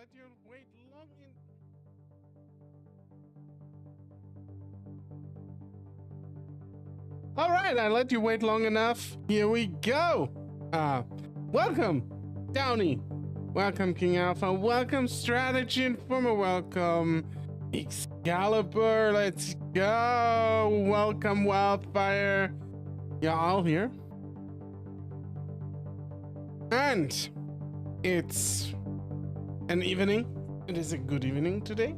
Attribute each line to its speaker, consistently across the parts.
Speaker 1: let you wait long in. All right, I let you wait long enough. Here we go. Welcome, Downey. Welcome, King Alpha. Welcome, Strategy Informer. Welcome, Excalibur. Let's go. Welcome, Wildfire. You're all here. And it's an evening. It is a good evening today.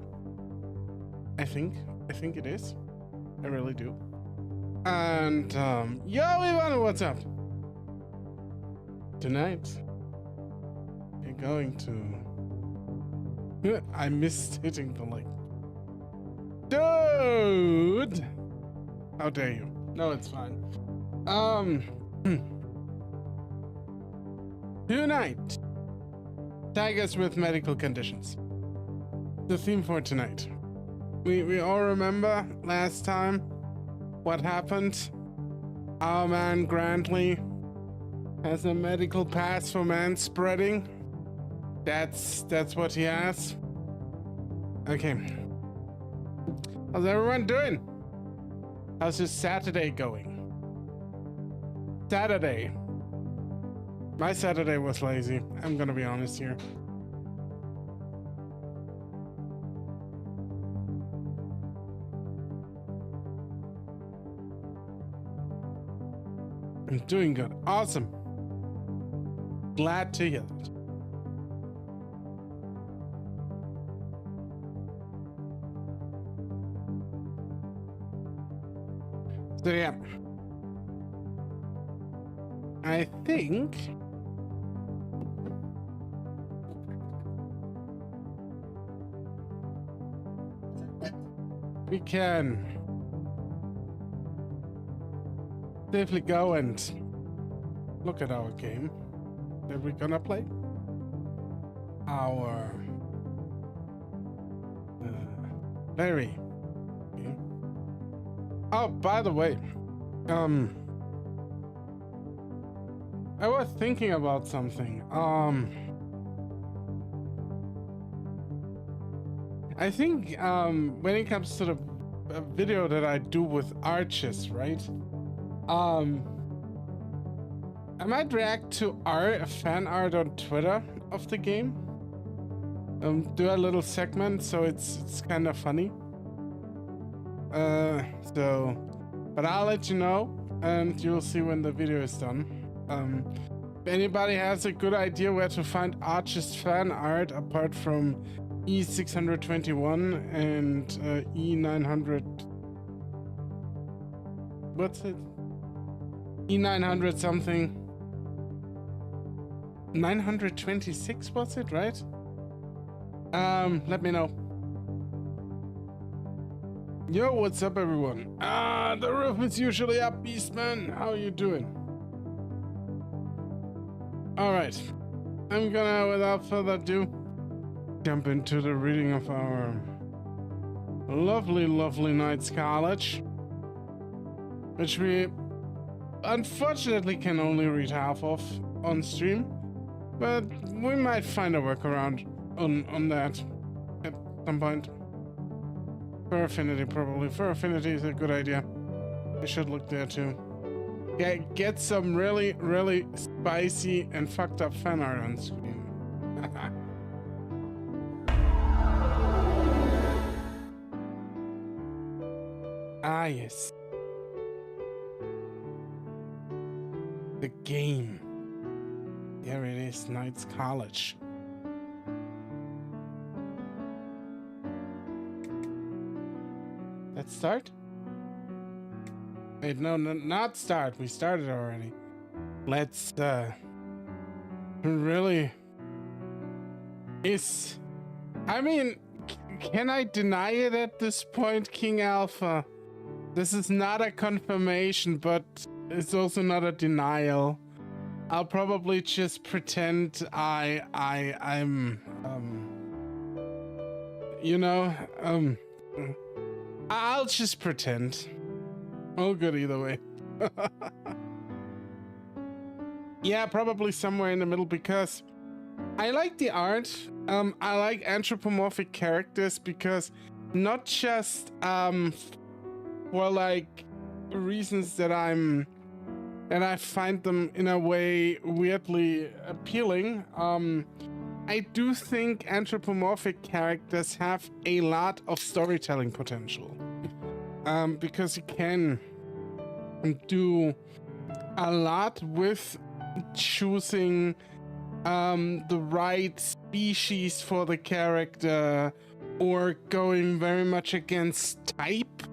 Speaker 1: I think it is. I really do. And yo, Ivana, what's up? Tonight we're going to I missed hitting the like. Dude! How dare you? No, it's fine. Tonight, tigers with medical conditions. The theme for tonight. We all remember last time what happened. Our man Grantley has a medical pass for man spreading. That's what he has. Okay. How's everyone doing? How's your Saturday going? Saturday. My Saturday was lazy. I'm gonna be honest here. I'm doing good. Awesome. Glad to hear that. So yeah. I think we can safely go and look at our game that we're gonna play. Our furry game. Oh, by the way, I was thinking about something. I think when it comes to the video that I do with arches, right? I might react to fan art on Twitter of the game. Do a little segment, so it's kind of funny. But I'll let you know, and you'll see when the video is done. If anybody has a good idea where to find Arch's fan art apart from E621 and E900, what's it? E900 something. 926 was it, right? Let me know. Yo, what's up, everyone? The roof is usually up, Beastman. How are you doing? All right, I'm gonna, without further ado, jump into the reading of our lovely KnightsCollege, which we unfortunately can only read half of on stream, but we might find a workaround on that at some point. For Affinity, probably. For Affinity is a good idea. I should look there too. Get some really spicy and fucked up fan art on screen. Ah, yes. The game. There it is, KnightsCollege. Let's start? Wait, no, not start. We started already. Let's, really... I mean, can I deny it at this point, King Alpha? This is not a confirmation, but it's also not a denial. I'll probably just pretend I'm, you know, I'll just pretend. All good either way. Yeah, probably somewhere in the middle, because I like the art. I like anthropomorphic characters because not just for like reasons that I find them in a way weirdly appealing. I do think anthropomorphic characters have a lot of storytelling potential. Because you can do a lot with choosing the right species for the character or going very much against type.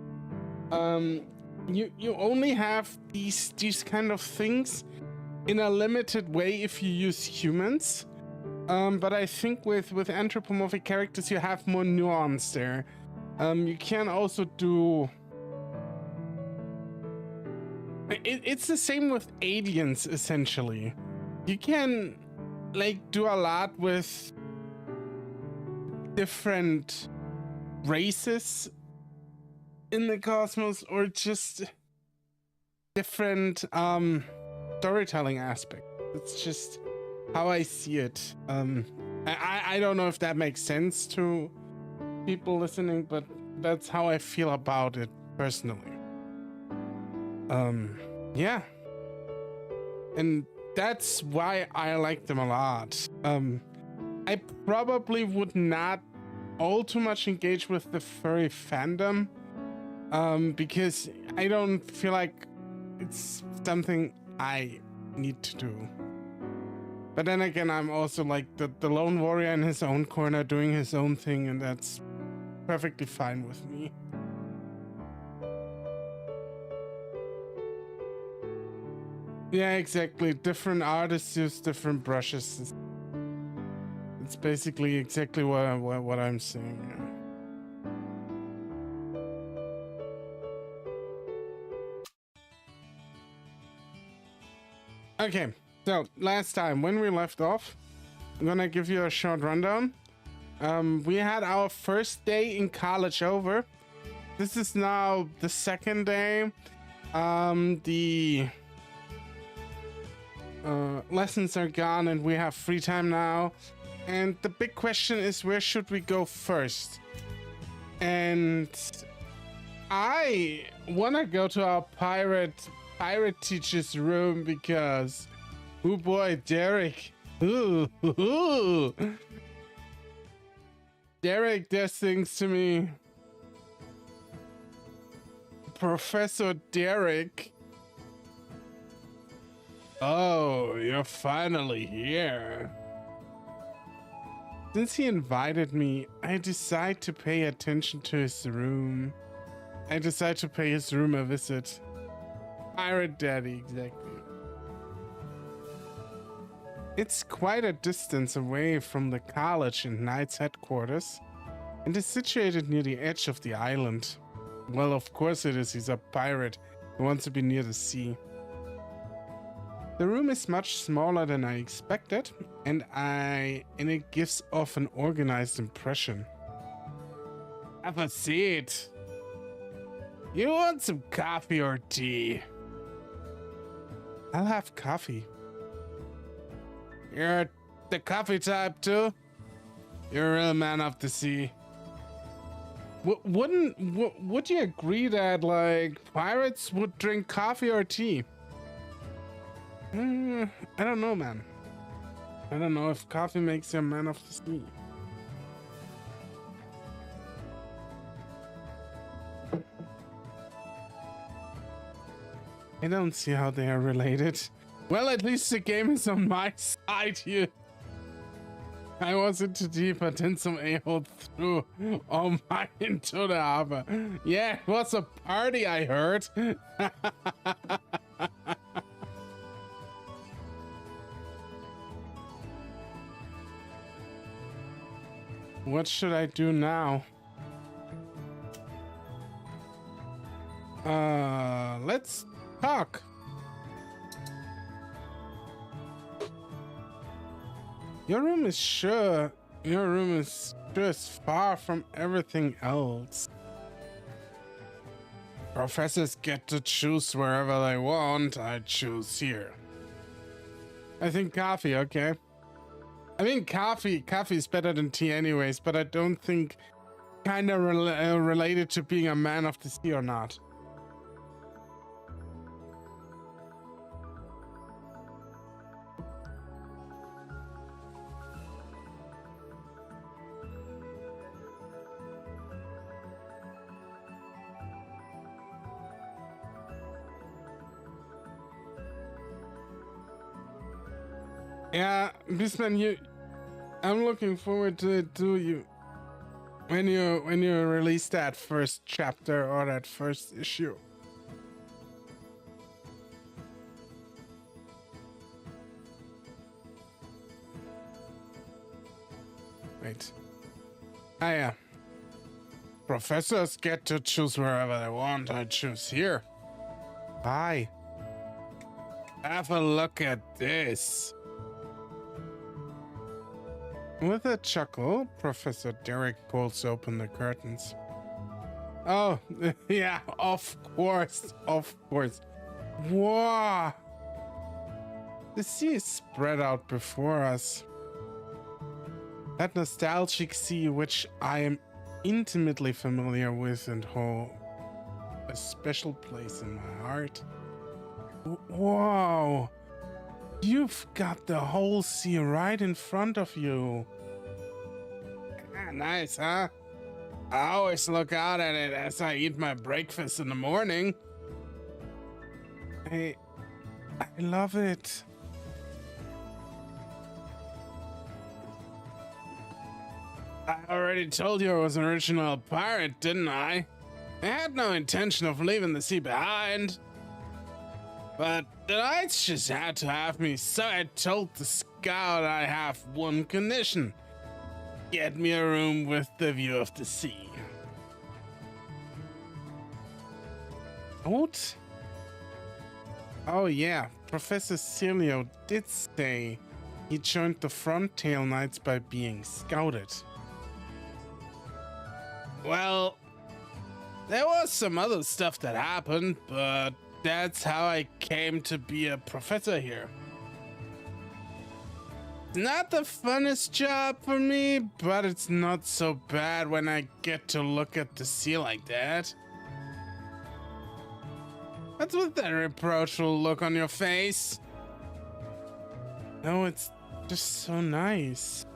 Speaker 1: You only have these kind of things in a limited way if you use humans. But I think with anthropomorphic characters you have more nuance there. You can also do... It's the same with aliens, essentially. You can like do a lot with different races in the cosmos, or just different storytelling aspect. It's just how I see it. I don't know if that makes sense to people listening, but that's how I feel about it personally. Yeah, and that's why I like them a lot. I probably would not all too much engage with the furry fandom, because I don't feel like it's something I need to do. But then again, I'm also like the lone warrior in his own corner doing his own thing, and that's perfectly fine with me. Yeah, exactly. Different artists use different brushes. It's basically exactly what I'm saying. Okay, so last time when we left off, I'm gonna give you a short rundown. We had our first day in college over. This is now the second day. The lessons are gone and we have free time now, and the big question is, where should we go first? And I wanna go to our pirate teacher's room because, oh boy, Derek. Ooh. Derek does things to me. Professor Derek. Oh, you're finally here. Since he invited me, I decide to pay attention to his room. I decide to pay his room a visit. Pirate Daddy, exactly. It's quite a distance away from the college and Knight's headquarters, and is situated near the edge of the island. Well, of course it is. He's a pirate who wants to be near the sea. The room is much smaller than I expected, and it gives off an organized impression. Have a seat. You want some coffee or tea? I'll have coffee. You're the coffee type too? You're a real man of the sea. Would you agree that like pirates would drink coffee or tea? I don't know, man. I don't know if coffee makes you a man of the sea. I don't see how they are related. Well, at least the game is on my side here. I wasn't too deep, but then some a-hole threw all mine into the harbor. Yeah, it was a party, I heard. What should I do now? Let's talk. Your room is sure far from everything else. Professors get to choose wherever they want. I choose here. I think coffee, okay. I mean, coffee is better than tea anyways, but I don't think kind of related to being a man of the sea or not. Yeah, Beastman, I'm looking forward to it too. When you release that first chapter or that first issue. Wait. Ah, yeah. Professors get to choose wherever they want. I choose here. Bye. Have a look at this. With a chuckle, Professor Derek pulls open the curtains. Oh, yeah, of course. Wow! The sea is spread out before us. That nostalgic sea which I am intimately familiar with and hold a special place in my heart. Wow! You've got the whole sea right in front of you. Ah, nice, huh? I always look out at it as I eat my breakfast in the morning. I love it. I already told you I was an original pirate, didn't I? I had no intention of leaving the sea behind. But the Knights just had to have me, so I told the scout I have one condition. Get me a room with the view of the sea. What? Oh yeah, Professor Celio did say he joined the Frontail Knights by being scouted. Well, there was some other stuff that happened, but that's how I came to be a professor here. Not the funnest job for me, but it's not so bad when I get to look at the sea like that. What's with that reproachful look on your face? No, it's just so nice.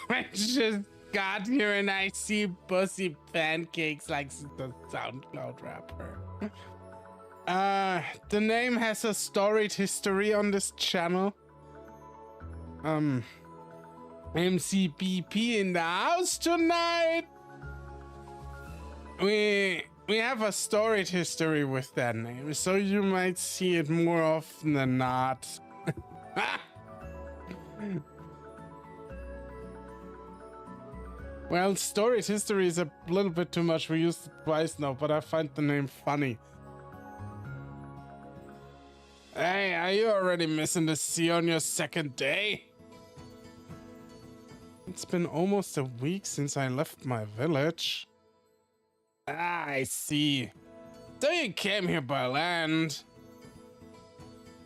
Speaker 1: I just got here and I see pussy pancakes like the SoundCloud rapper. The name has a storied history on this channel. MCBP in the house tonight. We have a storied history with that name, so you might see it more often than not. Well, storied history is a little bit too much. We used it twice now, but I find the name funny. Hey, are you already missing the sea on your second day? It's been almost a week since I left my village. Ah, I see. So you came here by land.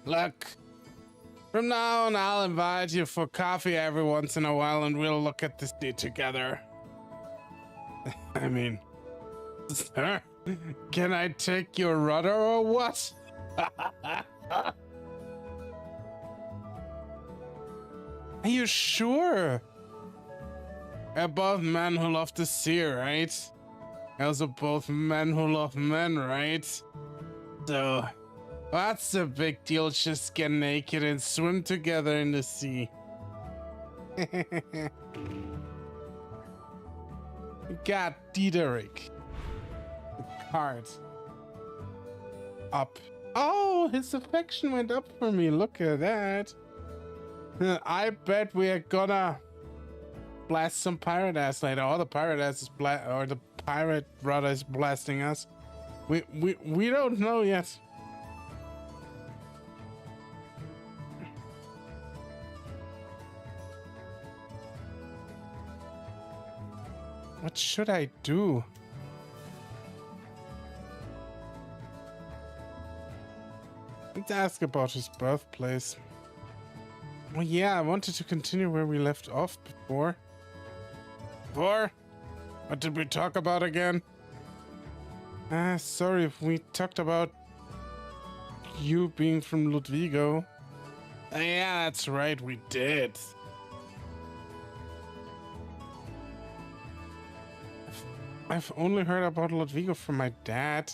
Speaker 1: Look, from now on I'll invite you for coffee every once in a while and we'll look at this day together. I mean, sir, can I take your rudder or what? Are you sure? We're both men who love the sea, right? Also both men who love men, right? So, what's the big deal? Just get naked and swim together in the sea. Got Diederik. The card. Up. Oh, his affection went up for me. Look at that. I bet we are gonna blast some pirate ass later. Or the pirate ass is or the pirate brother is blasting us. We don't know yet. What should I do? did ask about his birthplace. Well, yeah, I wanted to continue where we left off before. What did we talk about again? Sorry if we talked about you being from Ludwigo. Yeah, that's right, we did. I've only heard about Ludwigo from my dad.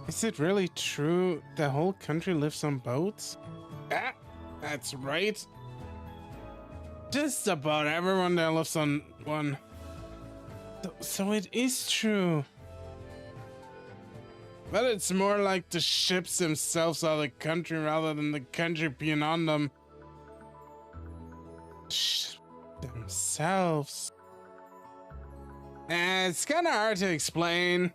Speaker 1: Is it really true the whole country lives on boats? Yeah, that's right. Just about everyone there lives on one. So it is true. But it's more like the ships themselves are the country rather than the country being on them. Themselves. It's kind of hard to explain.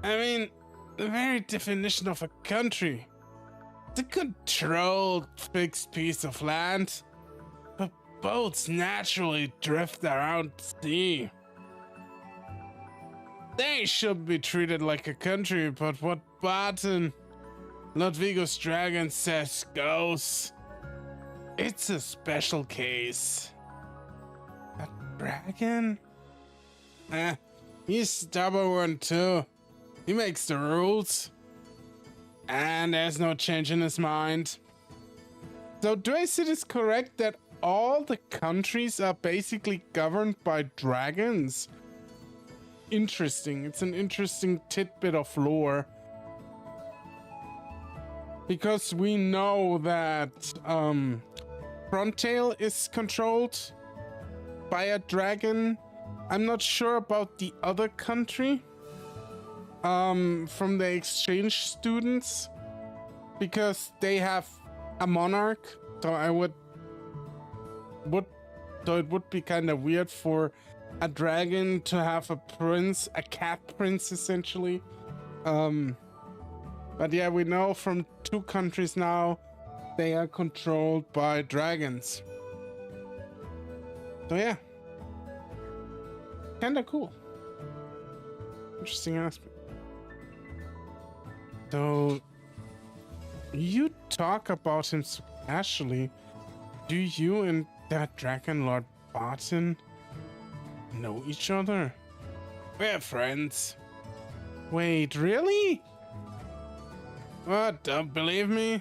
Speaker 1: I mean, the very definition of a country. It's a controlled, fixed piece of land. But boats naturally drift around sea. They should be treated like a country, but what Barton, Ludwigo's dragon, says goes. It's a special case. A dragon? He's stubborn one too. He makes the rules. And there's no change in his mind. So do I see this correct that all the countries are basically governed by dragons? Interesting. It's an interesting tidbit of lore. Because we know that Frontail is controlled by a dragon. I'm not sure about the other country. From the exchange students. Because they have a monarch. So it would be kind of weird for a dragon to have a prince, a cat prince essentially. But yeah, we know from 2 countries now they are controlled by dragons. So yeah, kind of cool. Interesting aspect. So you talk about him so casually. Do you and that dragon Lord Barton know each other? We're friends. Wait, really? What, don't believe me?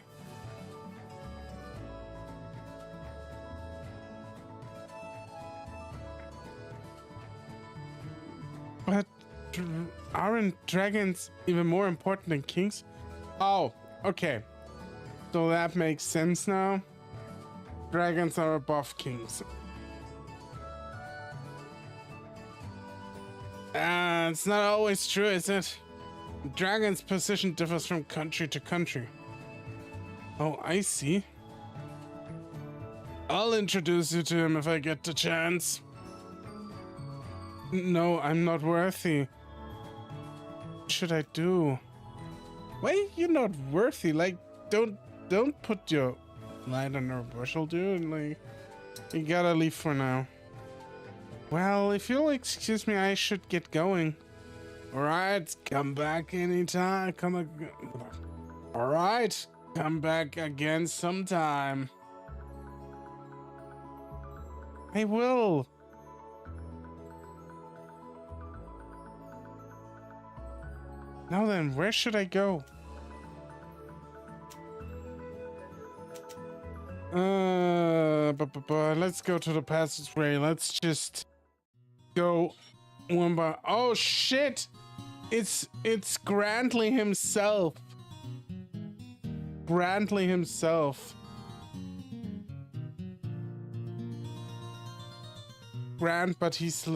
Speaker 1: But aren't dragons even more important than kings? Oh, okay. So that makes sense now. Dragons are above kings. It's not always true, is it? Dragon's position differs from country to country. Oh, I see. I'll introduce you to him if I get the chance. No, I'm not worthy. What should I do? Why you're not worthy? Like, don't put your light under a bushel, dude. Like, you gotta leave for now. Well, if you'll excuse me, I should get going. Alright, come back anytime. Alright, come back again sometime. I will. Now then, where should I go? Let's go to the passageway. Let's just go one by. Oh shit! It's Grantley himself. Grantley himself. Grant, but he's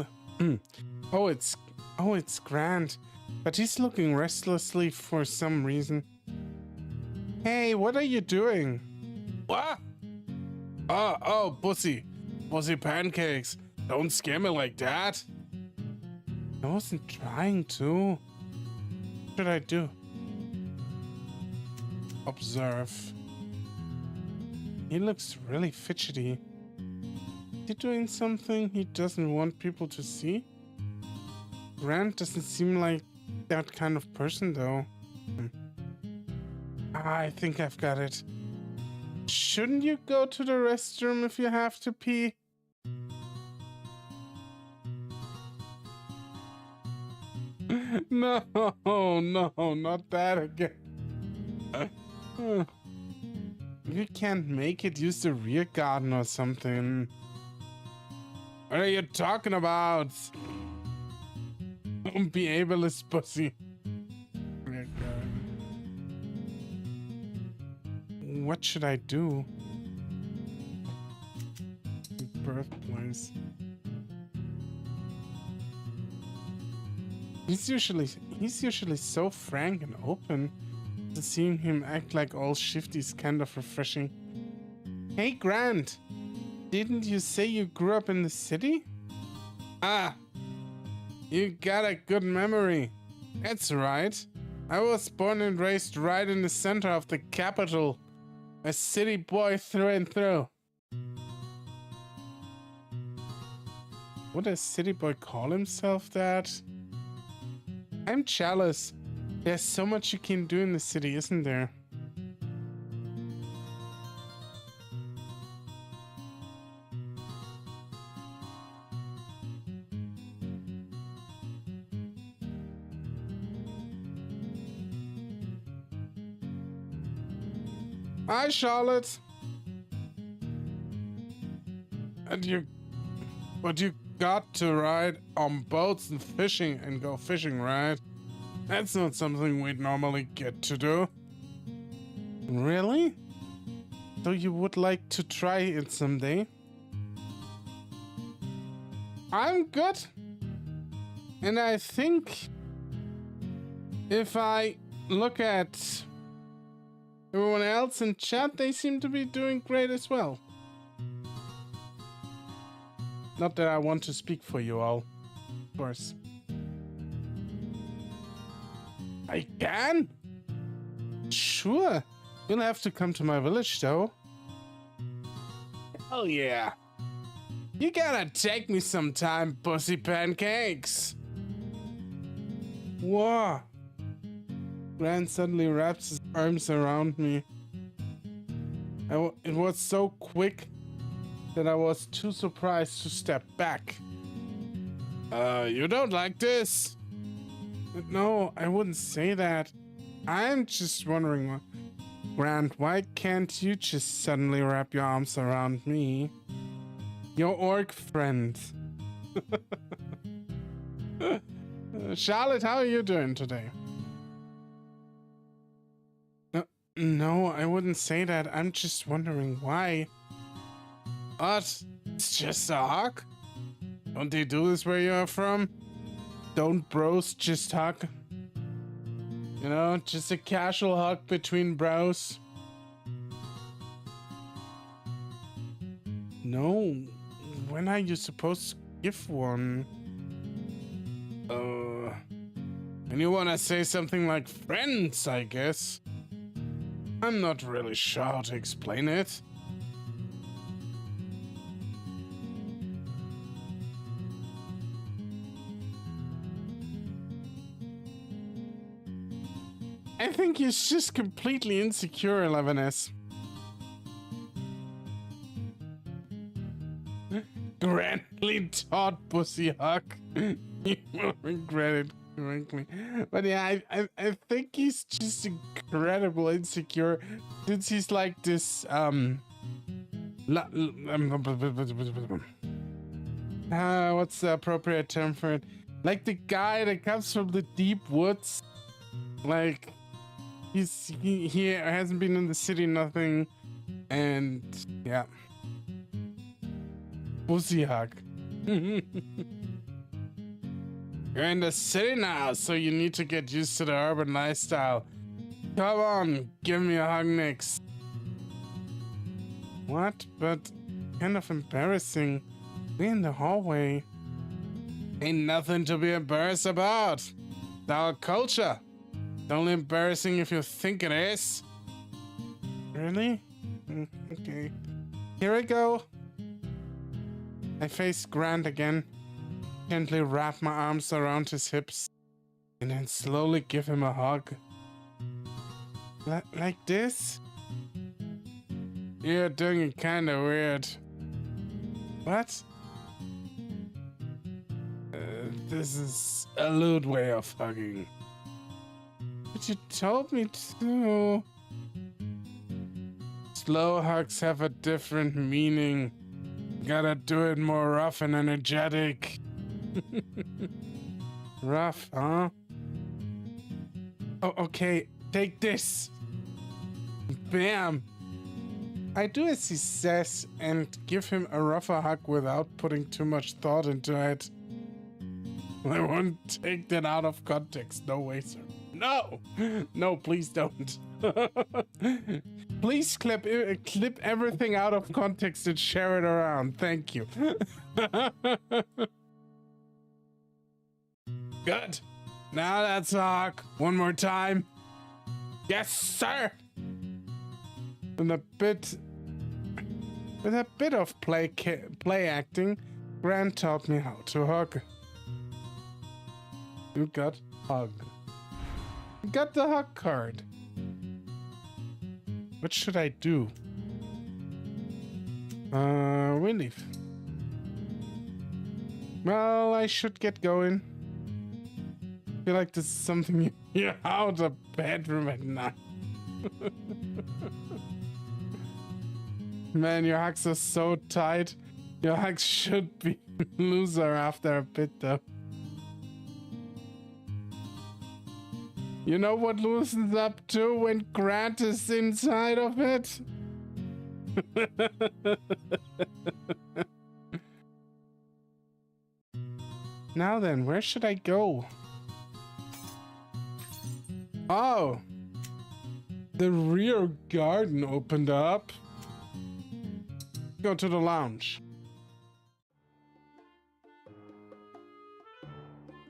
Speaker 1: oh, it's Grant, but he's looking restlessly for some reason. Hey, what are you doing? What? Oh, pussy pancakes. Don't scare me like that. I wasn't trying to. What should I do? Observe. He looks really fidgety. Is he doing something he doesn't want people to see? Grant doesn't seem like that kind of person, though. I think I've got it. Shouldn't you go to the restroom if you have to pee? No, no, not that again. If you can't make it, use the rear garden or something. What are you talking about? Don't be ableist, pussy. Rear garden. What should I do? Birthplace. He's usually so frank and open. Seeing him act like all shifty is kind of refreshing. Hey Grant, didn't you say you grew up in the city? Ah, you got a good memory. That's right. I was born and raised right in the center of the capital. A city boy through and through. Would a city boy call himself that? I'm jealous. There's so much you can do in the city, isn't there? Hi, Charlotte. But you got to ride on boats and fishing and go fishing, right? That's not something we'd normally get to do. Really? So you would like to try it someday? I'm good. And I think if I look at everyone else in chat, they seem to be doing great as well. Not that I want to speak for you all, of course. I can? Sure. You'll have to come to my village, though. Hell yeah. You gotta take me sometime, pussy pancakes. Whoa. Grant suddenly wraps his arms around me. It was so quick that I was too surprised to step back. You don't like this? No, I wouldn't say that. I'm just wondering, Grant, why can't you just suddenly wrap your arms around me? Your orc friend. Charlotte, how are you doing today? No, I wouldn't say that. I'm just wondering why. What? It's just a hug? Don't they do this where you're from? Don't bros just hug? You know, just a casual hug between bros? No. When are you supposed to give one? And you wanna say something like friends, I guess? I'm not really sure how to explain it. I think he's just completely insecure, 11S. Grandly taught pussy hug. You will regret it correctly. But yeah, I think he's just incredible insecure since he's like this what's the appropriate term for it? Like the guy that comes from the deep woods. Like he hasn't been in the city, nothing, and yeah. Pussy hug. You're in the city now, so you need to get used to the urban lifestyle. Come on, give me a hug next. What? But kind of embarrassing. We're in the hallway. Ain't nothing to be embarrassed about. It's our culture. It's only embarrassing if you think it is. Really? Okay. Here we go. I face Grant again. Gently wrap my arms around his hips and then slowly give him a hug. Like this? You're doing it kinda weird. What? This is a lewd way of hugging. But you told me to. Slow hugs have a different meaning. Gotta do it more rough and energetic. Rough, huh? Oh, okay, take this. Bam. I do as he says and give him a rougher hug without putting too much thought into it. I won't take that out of context. No way, sir. No! No, please don't. Please clip everything out of context and share it around. Thank you. Good. Now that's a hug. One more time. Yes, sir. And with a bit of play acting, Grant taught me how to hug. You got hug. You got the hug card. What should I do? We leave. Well, I should get going. I feel like this is something you hear out of the bedroom at night. Man, your hugs are so tight. Your hugs should be looser after a bit, though. You know what loosens up too when Grant is inside of it? Now then, where should I go? Oh! The rear garden opened up. Go to the lounge.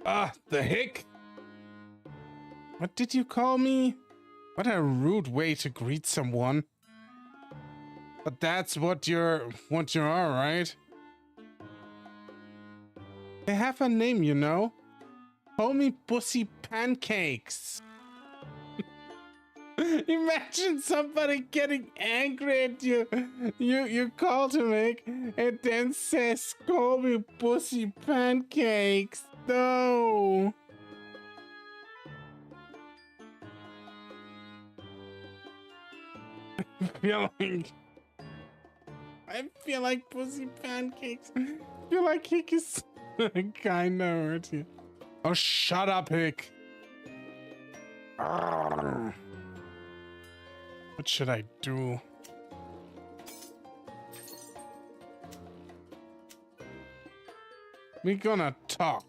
Speaker 1: Ah, the hick! What did you call me? What a rude way to greet someone. But that's what you are, right? They have a name, you know. Call me Pussy Pancakes. Imagine somebody getting angry at you. You call to make and then says, call me Pussy Pancakes. No. I feel like Pussy Pancakes. I feel like Hick is kinda hurt you. Oh, shut up, Hick. Arrgh. What should I do? We're gonna talk.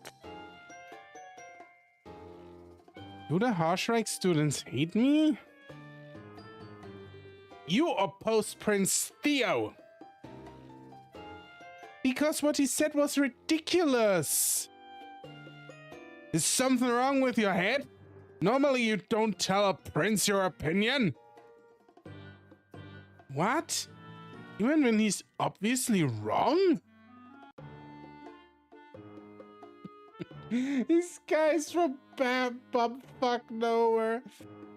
Speaker 1: Do the Harshrike students hate me? You oppose Prince Theo. Because what he said was ridiculous. Is something wrong with your head? Normally you don't tell a prince your opinion. What? Even when he's obviously wrong? This guy's from bumfuck nowhere.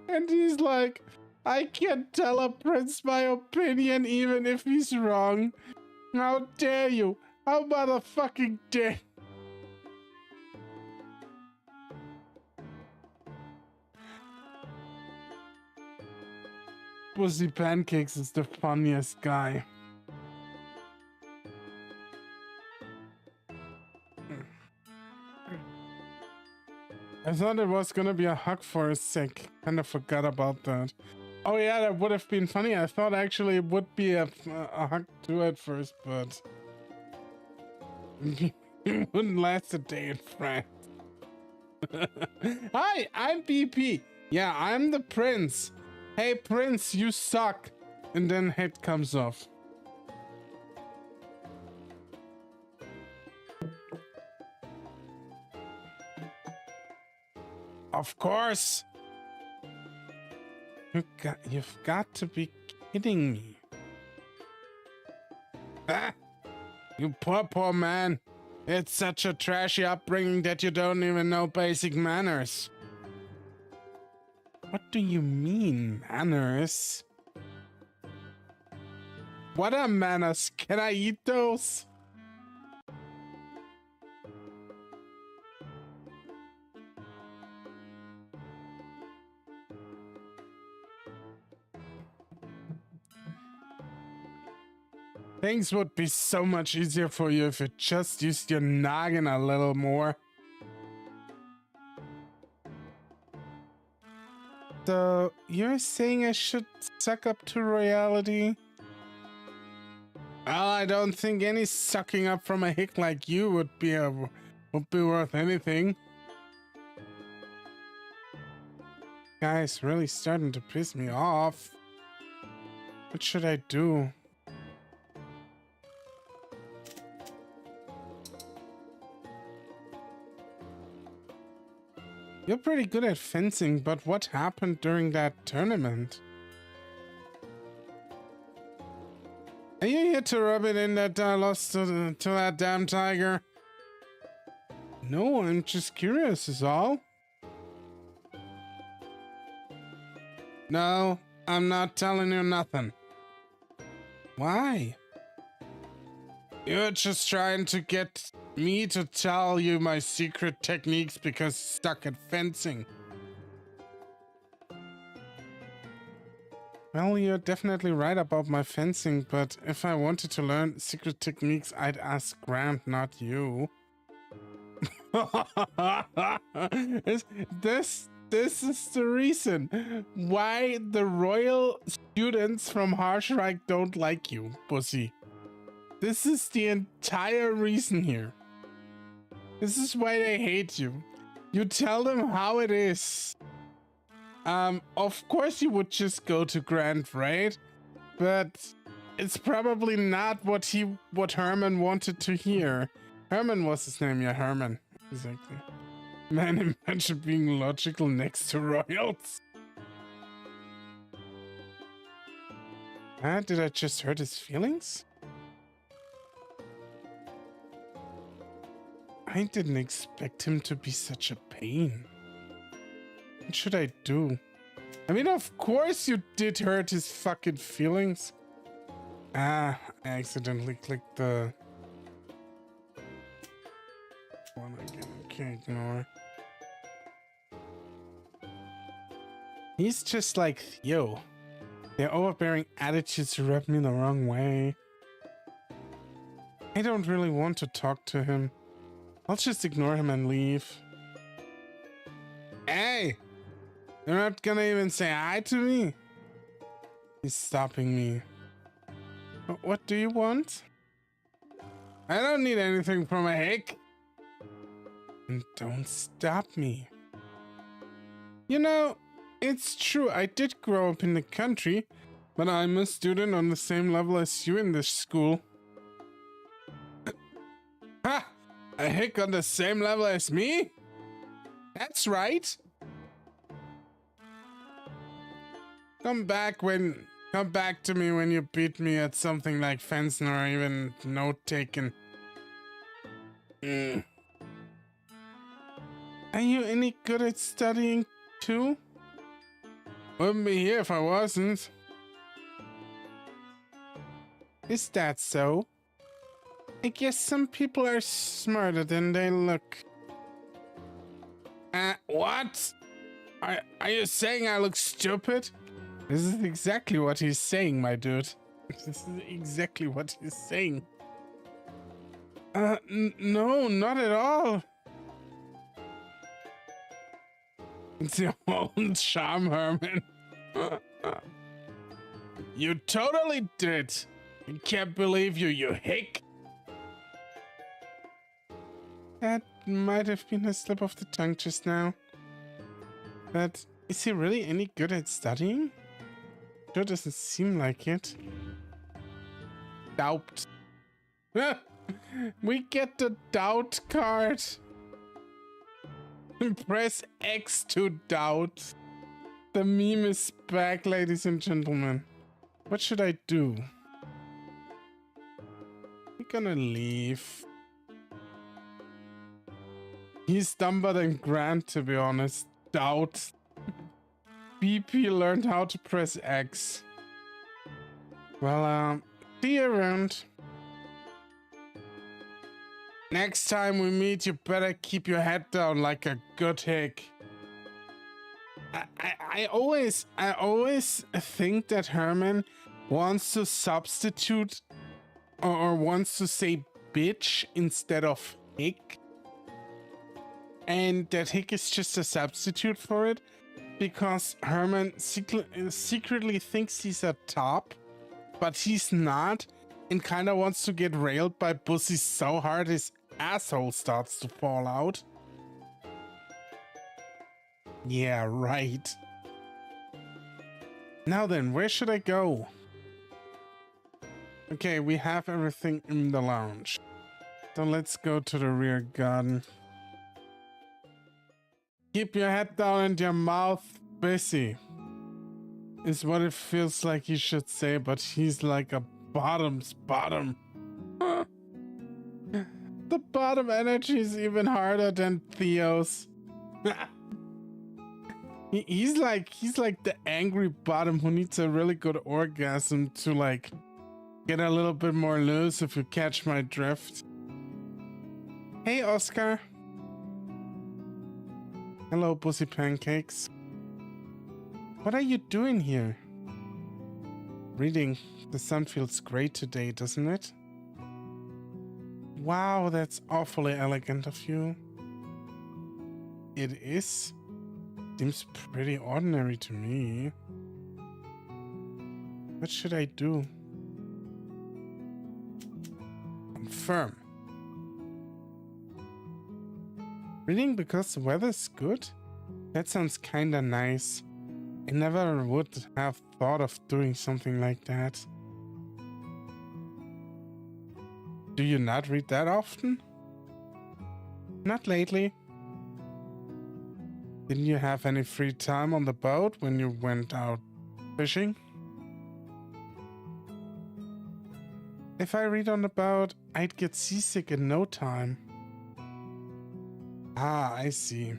Speaker 1: And he's like, I can't tell a prince my opinion even if he's wrong. How dare you? How motherfucking dare? Pussy Pancakes is the funniest guy. I thought it was gonna be a hug for a sec. Kinda forgot about that. Oh yeah, that would have been funny. I thought actually it would be a hug too at first, but it wouldn't last a day in France. Hi, I'm BP. Yeah, I'm the prince. Hey prince, you suck. And then head comes off. Of course. You've got to be kidding me. Ah, you poor man. It's such a trashy upbringing that you don't even know basic manners. What do you mean, manners? What are manners? Can I eat those? Things would be so much easier for you if you just used your noggin a little more. So, you're saying I should suck up to reality? Well, I don't think any sucking up from a hick like you would be worth anything. Guy's really starting to piss me off. What should I do? You're pretty good at fencing, but what happened during that tournament? Are you here to rub it in that I lost to that damn tiger? No, I'm just curious is all. No, I'm not telling you nothing. Why? You're just trying to get me to tell you my secret techniques because you suck at fencing. Well, you're definitely right about my fencing, but if I wanted to learn secret techniques, I'd ask Grant, not you. This is the reason why the royal students from Harshrike don't like you, pussy. This is the entire reason here. This is why they hate you. You tell them how it is. Of course you would just go to Grant, right? But it's probably not what Herman wanted to hear. Herman was his name, yeah, Herman. Exactly. Man, imagine being logical next to royals. Did I just hurt his feelings? I didn't expect him to be such a pain. What should I do? I mean, of course you did hurt his fucking feelings. I accidentally clicked the one again. I can't ignore. He's just like Theo. Their overbearing attitudes rub me the wrong way. I don't really want to talk to him. I'll just ignore him and leave. Hey! You're not gonna even say hi to me? He's stopping me. What do you want? I don't need anything from a hick. And don't stop me. You know, it's true, I did grow up in the country, but I'm a student on the same level as you in this school. Ha! A hick on the same level as me? That's right. Come back to me when you beat me at something like fencing or even note-taking. Are you any good at studying too? Wouldn't be here if I wasn't. Is that so? I guess some people are smarter than they look. What? Are you saying I look stupid? This is exactly what he's saying, my dude. This is exactly what he's saying. No, not at all. It's your own charm, Herman. You totally did. I can't believe you, you hick. That might have been a slip of the tongue just now. But is he really any good at studying? Sure doesn't seem like it. Doubt. We get the doubt card. Press X to doubt. The meme is back, ladies and gentlemen. What should I do? I'm gonna leave. He's dumber than Grant, to be honest. Doubt. BP learned how to press X. Well, see you around. Next time we meet, you better keep your head down like a good hick. I always think that Herman wants to substitute or wants to say bitch instead of hick. And that hick is just a substitute for it because Herman secretly thinks he's a top, but he's not, and kind of wants to get railed by Bussy so hard his asshole starts to fall out. Yeah, right. Now then, where should I go? Okay, we have everything in the lounge. So let's go to the rear garden. Keep your head down and your mouth busy, is what it feels like he should say, but he's like a bottom's bottom. The bottom energy is even harder than Theo's. He's like the angry bottom who needs a really good orgasm to like get a little bit more loose, if you catch my drift. Hey, Oscar. Hello, Pussy Pancakes. What are you doing here? Reading. The sun feels great today, doesn't it? Wow, that's awfully elegant of you. It is? Seems pretty ordinary to me. What should I do? Confirm. Reading because the weather's good? That sounds kinda nice. I never would have thought of doing something like that. Do you not read that often? Not lately. Didn't you have any free time on the boat when you went out fishing? If I read on the boat, I'd get seasick in no time. Ah, I see.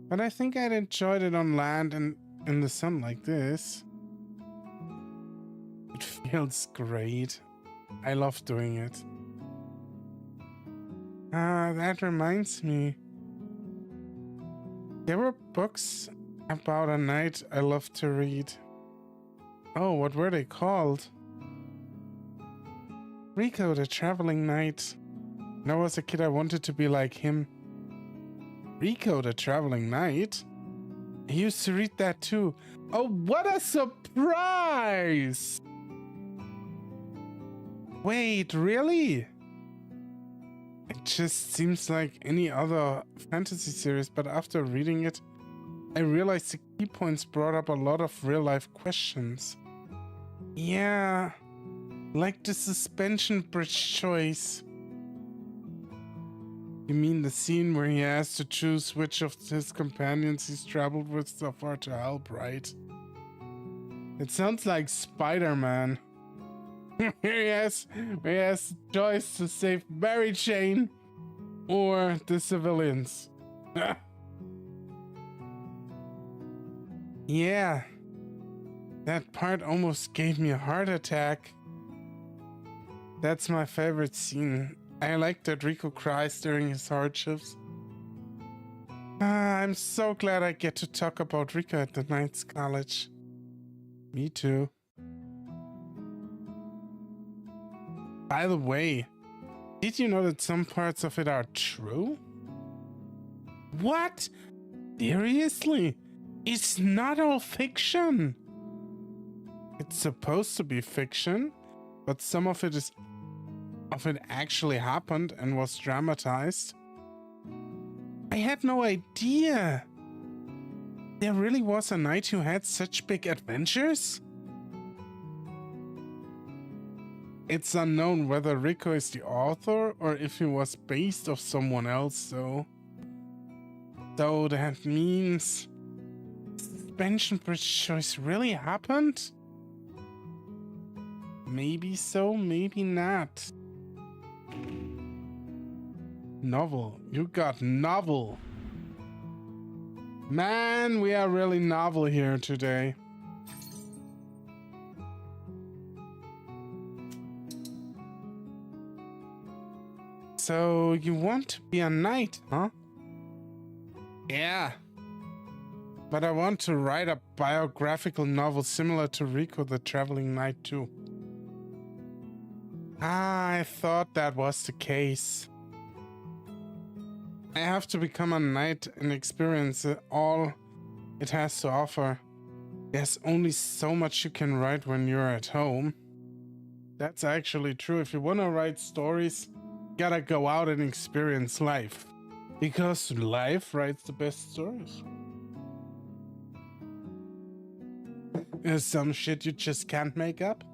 Speaker 1: But I think I'd enjoyed it on land and in the sun like this. It feels great. I love doing it. Ah, that reminds me. There were books about a knight I loved to read. Oh, what were they called? Rico, the Traveling Knight. When I was a kid, I wanted to be like him. Rico, the Traveling Knight? I used to read that too. Oh, what a surprise! Wait, really? It just seems like any other fantasy series, but after reading it, I realized the key points brought up a lot of real-life questions. Yeah, like the suspension bridge choice. You mean the scene where he has to choose which of his companions he's traveled with so far to help, right? It sounds like Spider-Man. he has the choice to save Mary Jane or the civilians. Yeah, that part almost gave me a heart attack. That's my favorite scene. I like that Rico cries during his hardships. I'm so glad I get to talk about Rico at the KnightsCollege. Me too. By the way, did you know that some parts of it are true? What? Seriously? It's not all fiction. It's supposed to be fiction, but some of it actually happened and was dramatized. I had no idea. There really was a knight who had such big adventures? It's unknown whether Rico is the author or if he was based off someone else, though. So that means suspension bridge choice really happened? Maybe so, maybe not. Novel. You got novel. Man, we are really novel here today. So you want to be a knight, huh? Yeah. But I want to write a biographical novel similar to Rico the Traveling Knight too. I thought that was the case. I have to become a knight and experience all it has to offer. There's only so much you can write when you're at home. That's actually true. If you want to write stories, you gotta go out and experience life. Because life writes the best stories. There's some shit you just can't make up.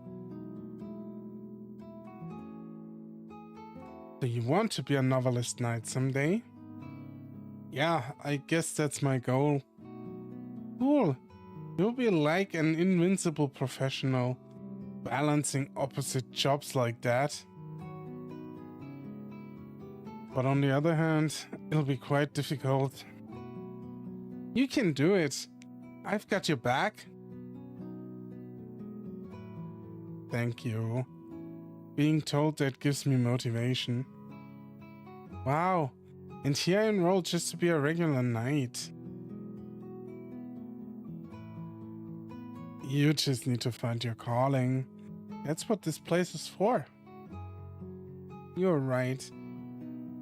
Speaker 1: So you want to be a novelist knight someday? Yeah, I guess that's my goal. Cool. You'll be like an invincible professional, balancing opposite jobs like that. But on the other hand, it'll be quite difficult. You can do it. I've got your back. Thank you. Being told that gives me motivation. Wow. And here I enrolled just to be a regular knight. You just need to find your calling. That's what this place is for. You're right.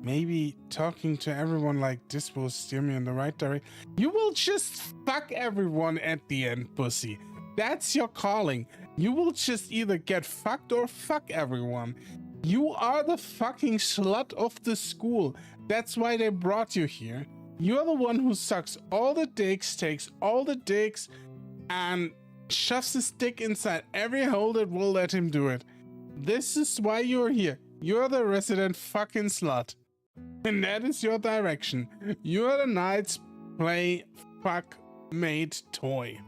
Speaker 1: Maybe talking to everyone like this will steer me in the right direction. You will just fuck everyone at the end, pussy. That's your calling. You will just either get fucked or fuck everyone. You are the fucking slut of the school. That's why they brought you here. You're the one who sucks all the dicks, takes all the dicks, and shoves his dick inside every hole that will let him do it. This is why you're here. You're the resident fucking slut. And that is your direction. You're the knight's play fuck mate toy.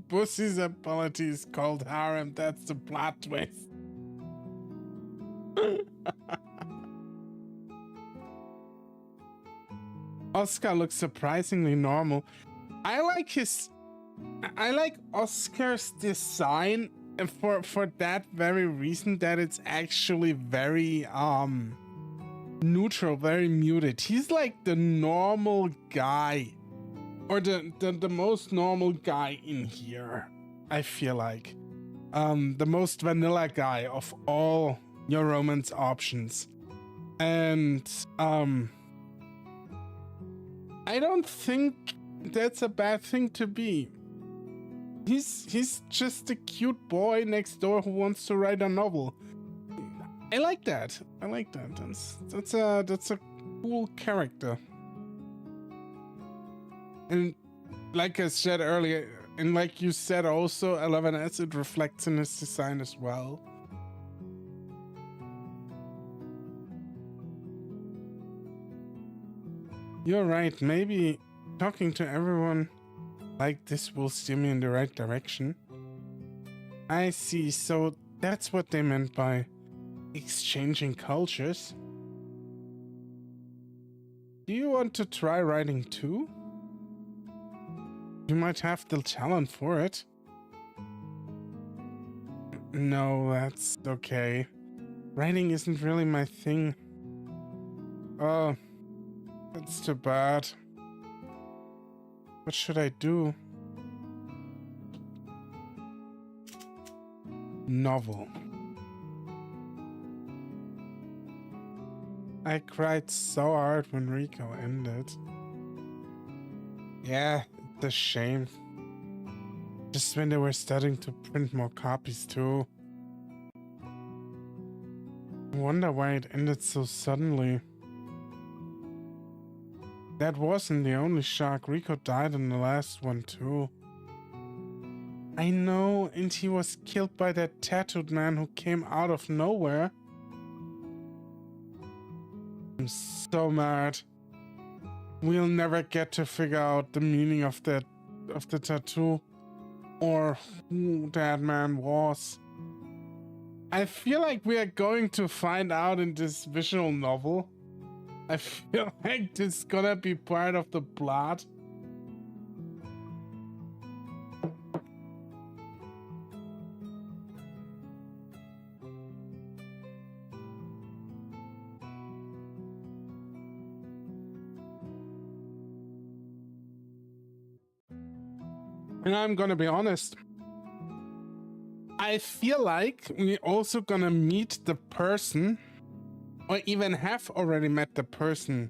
Speaker 1: Pussy's ability is called harem. That's the plot twist. Oscar looks surprisingly normal. I like Oscar's design for that very reason, that it's actually very neutral, very muted. He's like the normal guy, or the most normal guy in here, I feel like. The most vanilla guy of all your romance options. And I don't think that's a bad thing to be. He's just a cute boy next door who wants to write a novel. I like that. I like that. That's a cool character. And like I said earlier, and like you said also, 11S, it reflects in his design as well. You're right. Maybe talking to everyone like this will steer me in the right direction. I see. So that's what they meant by exchanging cultures. Do you want to try writing too? You might have the talent for it. No, that's okay. Writing isn't really my thing. Oh, that's too bad. What should I do? Novel. I cried so hard when Rico ended. Yeah, it's a shame. Just when they were starting to print more copies too. I wonder why it ended so suddenly. That wasn't the only shark. Rico died in the last one too. I know, and he was killed by that tattooed man who came out of nowhere. I'm so mad. We'll never get to figure out the meaning of the tattoo or who that man was. I feel like we are going to find out in this visual novel. I feel like this is gonna be part of the plot. And I'm gonna be honest. I feel like we're also gonna meet the person, or even have already met the person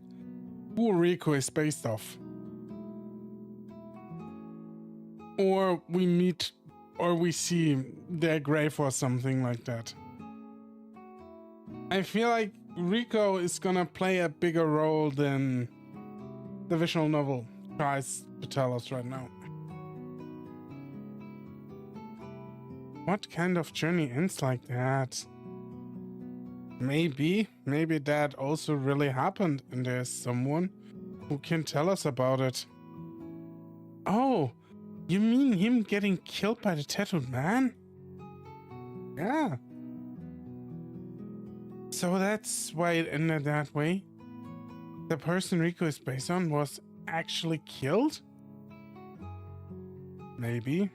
Speaker 1: who Rico is based off. Or we meet, or we see their grave or something like that. I feel like Rico is gonna play a bigger role than the visual novel tries to tell us right now. What kind of journey ends like that? Maybe that also really happened and there's someone who can tell us about it. Oh, you mean him getting killed by the tattooed man? Yeah. So that's why it ended that way? The person Rico is based on was actually killed? Maybe.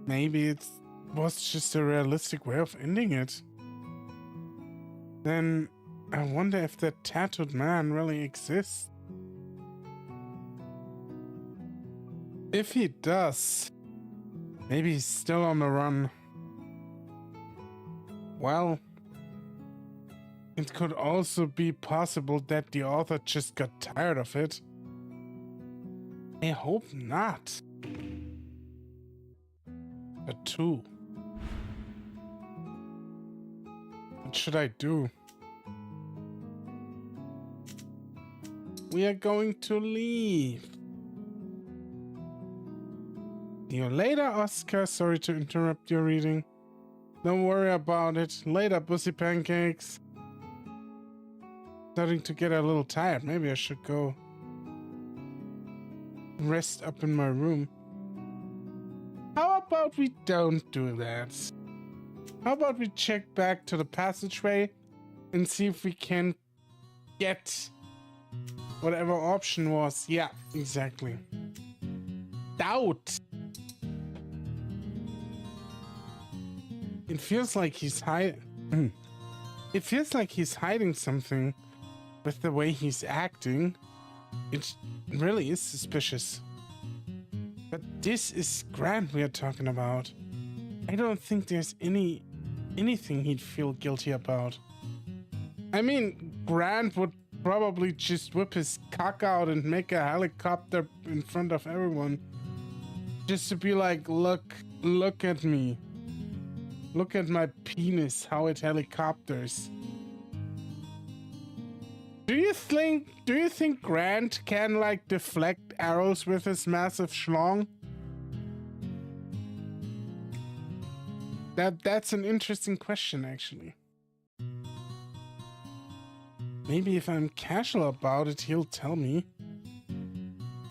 Speaker 1: Maybe it was just a realistic way of ending it. Then I wonder if that tattooed man really exists. If he does, maybe he's still on the run. Well, it could also be possible that the author just got tired of it. I hope not. A 2. What should I do? We are going to leave. See you later, Oscar. Sorry to interrupt your reading. Don't worry about it. Later, Pussy Pancakes. Starting to get a little tired. Maybe I should go rest up in my room. How about we don't do that? How about we check back to the passageway and see if we can get whatever option was. Yeah, exactly. Doubt. It feels like he's hiding. It feels like he's hiding something with the way he's acting. It really is suspicious. But this is Grant we are talking about. I don't think there's anything he'd feel guilty about. I mean, Grant would probably just whip his cock out and make a helicopter in front of everyone. Just to be like, look at me. Look at my penis, how it helicopters. Do you think Grant can like deflect arrows with his massive schlong? That's an interesting question, actually. Maybe if I'm casual about it, he'll tell me.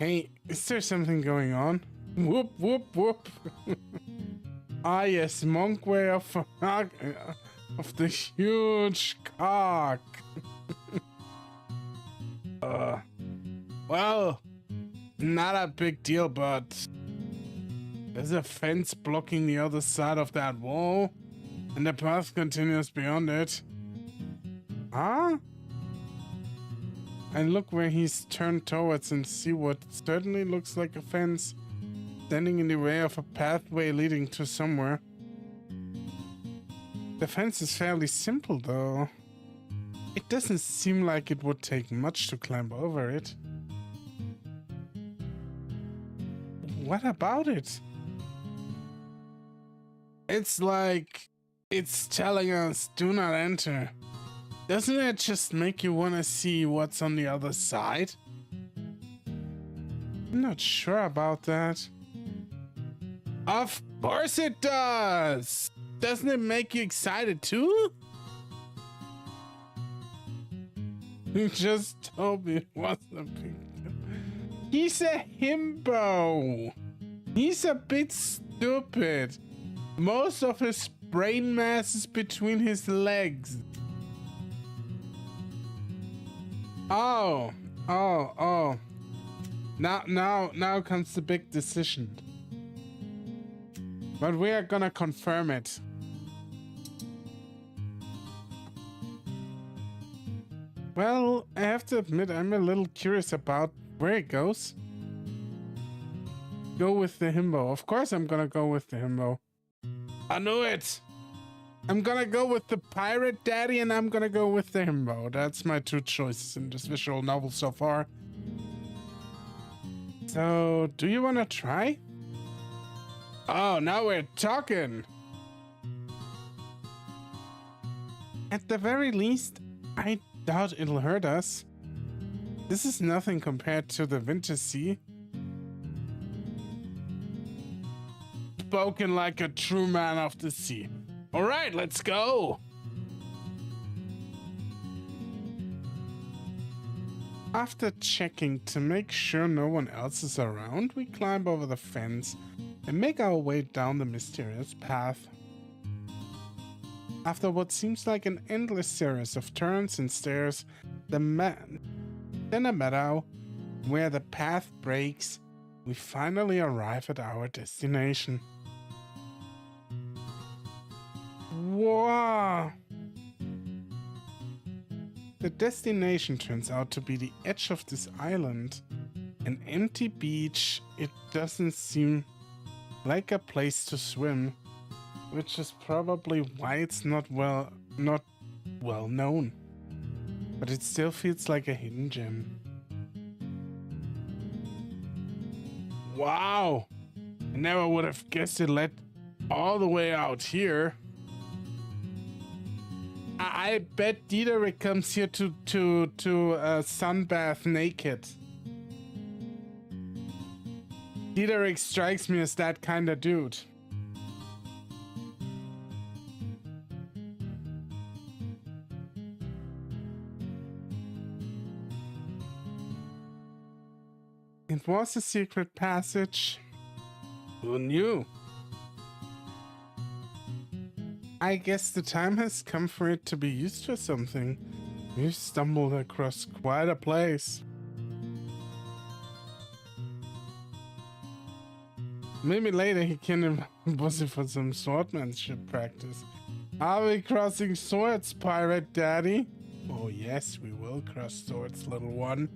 Speaker 1: Hey, is there something going on? Whoop, whoop, whoop. Ah, yes, monk way of the huge cock. Well, not a big deal, but there's a fence blocking the other side of that wall, and the path continues beyond it. Huh? I look where he's turned towards and see what certainly looks like a fence standing in the way of a pathway leading to somewhere. The fence is fairly simple, though. It doesn't seem like it would take much to climb over it. What about it? It's like it's telling us, do not enter. Doesn't it just make you want to see what's on the other side? I'm not sure about that. Of course it does! Doesn't it make you excited too? You just told me it wasn't a big deal. He's a himbo. He's a bit stupid. Most of his brain mass is between his legs. Oh. Now comes the big decision. But we are gonna confirm it. Well, I have to admit, I'm a little curious about where it goes. Go with the himbo. Of course I'm gonna go with the himbo. I knew it! I'm gonna go with the pirate daddy and I'm gonna go with the himbo. That's my two choices in this visual novel so far. So, do you wanna try? Oh, now we're talking! At the very least, I doubt it'll hurt us. This is nothing compared to the winter sea. Spoken like a true man of the sea. All right, let's go. After checking to make sure no one else is around, we climb over the fence and make our way down the mysterious path. After what seems like an endless series of turns and stairs, then a meadow where the path breaks, we finally arrive at our destination. Wow! The destination turns out to be the edge of this island. An empty beach. It doesn't seem like a place to swim, which is probably why it's not well known. But it still feels like a hidden gem. Wow! I never would have guessed it led all the way out here. I bet Diederik comes here to sunbath naked. Diederik strikes me as that kind of dude. It was a secret passage. Who knew? I guess the time has come for it to be used for something. We've stumbled across quite a place. Maybe later he can use it for some swordsmanship practice. Are we crossing swords, pirate daddy? Oh yes, we will cross swords, little one.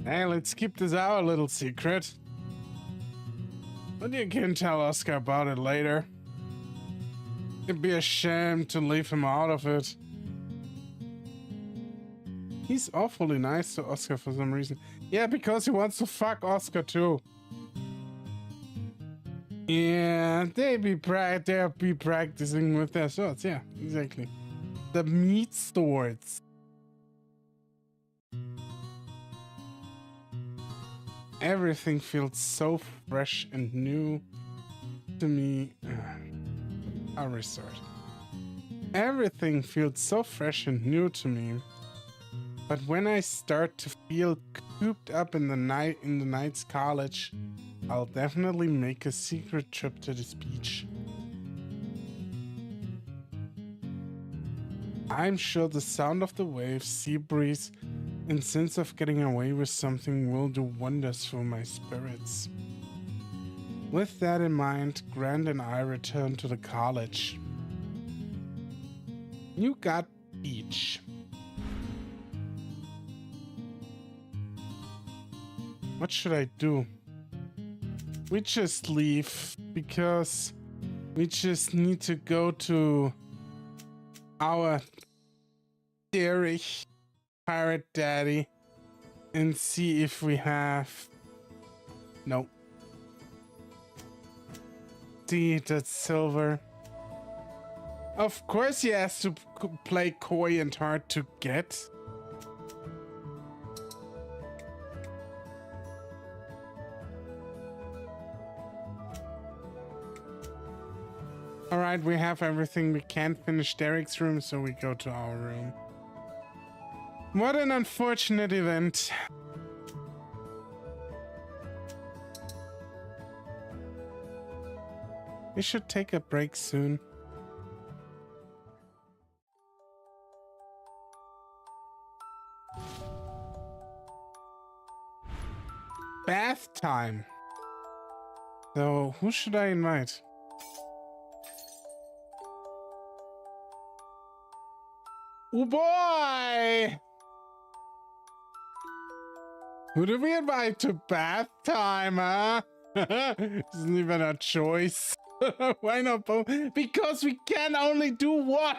Speaker 1: Hey, let's keep this our little secret. But you can tell Oscar about it later. It'd be a shame to leave him out of it. He's awfully nice to Oscar for some reason. Yeah, because he wants to fuck Oscar too. Yeah, they'll be practicing with their swords. Yeah, exactly. The meat swords. Everything feels so fresh and new to me. I'll restart. Everything feels so fresh and new to me. But when I start to feel cooped up in the KnightsCollege, I'll definitely make a secret trip to this beach. I'm sure the sound of the waves, sea breeze, and sense of getting away with something will do wonders for my spirits. With that in mind, Grant and I return to the college. You got beach. What should I do? We just leave because we just need to go to our Derek pirate daddy and see if we have. Nope. See, that's silver. Of course he has to play coy and hard to get. Alright, we have everything. We can't finish Derek's room, so we go to our room. What an unfortunate event. We should take a break soon. Bath time. So, who should I invite? Oh boy! Who do we invite to bath time, huh? Isn't even a choice. Why not both? Because we can only do one.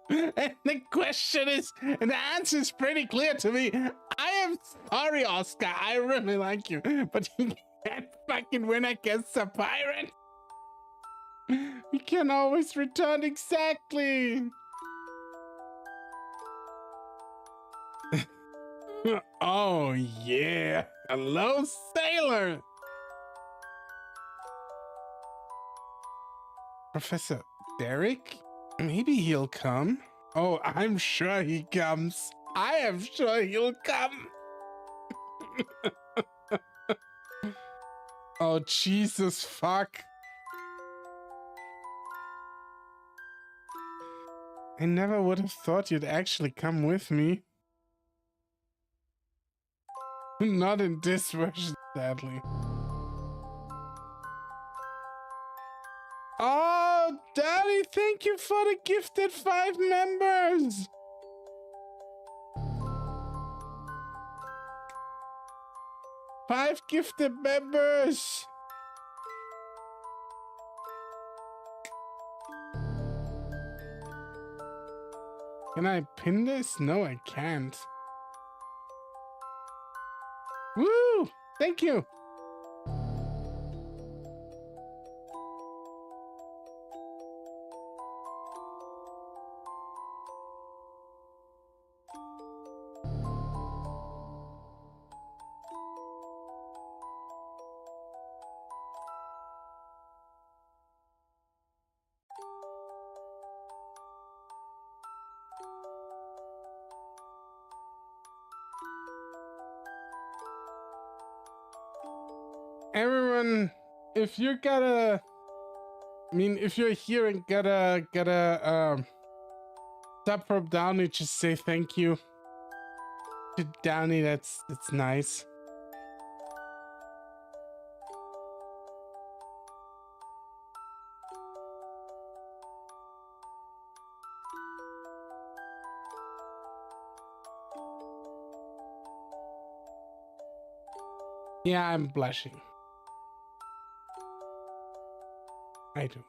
Speaker 1: And the question is, and the answer is pretty clear to me. I am sorry, Oscar. I really like you, but you can't fucking win against a pirate. We can always return exactly. Oh yeah. Hello, sailor. Professor Derek? Maybe he'll come. Oh, I'm sure he comes. I am sure he'll come. Oh, Jesus fuck. I never would have thought you'd actually come with me. Not in this version, sadly. Oh, Daddy, thank you for the gifted 5 members. Five gifted members. Can I pin this? No, I can't. Woo! Thank you. Everyone, if you gotta, if you're here and gotta stop from Downey, just say thank you to Downey. That's nice. Yeah, I'm blushing. I do.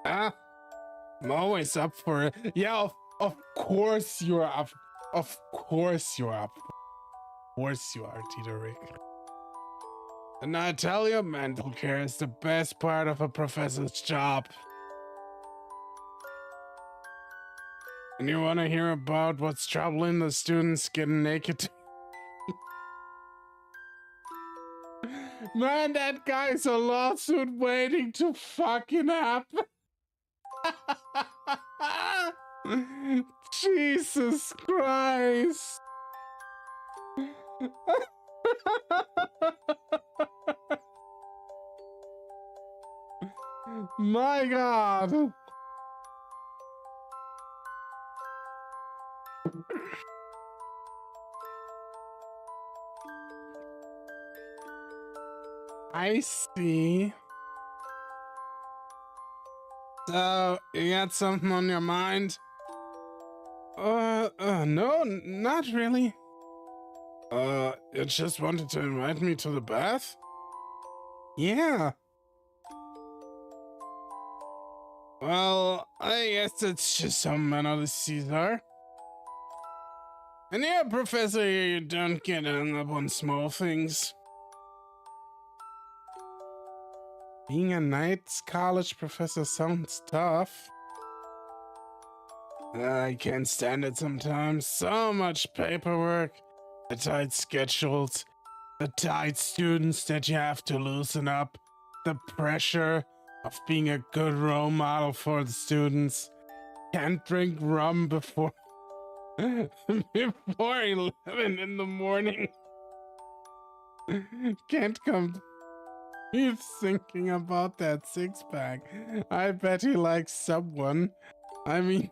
Speaker 1: I'm always up for it. Yeah, of course you're up. Of course you're up. Of course you are, Tito. And I tell you, mental care is the best part of a professor's job. And you want to hear about what's troubling the students getting naked? Man, that guy's a lawsuit waiting to fucking happen. Jesus Christ. My God. I see. So, you got something on your mind? No, not really. You just wanted to invite me to the bath? Yeah. Well, I guess it's just some manner to Caesar. And yeah, Professor, you don't get hung up on small things. Being a KnightsCollege professor sounds tough. I can't stand it sometimes. So much paperwork, the tight schedules, the tight students that you have to loosen up, the pressure of being a good role model for the students. Can't drink rum before 11 in the morning. Can't come. He's thinking about that six-pack. I bet he likes someone. I mean,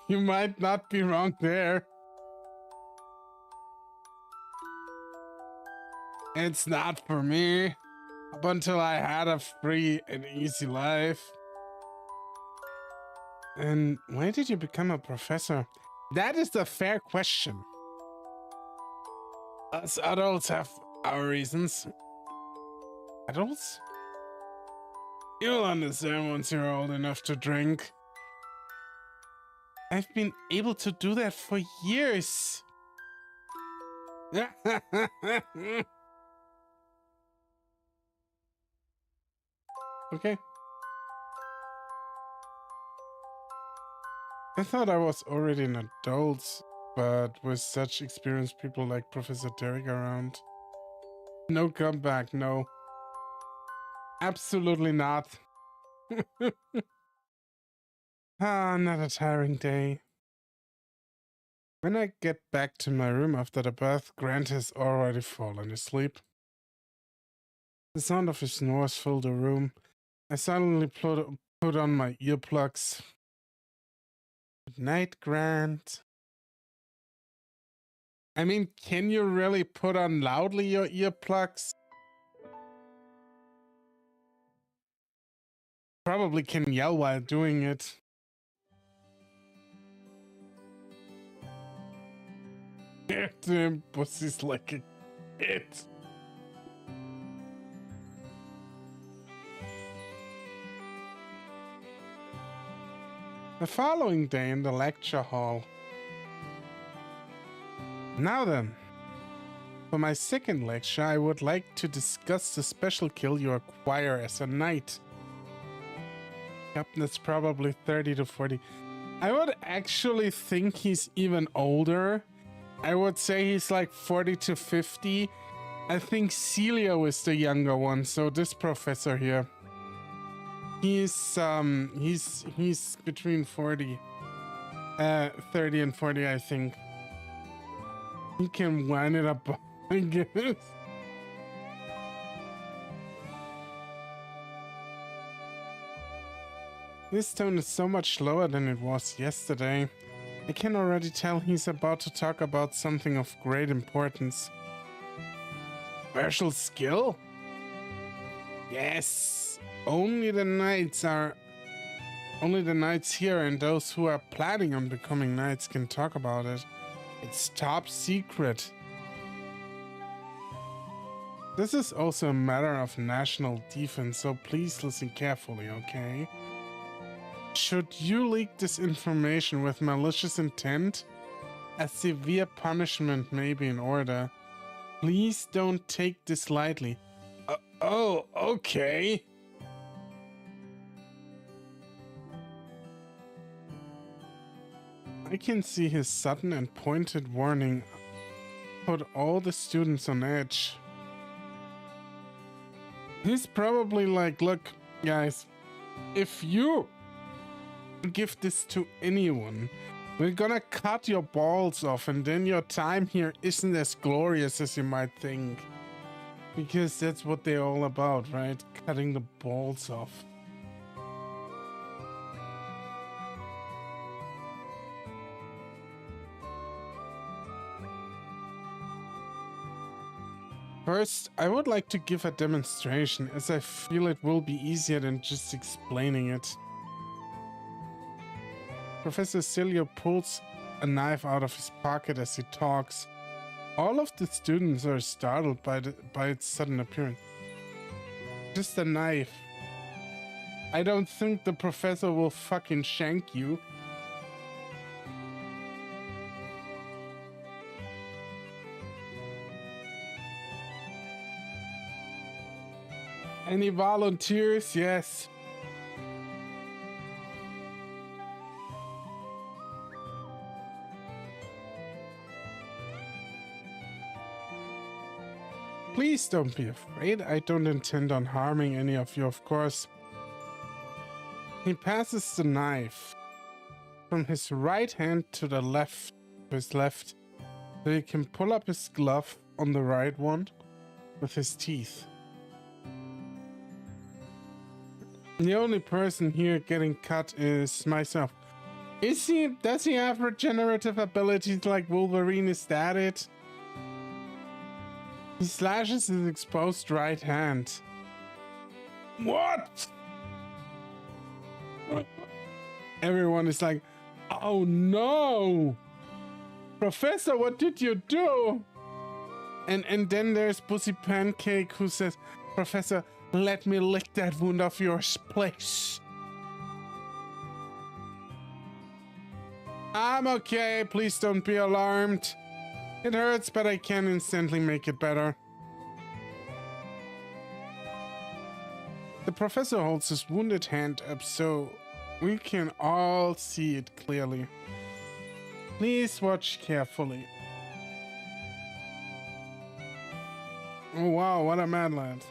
Speaker 1: you might not be wrong there. It's not for me. Up until I had a free and easy life. And why did you become a professor? That is a fair question. Us adults have our reasons. Adults? You'll understand once you're old enough to drink. I've been able to do that for years. Okay. I thought I was already an adult, but with such experienced people like Professor Derek around. No comeback, no. Absolutely not. Another tiring day. When I get back to my room after the bath, Grant has already fallen asleep. The sound of his snores filled the room. I silently put on my earplugs. Good night, Grant. I mean, can you really put on loudly your earplugs? Probably can yell while doing it. Get him, pussy's like a kid. The following day in the lecture hall. Now then, for my second lecture, I would like to discuss the special skill you acquire as a knight. Captain is probably 30 to 40. I would actually think he's even older. I would say he's like 40 to 50. I think Celio is the younger one, so this professor here. He's between 30 and 40, I think. He can wind it up, I guess. This tone is so much slower than it was yesterday. I can already tell he's about to talk about something of great importance. Special skill? Yes. Only the knights here and those who are planning on becoming knights can talk about it. It's top secret. This is also a matter of national defense, so please listen carefully, okay? Should you leak this information with malicious intent, a severe punishment may be in order. Please don't take this lightly. Oh, okay. I can see his sudden and pointed warning put all the students on edge. He's probably like, look, guys, if you give this to anyone, we're gonna cut your balls off, and then your time here isn't as glorious as you might think. Because that's what they're all about, right? Cutting the balls off. First, I would like to give a demonstration, as I feel it will be easier than just explaining it. Professor Celio pulls a knife out of his pocket as he talks. All of the students are startled by its sudden appearance. Just a knife. I don't think the professor will fucking shank you. Any volunteers? Yes. Please don't be afraid. I don't intend on harming any of you, of course. He passes the knife from his right hand to the left, to his left, so he can pull up his glove on the right one with his teeth. The only person here getting cut is myself. Does he have regenerative abilities like Wolverine? Is that it? He slashes his exposed right hand. What? Everyone is like, oh no! Professor, what did you do? And then there's Pussy Pancake who says, Professor, let me lick that wound off yours, please. I'm okay, please don't be alarmed. It hurts, but I can instantly make it better. The professor holds his wounded hand up so we can all see it clearly. Please watch carefully. Oh wow, what a mad lad.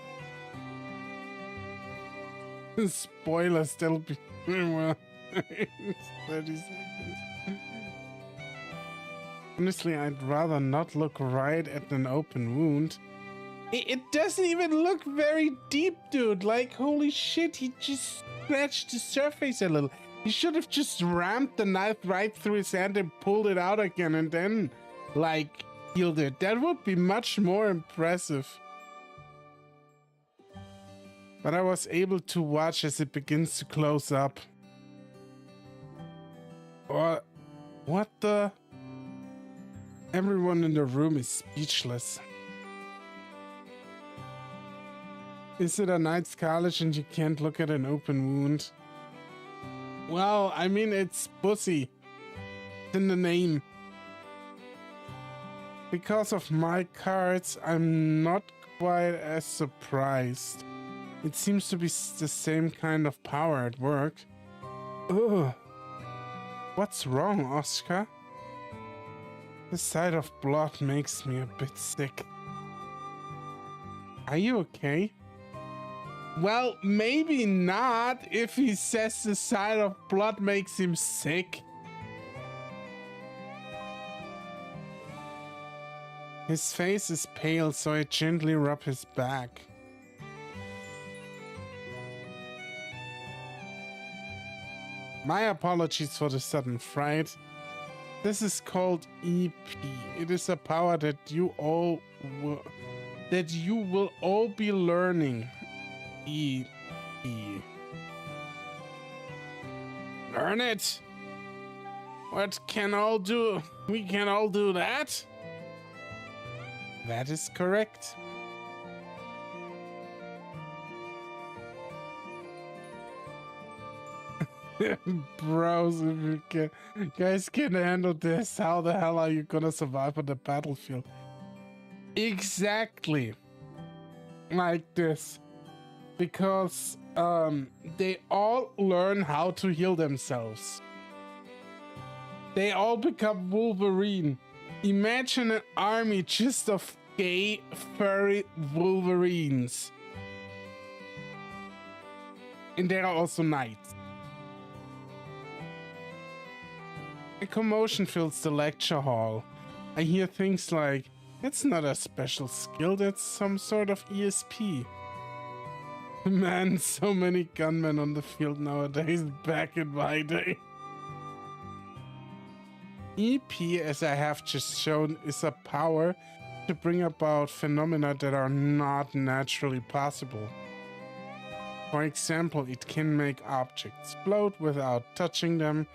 Speaker 1: Spoiler still be well. 30 seconds. Honestly, I'd rather not look right at an open wound. It doesn't even look very deep, dude. Like, holy shit, he just scratched the surface a little. He should have just rammed the knife right through his hand and pulled it out again and then, like, healed it. That would be much more impressive. But I was able to watch as it begins to close up. Or, what the? Everyone in the room is speechless. Is it a KnightsCollege and you can't look at an open wound? Well, I mean, it's pussy. It's in the name. Because of my cards, I'm not quite as surprised. It seems to be the same kind of power at work. Ugh. What's wrong, Oscar? The sight of blood makes me a bit sick. Are you okay? Well, maybe not if he says the sight of blood makes him sick. His face is pale, so I gently rub his back. My apologies for the sudden fright. This is called EP. It is a power that you will all be learning. EP. Learn it. What can all do? We can all do that? That is correct. Bros, if you guys can handle this, how the hell are you gonna survive on the battlefield? Exactly like this. Because they all learn how to heal themselves. They all become Wolverine. Imagine an army just of gay, furry Wolverines. And there are also knights. A commotion fills the lecture hall. I hear things like, it's not a special skill, that's some sort of ESP. Man, so many gunmen on the field nowadays, back in my day. EP, as I have just shown, is a power to bring about phenomena that are not naturally possible. For example, it can make objects float without touching them,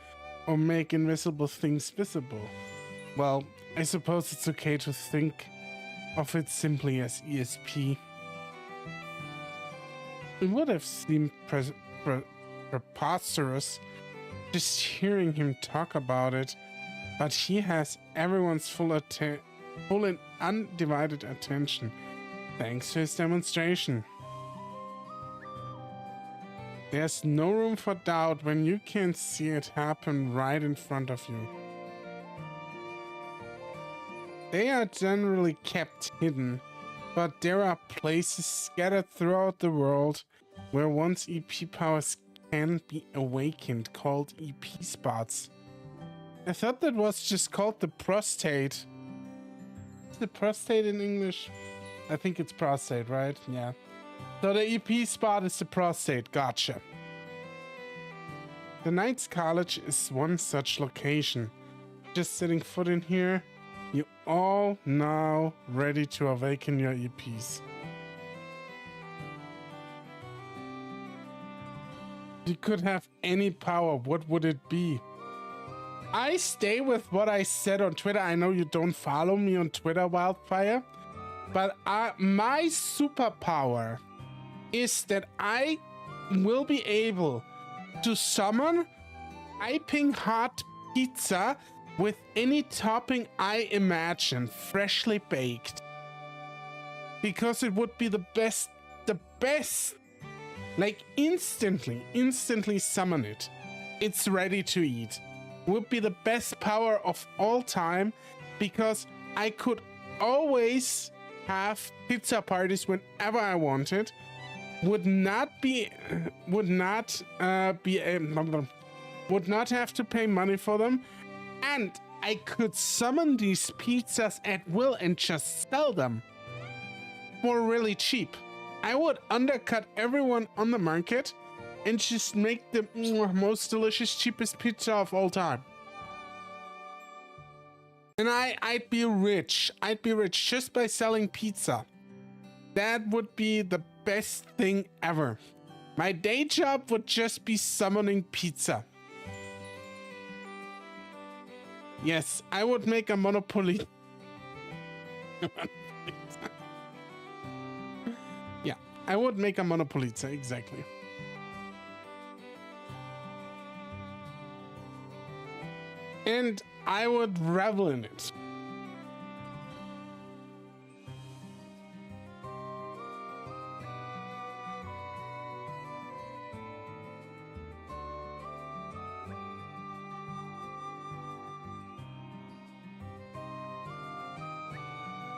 Speaker 1: or make invisible things visible. Well, I suppose it's okay to think of it simply as ESP. It would have seemed preposterous just hearing him talk about it, but he has everyone's full and undivided attention, thanks to his demonstration. There's no room for doubt when you can see it happen right in front of you. They are generally kept hidden, but there are places scattered throughout the world where one's EP powers can be awakened, called EP spots. I thought that was just called the prostate. Is the prostate in English? I think it's prostate, right? Yeah. So the EP spot is the prostate. Gotcha. The KnightsCollege is one such location. Just setting foot in here, you all now ready to awaken your EPs. If you could have any power, what would it be? I stay with what I said on Twitter. I know you don't follow me on Twitter, Wildfire, but my superpower is that I will be able to summon piping hot pizza with any topping I imagine, freshly baked. Because it would be the best, like instantly summon it. It's ready to eat. Would be the best power of all time, because I could always have pizza parties whenever I wanted. Would not have to pay money for them, and I could summon these pizzas at will and just sell them for really cheap. I would undercut everyone on the market and just make the most delicious, cheapest pizza of all time. And I'd be rich. I'd be rich just by selling pizza. That would be the best thing ever. My day job would just be summoning pizza. Yes, I would make a monopoly. Yeah, I would make a monopoliza, exactly. And I would revel in it.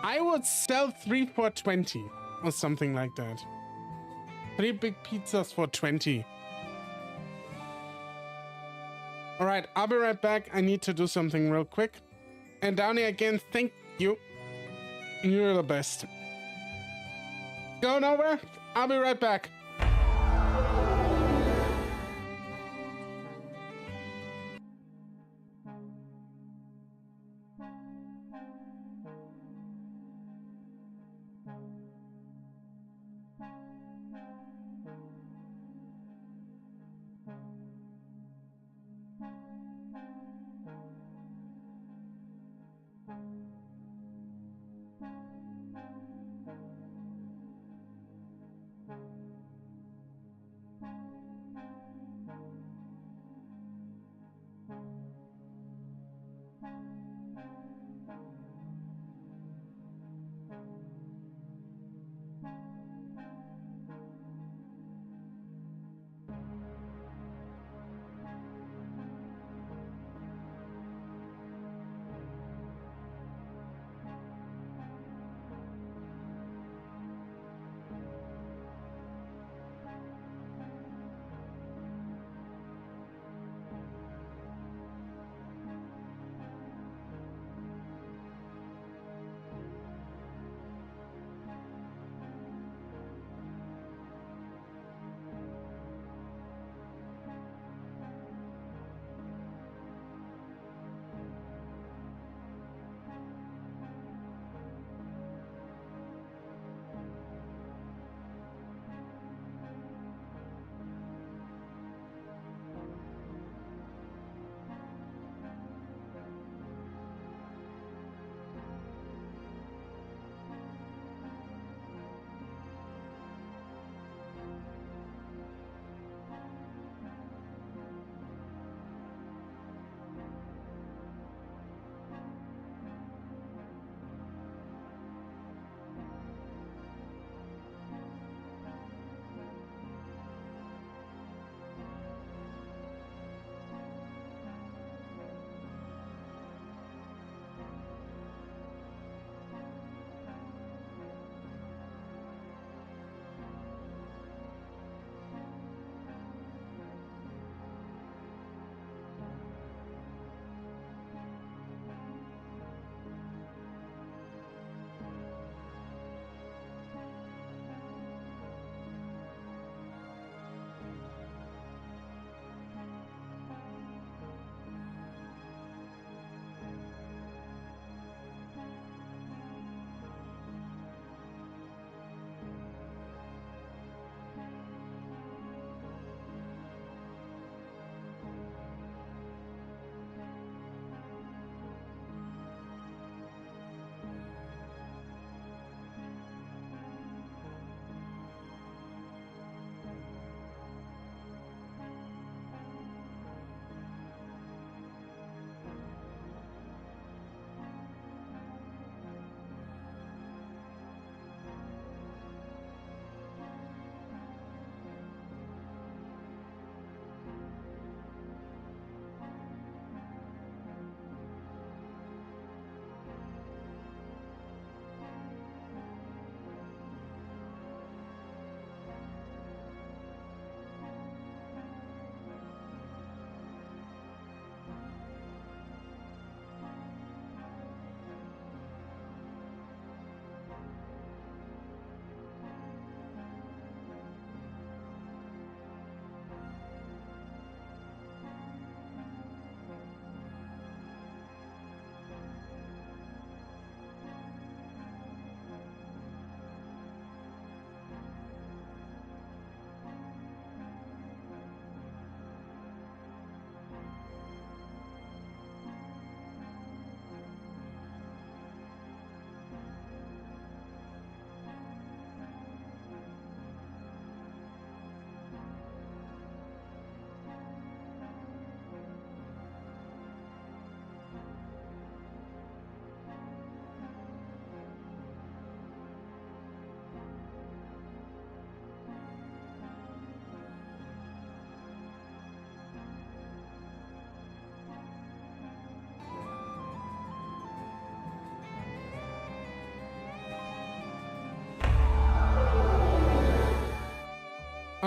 Speaker 1: I would sell 3 for 20 or something like that. 3 big pizzas for 20. All right, I'll be right back. I need to do something real quick. And Downey, again, thank you. You're the best. Go nowhere. I'll be right back.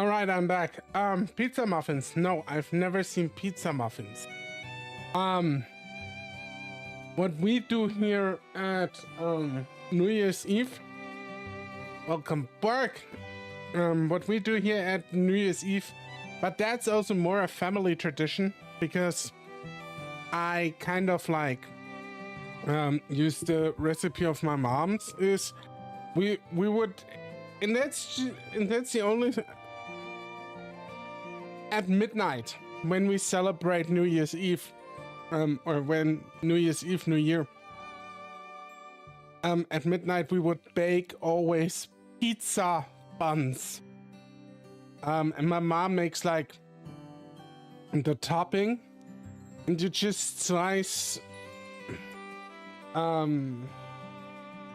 Speaker 1: All right, I'm back. Pizza muffins. No, I've never seen pizza muffins. What we do here at New Year's Eve. Welcome back. What we do here at New Year's Eve, but that's also more a family tradition because I kind of like use the recipe of my mom's. Is we would, and that's the only at midnight when we celebrate New Year's Eve, or when New Year's Eve, New Year. At midnight we would bake always pizza buns. And my mom makes like the topping, and you just slice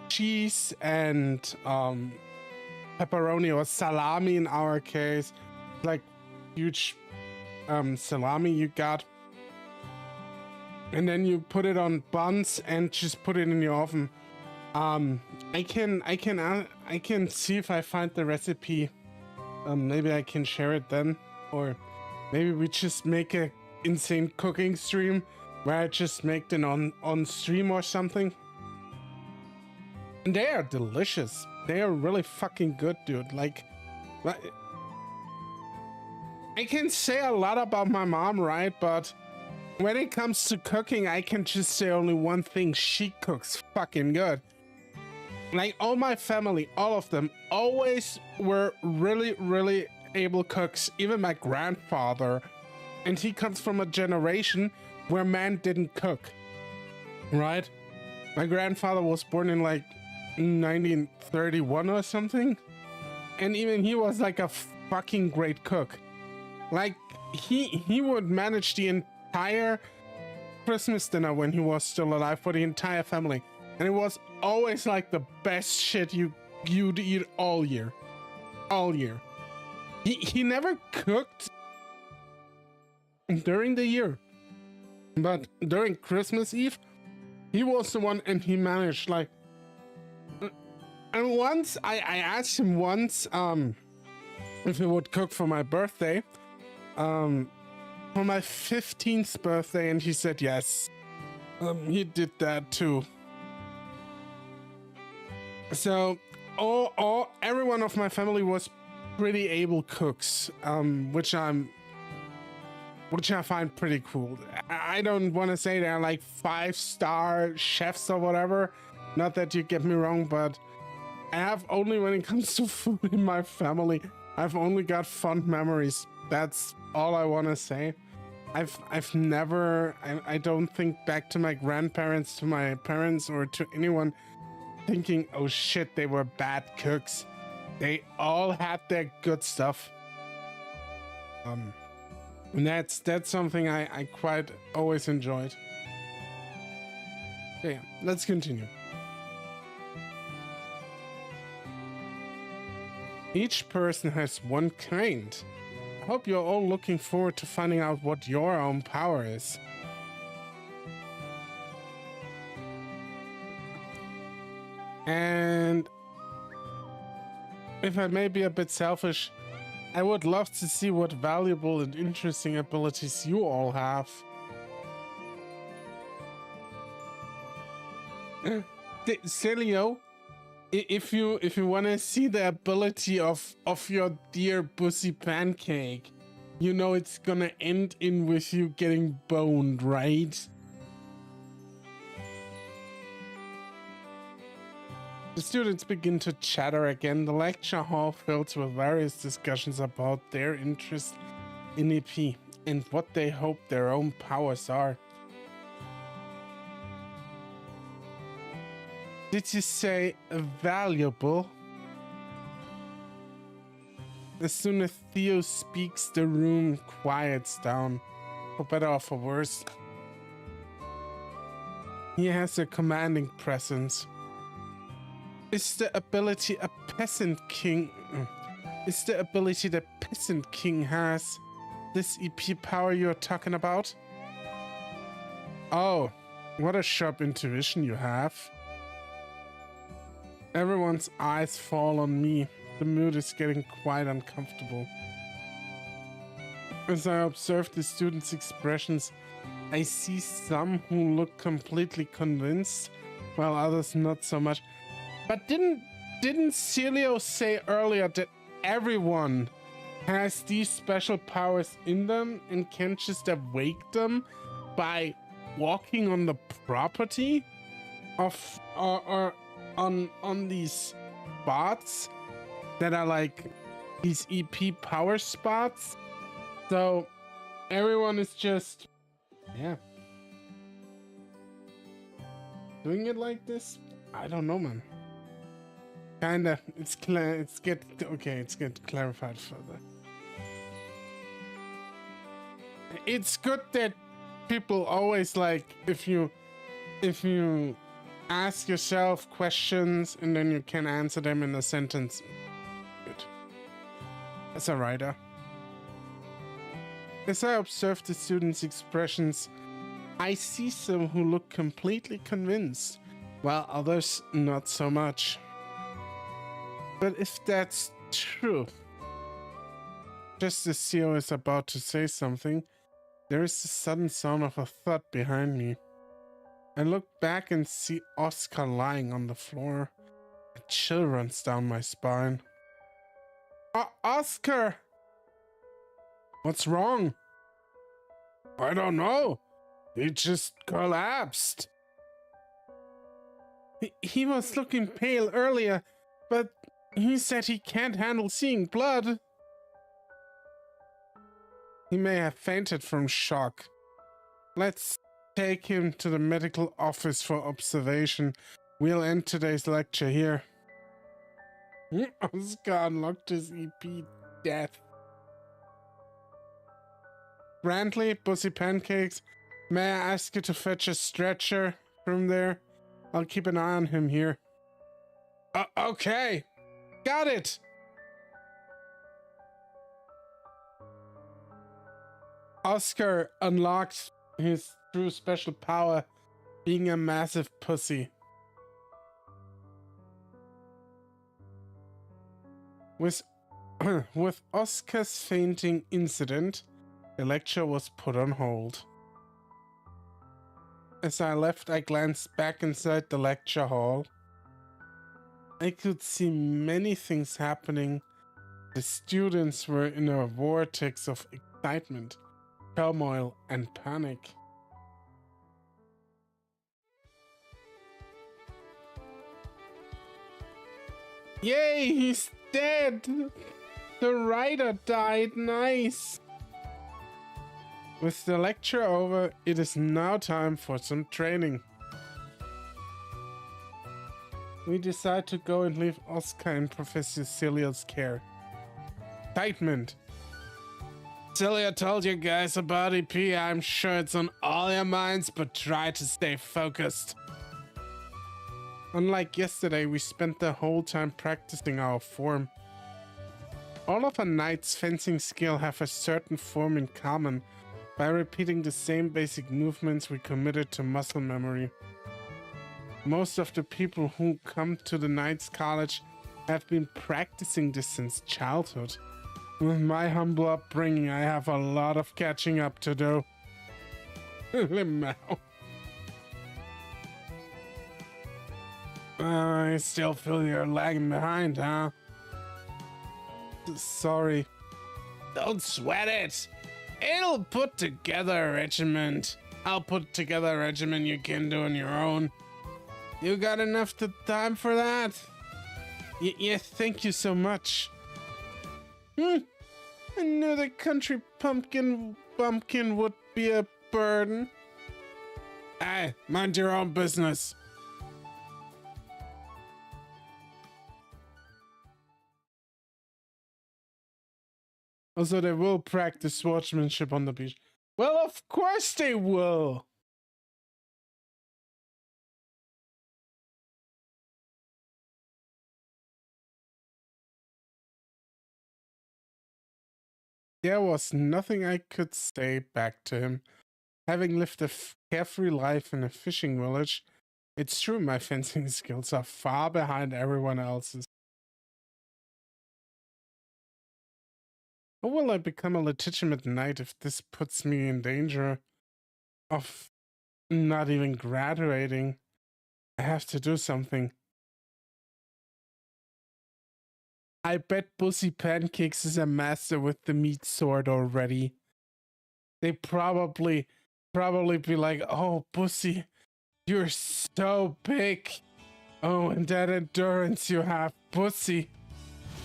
Speaker 1: cheese and pepperoni or salami in our case, like huge salami you got, and then you put it on buns and just put it in the oven. I can see if I find the recipe. Maybe I can share it then, or maybe we just make a insane cooking stream where I just make them on stream or something. And they are delicious. They are really fucking good, dude. Like, I can say a lot about my mom, right? But when it comes to cooking, I can just say only one thing: she cooks fucking good. Like, all my family, all of them, always were really able cooks. Even my grandfather, and he comes from a generation where man didn't cook, right? My grandfather was born in like 1931 or something, and even he was like a fucking great cook. Like, he would manage the entire Christmas dinner when he was still alive for the entire family. And it was always like the best shit you'd eat all year. All year. He never cooked during the year. But during Christmas Eve, he was the one, and he managed, like... And once, I asked him once if he would cook for my birthday. For my 15th birthday, and he said yes. He did that too. So, everyone of my family was pretty able cooks, which I find pretty cool. I don't want to say they're like 5-star chefs or whatever. Not that you get me wrong, but I have only, when it comes to food in my family, I've only got fond memories. That's all I want to say. I've never, I don't think back to my grandparents, to my parents, or to anyone thinking, oh shit, they were bad cooks. They all had their good stuff. And that's something I quite always enjoyed. Okay, let's continue. Each person has one kind. I hope you're all looking forward to finding out what your own power is. And if I may be a bit selfish, I would love to see what valuable and interesting abilities you all have. Celio, if you want to see the ability of your dear Bussy Pancake, you know it's gonna end in with you getting boned, right? The students begin to chatter again. The lecture hall fills with various discussions about their interest in EP and what they hope their own powers are. Did you say valuable? As soon as Theo speaks, the room quiets down, for better or for worse. He has a commanding presence. Is the ability a peasant king? Is the ability the peasant king has this EP power you're talking about? Oh, what a sharp intuition you have. Everyone's eyes fall on me. The mood is getting quite uncomfortable. As I observe the students' expressions, I see some who look completely convinced, while others not so much. But didn't Celio say earlier that everyone has these special powers in them and can just awake them by walking on the property of or on these spots that are like these EP power spots? So everyone is just, yeah, doing it like this? I don't know, man. Kinda. It's get clarified further. It's good that people always like, if you ask yourself questions and then you can answer them in a sentence. Good. As a writer. As I observe the students' expressions, I see some who look completely convinced, while others not so much. But if that's true, just as Theo is about to say something, there is a sudden sound of a thud behind me. I look back and see Oscar lying on the floor. A chill runs down my spine. Oscar! What's wrong? I don't know. He just collapsed. He was looking pale earlier, but he said he can't handle seeing blood. He may have fainted from shock. Let's take him to the medical office for observation. We'll end today's lecture here. Oscar unlocked his EP death. Brantley, Bussy Pancakes, may I ask you to fetch a stretcher from there? I'll keep an eye on him here. Okay. Got it. Oscar unlocked his true special power, being a massive pussy. With Oscar's fainting incident, the lecture was put on hold. As I left, I glanced back inside the lecture hall. I could see many things happening. The students were in a vortex of excitement, turmoil, and panic. Yay, he's dead! The writer died, nice! With the lecture over, it is now time for some training. We decide to go and leave Oscar in Professor Cilio's care. Excitement! Cilio told you guys about EP. I'm sure it's on all your minds, but try to stay focused. Unlike yesterday, we spent the whole time practicing our form. All of a knight's fencing skill have a certain form in common. By repeating the same basic movements, we committed to muscle memory. Most of the people who come to the KnightsCollege have been practicing this since childhood. With my humble upbringing, I have a lot of catching up to do. I still feel you're lagging behind, huh? Sorry. Don't sweat it. It'll put together a regiment. I'll put together a regiment you can do on your own. You got enough time for that? Yeah, thank you so much. I knew the country bumpkin would be a burden. Hey, mind your own business. Also, they will practice swordsmanship on the beach. Well, of course they will. There was nothing I could say back to him. Having lived a carefree life in a fishing village, it's true my fencing skills are far behind everyone else's. How will I become a legitimate knight if this puts me in danger of not even graduating? I have to do something. I bet Bussy Pancakes is a master with the meat sword already. They probably be like, oh, Bussy, you're so big. Oh, and that endurance you have, Bussy.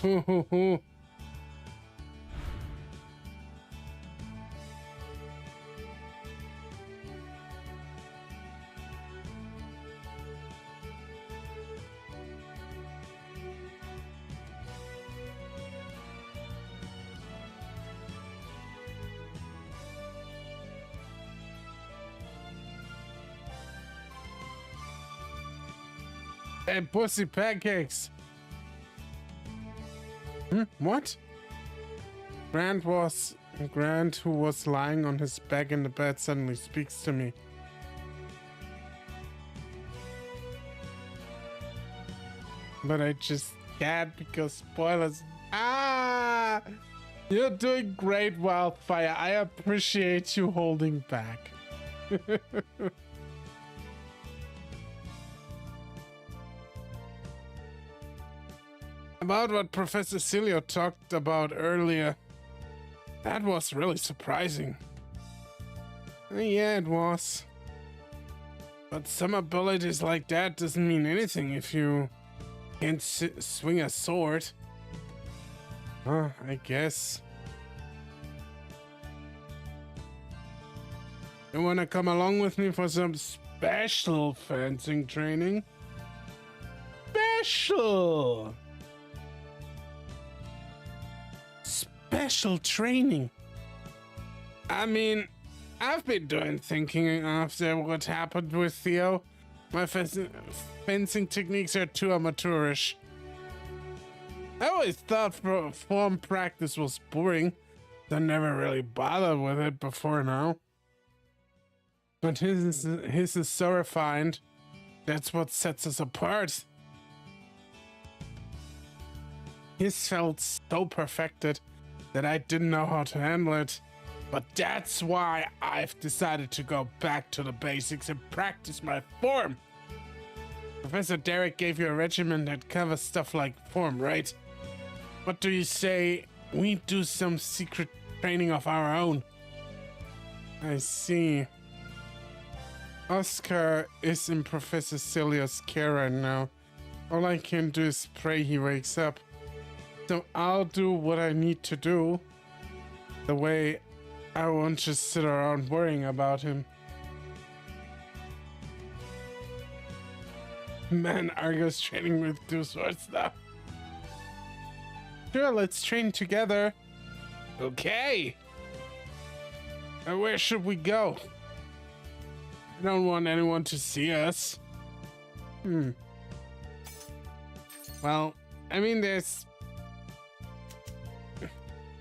Speaker 1: Hoo hoo hoo. Hey, Bussy Pancakes. What? Grant, who was lying on his back in the bed, suddenly speaks to me. But I just can't because spoilers. Ah! You're doing great, Wildfire. I appreciate you holding back. About what Professor Cilio talked about earlier. That was really surprising. Yeah, it was. But some abilities like that doesn't mean anything if you can't swing a sword. I guess. You wanna come along with me for some special fencing training? Special! Special training. I mean, I've been thinking after what happened with Theo. My fencing techniques are too amateurish. I always thought form practice was boring. I never really bothered with it before now. But his is so refined. That's what sets us apart. His felt so perfected that I didn't know how to handle it. But that's why I've decided to go back to the basics and practice my form. Professor Derek gave you a regimen that covers stuff like form, right? What do you say we do some secret training of our own? I see. Oscar is in Professor Cilio's care right now. All I can do is pray he wakes up. So I'll do what I need to do. The way I won't just sit around worrying about him. Man, Argo's training with two swords now. Sure, let's train together. Okay. And where should we go? I don't want anyone to see us. Well, I mean,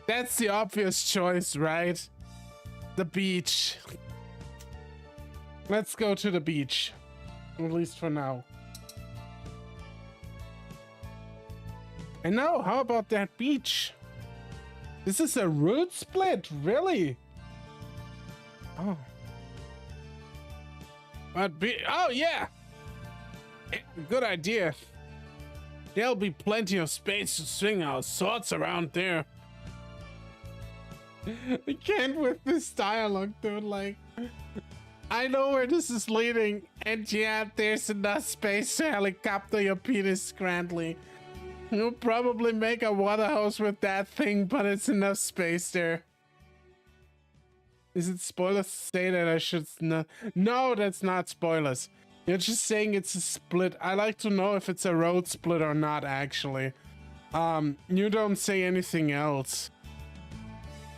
Speaker 1: that's the obvious choice, right? The beach. Let's go to the beach. At least for now. And now, how about that beach? This is a route split, really? Oh. Oh, yeah! Good idea. There'll be plenty of space to swing our swords around there. I can't with this dialogue, dude. Like, I know where this is leading, and yeah, there's enough space to helicopter your penis grandly. You'll probably make a water hose with that thing, but it's enough space there. Is it spoilers to say that I should not? No, that's not spoilers. You're just saying it's a split. I like to know if it's a road split or not, actually. You don't say anything else.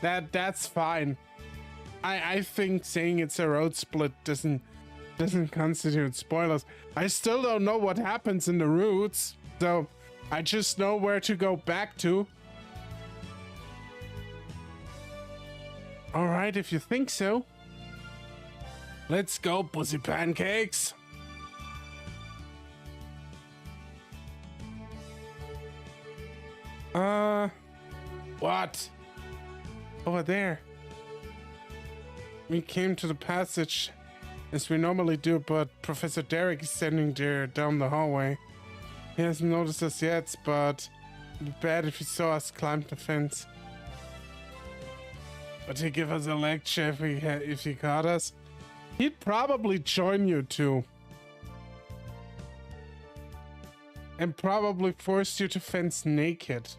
Speaker 1: That's fine. I think saying it's a road split doesn't constitute spoilers. I still don't know what happens in the routes, so I just know where to go back to. All right, if you think so. Let's go, Pussy Pancakes. What? Over there. We came to the passage as we normally do, but Professor Derek is standing there down the hallway. He hasn't noticed us yet, but it'd be bad if he saw us climb the fence. But he'd give us a lecture if he caught us. He'd probably join you two. And probably force you to fence naked.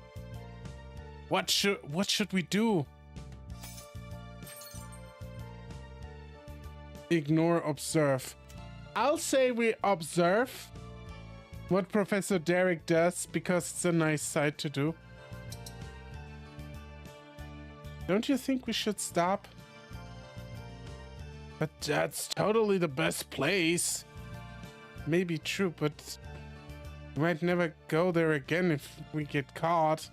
Speaker 1: What should we do? Ignore, observe. I'll say we observe what Professor Derek does because it's a nice sight to do. Don't you think we should stop? But that's totally the best place. Maybe true, but we might never go there again if we get caught.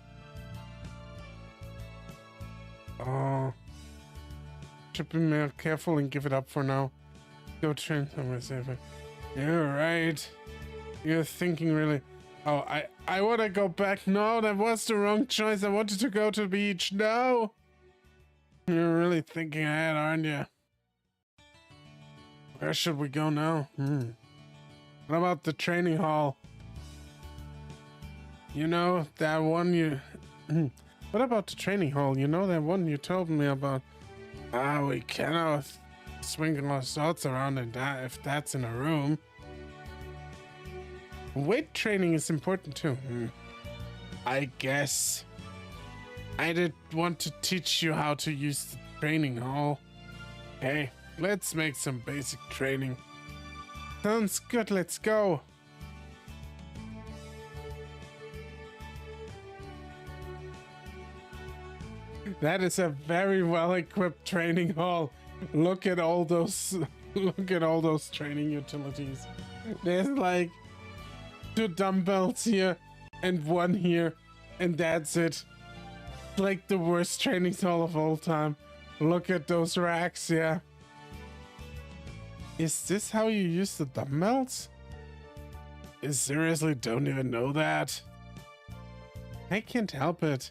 Speaker 1: Oh. Should be more careful and give it up for now. Go train somewhere safer. You're right. You're thinking really... Oh, I want to go back. No, that was the wrong choice. I wanted to go to the beach. No! You're really thinking ahead, aren't you? Where should we go now? What about the training hall? You know, that one you... What about the training hall? You know that one you told me about? We cannot swing our swords around in that if that's in a room. Weight training is important too. I guess. I did want to teach you how to use the training hall. Hey, let's make some basic training. Sounds good, let's go. That is a very well-equipped training hall. Look at all those training utilities. There's like 2 dumbbells here and 1 here, and that's it. Like the worst training hall of all time. Look at those racks, yeah. Is this how you use the dumbbells? You seriously don't even know that? I can't help it.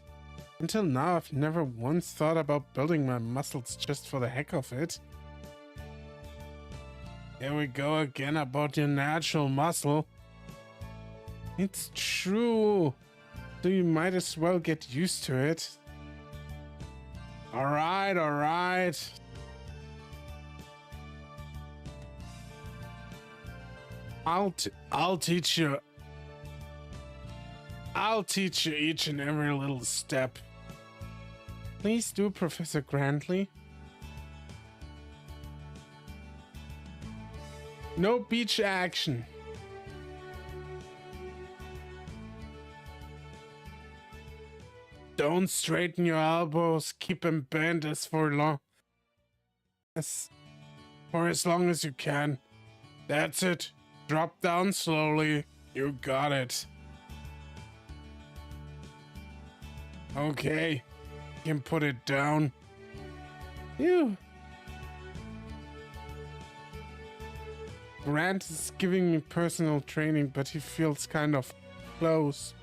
Speaker 1: Until now, I've never once thought about building my muscles just for the heck of it. Here we go again about your natural muscle. It's true. So you might as well get used to it. Alright, alright. I'll teach you. I'll teach you each and every little step. Please do, Professor Grantley. No beach action. Don't straighten your elbows. Keep them bent for as long as you can. That's it. Drop down slowly. You got it. Okay. You can put it down. Phew. Grant is giving me personal training, but he feels kind of close.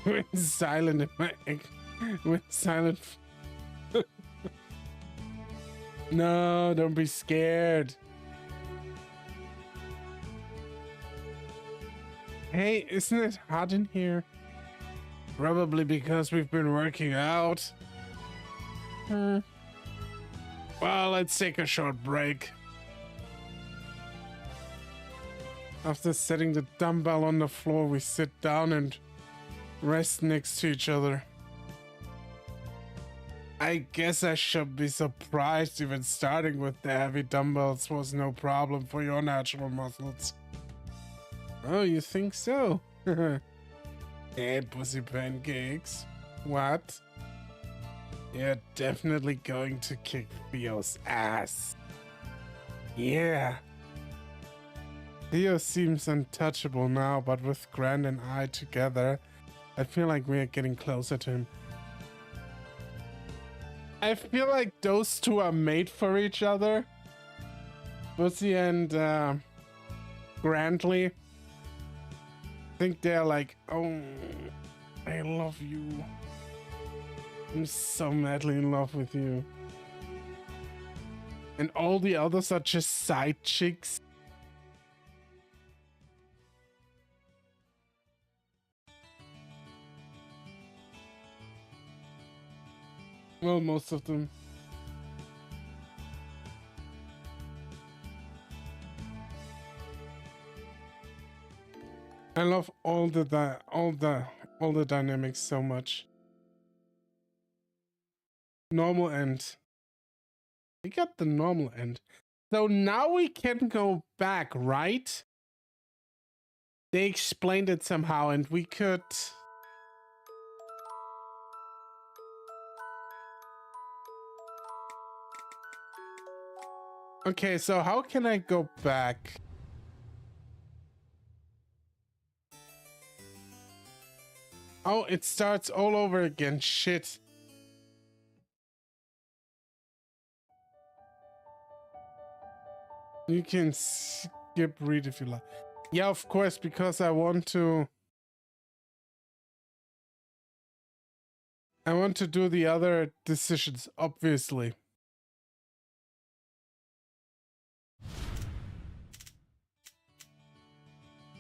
Speaker 1: Went silent in my... Went silent. No, don't be scared. Hey, isn't it hot in here? Probably because we've been working out. Well, let's take a short break. After setting the dumbbell on the floor, we sit down and rest next to each other. I guess I should be surprised even starting with the heavy dumbbells was no problem for your natural muscles. Oh, you think so? Hey, pussy pancakes. What? You're definitely going to kick Theo's ass. Yeah. Theo seems untouchable now, but with Grant and I together, I feel like we're getting closer to him. I feel like those two are made for each other. Pussy and Grantley. think they're like, oh, I love you. I'm so madly in love with you. And all the others are just side chicks. Well, most of them. I love all the dynamics so much. Normal end. We got the normal end. So now we can go back, right? They explained it somehow and we could... Okay, so how can I go back? Oh, it starts all over again. Shit. You can skip read if you like. Yeah, of course, because I want to do the other decisions, obviously.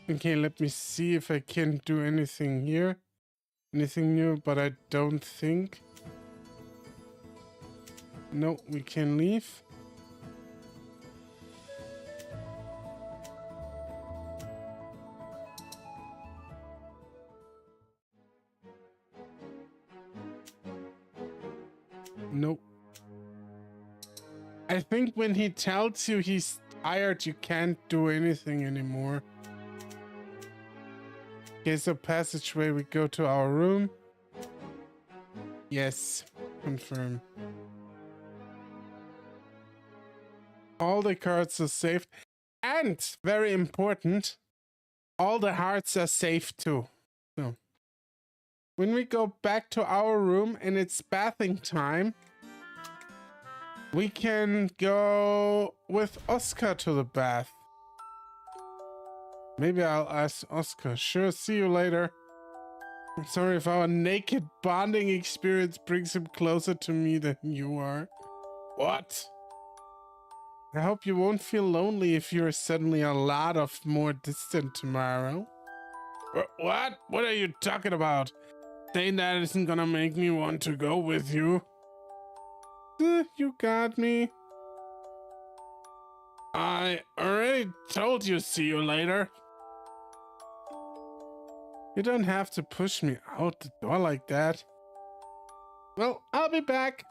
Speaker 1: Okay, let me see if I can do anything here. Anything new, but I don't think. No, we can leave. Nope. I think when he tells you he's tired, you can't do anything anymore. Okay, so passageway, we go to our room. Yes, confirm. All the cards are saved. And, very important, all the hearts are saved too. So, when we go back to our room and it's bathing time, we can go with Oscar to the bath. Maybe I'll ask Oscar. Sure, see you later. I'm sorry if our naked bonding experience brings him closer to me than you are. What? I hope you won't feel lonely if you're suddenly a lot of more distant tomorrow. What? What are you talking about? Saying that isn't gonna make me want to go with you. You got me. I already told you see you later. You don't have to push me out the door like that. Well, I'll be back.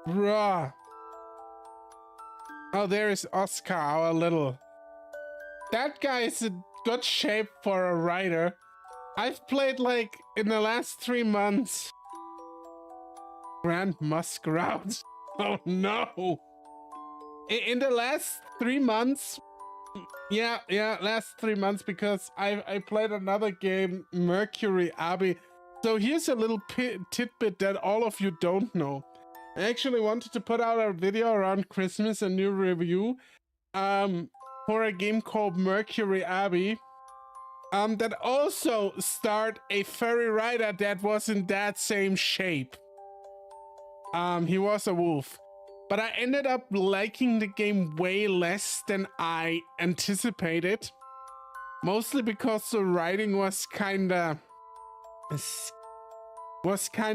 Speaker 1: Bruh. Oh, there is Oscar, our little... That guy is in good shape for a writer. I've played, like, in the last 3 months. Grand Masquerade. Oh, no. In the last 3 months... Yeah, last 3 months, because I played another game, Mercury Abbey. So here's a little tidbit that all of you don't know. I actually wanted to put out a video around Christmas, a new review, for a game called Mercury Abbey, that also starred a furry rider that was in that same shape. He was a wolf. But I ended up liking the game way less than I anticipated. Mostly because the writing was kinda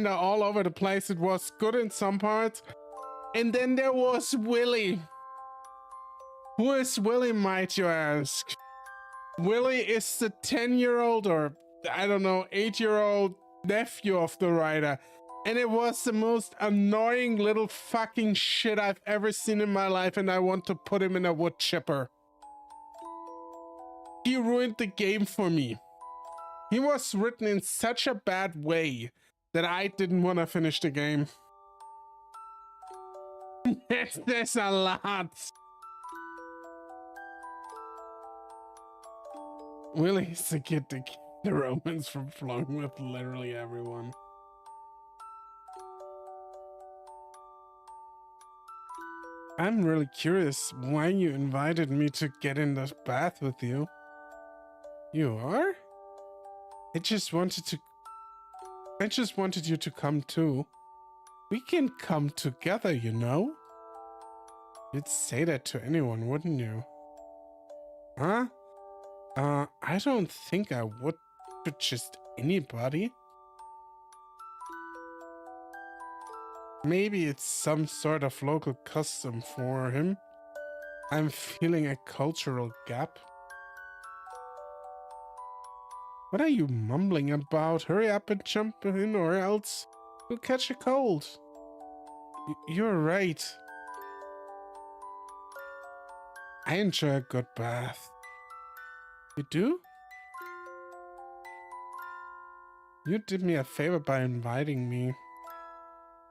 Speaker 1: all over the place. It was good in some parts. And then there was Willy. Who is Willy, might you ask? Willy is the 10-year-old or, I don't know, 8-year-old nephew of the writer. And it was the most annoying little fucking shit I've ever seen in my life, and I want to put him in a wood chipper. He ruined the game for me. He was written in such a bad way that I didn't want to finish the game. There's a lot. Willie's the kid to keep the romance from flowing with literally everyone. I'm really curious why you invited me to get in the bath with you. You are? I just wanted you to come too. We can come together, you know? You'd say that to anyone, wouldn't you? Huh? I don't think I would to just anybody. Maybe it's some sort of local custom for him. I'm feeling a cultural gap. What are you mumbling about? Hurry up and jump in or else you'll catch a cold. You're right. I enjoy a good bath. You do? You did me a favor by inviting me.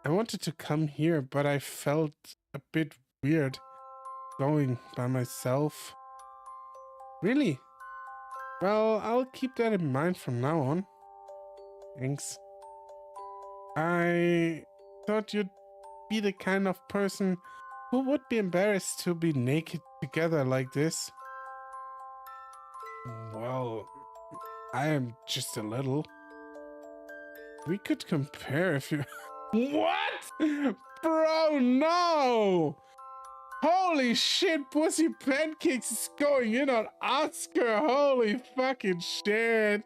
Speaker 1: I wanted to come here, but I felt a bit weird going by myself. Really? Well, I'll keep that in mind from now on. Thanks. I thought you'd be the kind of person who would be embarrassed to be naked together like this. Well, I am just a little. We could compare if you... What? Bro, no! Holy shit, Pussy Pancakes is going in on Oscar. Holy fucking shit.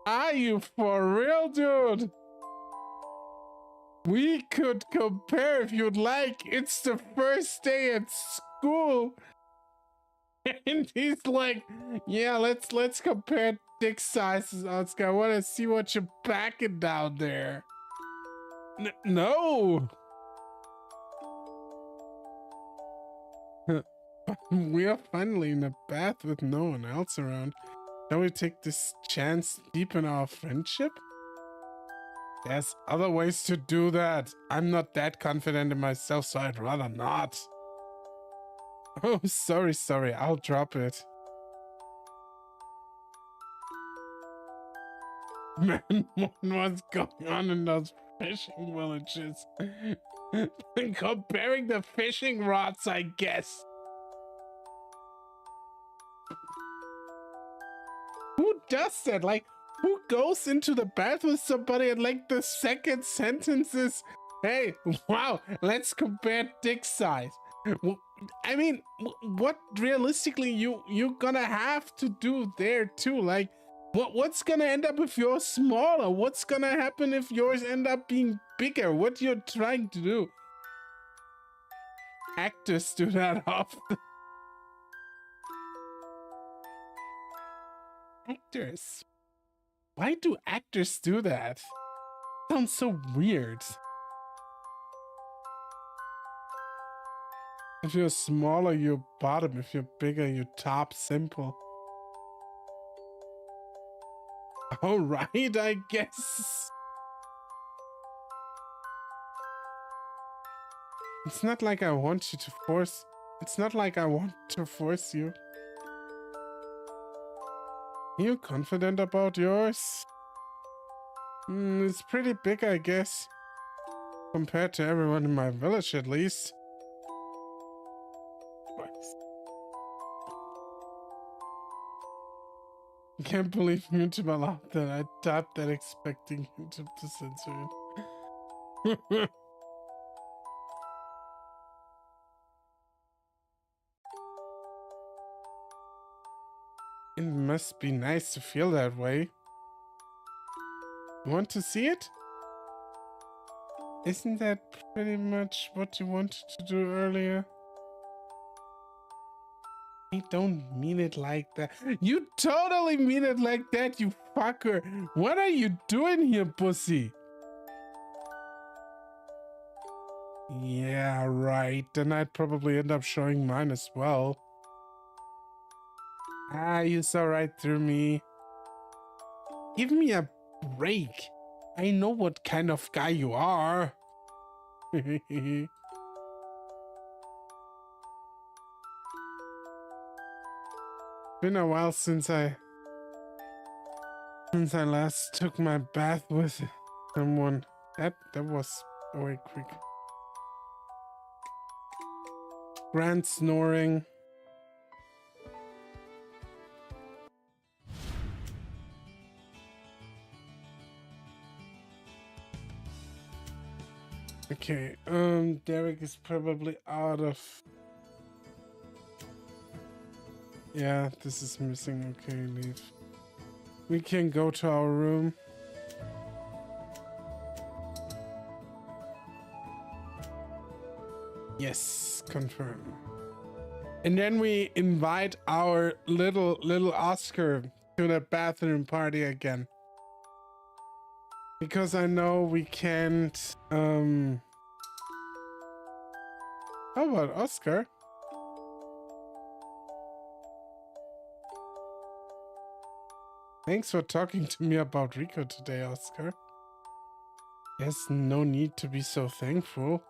Speaker 1: Are you for real, dude? We could compare if you'd like. It's the first day at school. And he's like, yeah, let's compare dick sizes, Oscar. I want to see what you're packing down there. No. We are finally in a bath with no one else around. Shall we take this chance to deepen our friendship? There's other ways to do that. I'm not that confident in myself, so I'd rather not. Oh, sorry. I'll drop it. Man, what's going on in those fishing villages? Comparing the fishing rods, I guess. Who does that? Like, who goes into the bath with somebody and like the second sentence is, hey, wow, let's compare dick size. I mean, what realistically you're gonna have to do there too? Like, what's gonna end up if you're smaller? What's gonna happen if yours end up being bigger? What you're trying to do? Actors do that often. Actors? Why do actors do that? Sounds so weird. If you're smaller, you're bottom. If you're bigger, you're top. Simple. Alright, I guess. It's not like I want you to force... It's not like I want to force you. Are you confident about yours? It's pretty big, I guess. Compared to everyone in my village, at least. I can't believe YouTube allowed that. I tapped that expecting YouTube to censor it. It must be nice to feel that way. You want to see it? Isn't that pretty much what you wanted to do earlier? I don't mean it like that. You totally mean it like that, you fucker. What are you doing here, pussy? Yeah, right. Then I'd probably end up showing mine as well. Ah, you saw right through me. Give me a break. I know what kind of guy you are. Been a while since I last took my bath with someone. That was very quick. Grand snoring. Okay, Derek is probably out of... Yeah, this is missing. Okay, leave. We can go to our room. Yes, confirm. And then we invite our little Oscar to the bathroom party again. Because I know we can't, how about Oscar? Thanks for talking to me about Rico today, Oscar. There's no need to be so thankful.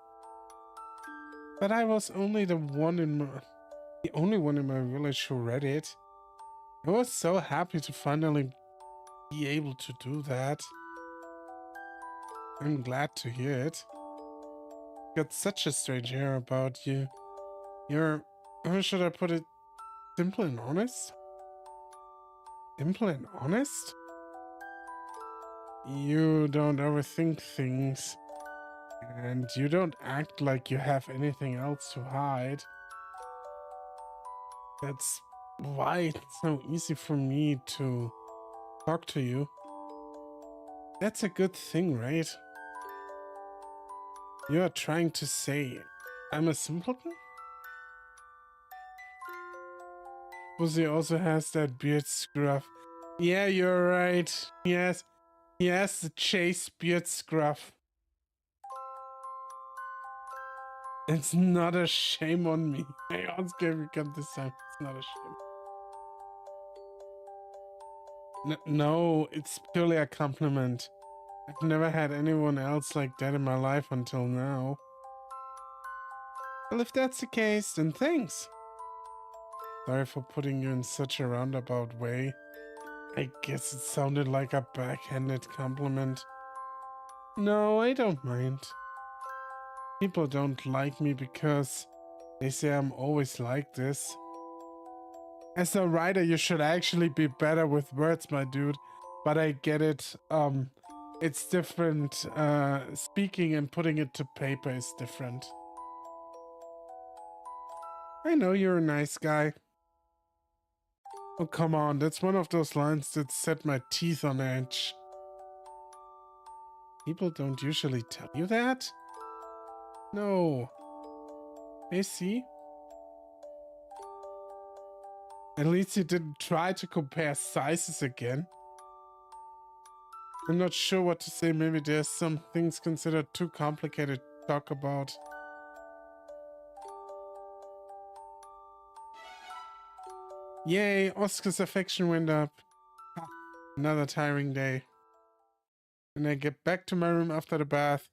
Speaker 1: But I was only the only one in my village who read it. I was so happy to finally be able to do that. I'm glad to hear it. Got such a strange air about you. You're, how should I put it? Simple and honest? Simple and honest? You don't overthink things. And you don't act like you have anything else to hide. That's why it's so easy for me to talk to you. That's a good thing, right? You are trying to say I'm a simpleton? Pussy also has that beard scruff. Yeah, you're right. Yes, he has the chase beard scruff. It's not a shame on me. Hey, Oscar, we got this time. It's not a shame. No, it's purely a compliment. I've never had anyone else like that in my life until now. Well, if that's the case, then thanks. Sorry for putting you in such a roundabout way. I guess it sounded like a backhanded compliment. No, I don't mind. People don't like me because they say I'm always like this. As a writer, you should actually be better with words, my dude. But I get it. It's different. Speaking and putting it to paper is different. I know you're a nice guy. Oh, come on. That's one of those lines that set my teeth on edge. People don't usually tell you that? No. Hey, see? At least you didn't try to compare sizes again. I'm not sure what to say. Maybe there's some things considered too complicated to talk about. Yay, Oscar's affection went up. Another tiring day. When I get back to my room after the bath,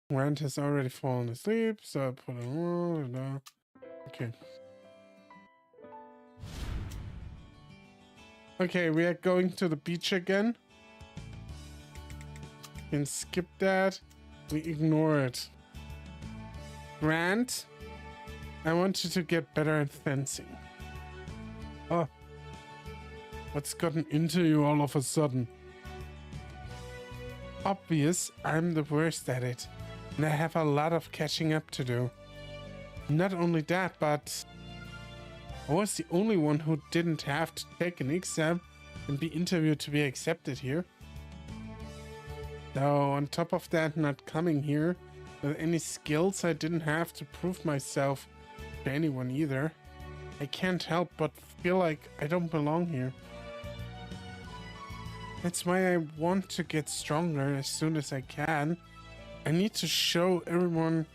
Speaker 1: Grant has already fallen asleep, so I put on. Okay. Okay, we are going to the beach again. We can skip that. We ignore it. Grant, I want you to get better at fencing. Oh. What's gotten into you all of a sudden? Obvious, I'm the worst at it. And I have a lot of catching up to do. Not only that, but I was the only one who didn't have to take an exam and be interviewed to be accepted here. So on top of that, not coming here with any skills, I didn't have to prove myself to anyone either. I can't help but feel like I don't belong here. That's why I want to get stronger as soon as I can. I need to show everyone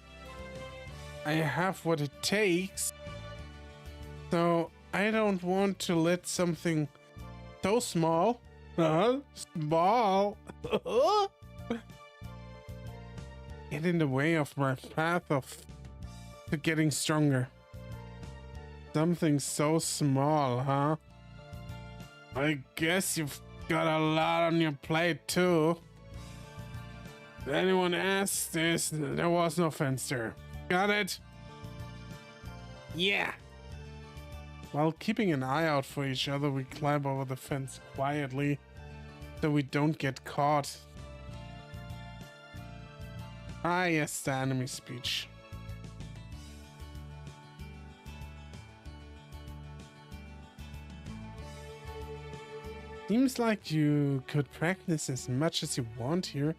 Speaker 1: I have what it takes. So I don't want to let something so small, small, get in the way of my path to getting stronger. Something so small, huh? I guess you've got a lot on your plate too. If anyone asks this, there was no fence there. Got it? Yeah. While keeping an eye out for each other, we climb over the fence quietly so we don't get caught. Ah, yes, the enemy speech. Seems like you could practice as much as you want here.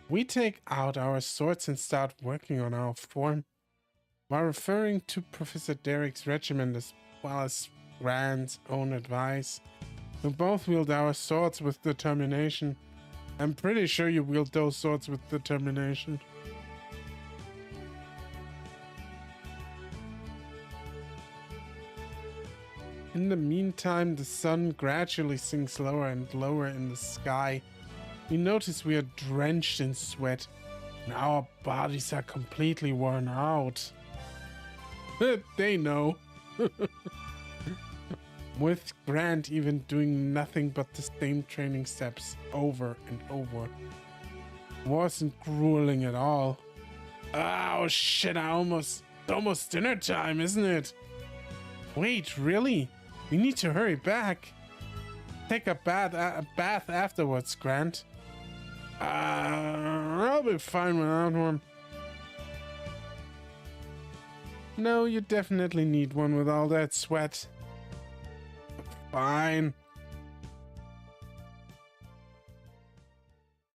Speaker 1: We take out our swords and start working on our form. While referring to Professor Derek's regiment as well as Grant's own advice, we both wield our swords with determination. I'm pretty sure you wield those swords with determination. In the meantime, the sun gradually sinks lower and lower in the sky. We notice we are drenched in sweat, and our bodies are completely worn out. They know. With Grant even doing nothing but the same training steps over and over. Wasn't grueling at all. Oh shit, it's almost dinner time, isn't it? Wait, really? We need to hurry back. Take a bath afterwards, Grant. I'll be fine without one. No, you definitely need one with all that sweat. Fine.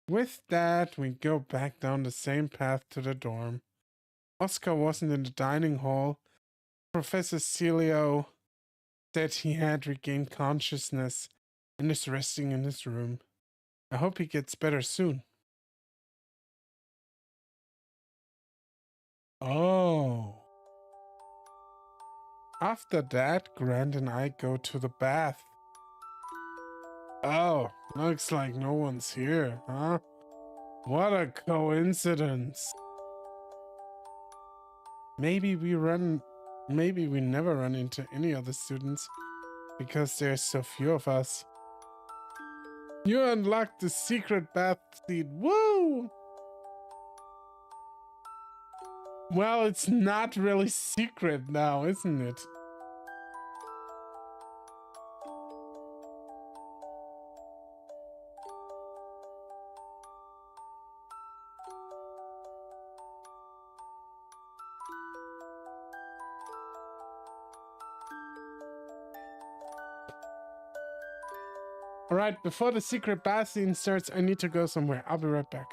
Speaker 1: With that, we go back down the same path to the dorm. Oscar wasn't in the dining hall. Professor Celio said he had regained consciousness and is resting in his room. I hope he gets better soon. Oh. After that, Grant and I go to the bath. Oh, looks like no one's here, huh? What a coincidence. Maybe we never run into any other students because there's so few of us. You unlocked the secret bath seat. Woo! Well, it's not really secret now, isn't it? Alright, before the secret bath scene starts, I need to go somewhere. I'll be right back.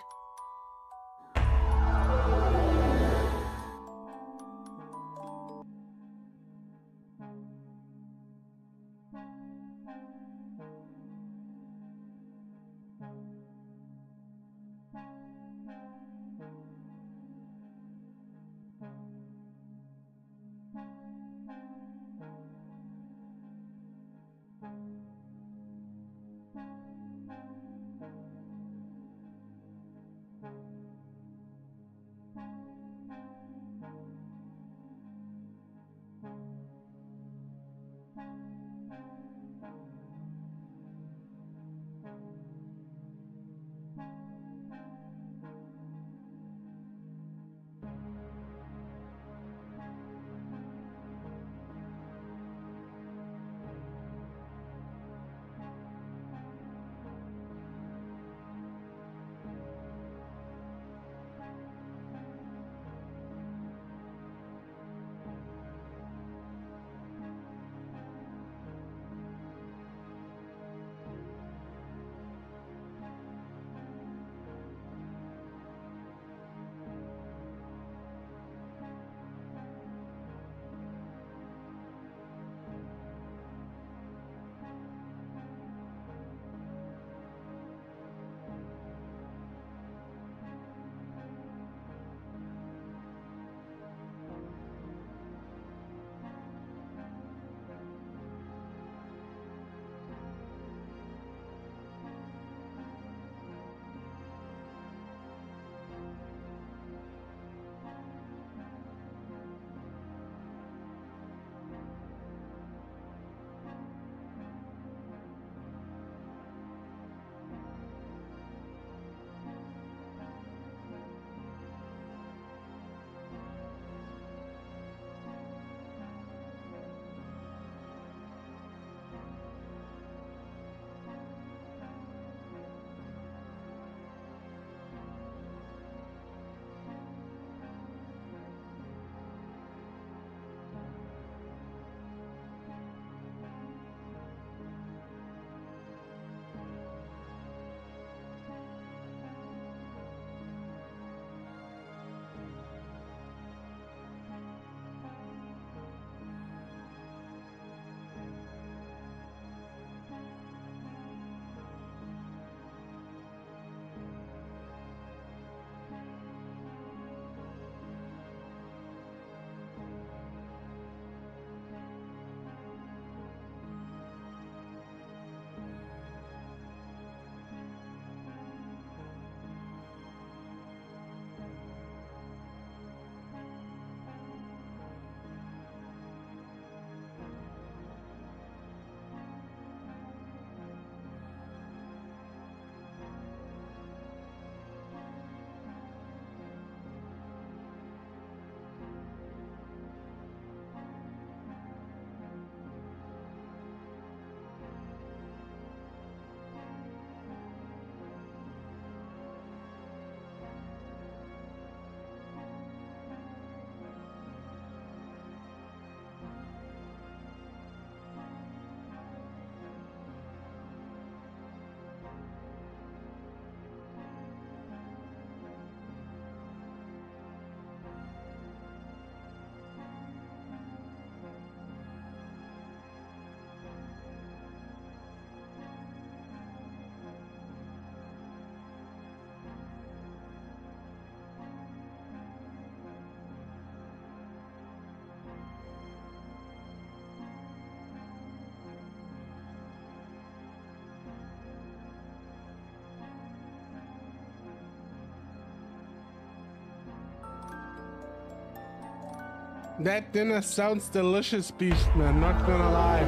Speaker 1: That dinner sounds delicious, Beastman, not gonna lie.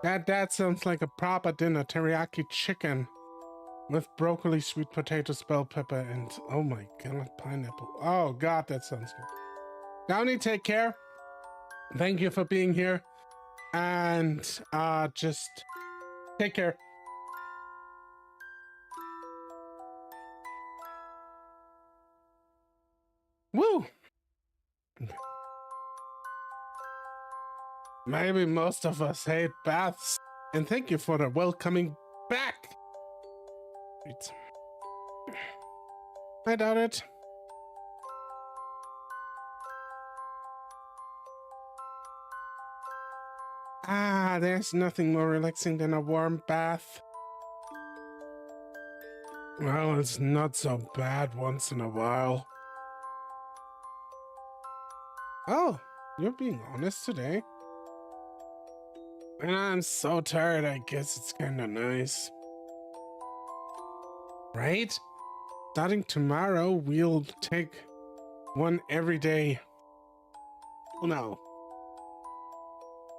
Speaker 1: That sounds like a proper dinner. Teriyaki chicken with broccoli, sweet potatoes, bell pepper, and oh my god, pineapple. Oh god, that sounds good. Downey, take care. Thank you for being here. And just take care. Woo! Maybe most of us hate baths. And thank you for the welcoming back. Wait. I doubt it. There's nothing more relaxing than a warm bath. Well, it's not so bad once in a while. Oh, you're being honest today. And I'm so tired, I guess it's kinda nice. Right? Starting tomorrow, we'll take one every day. Oh no.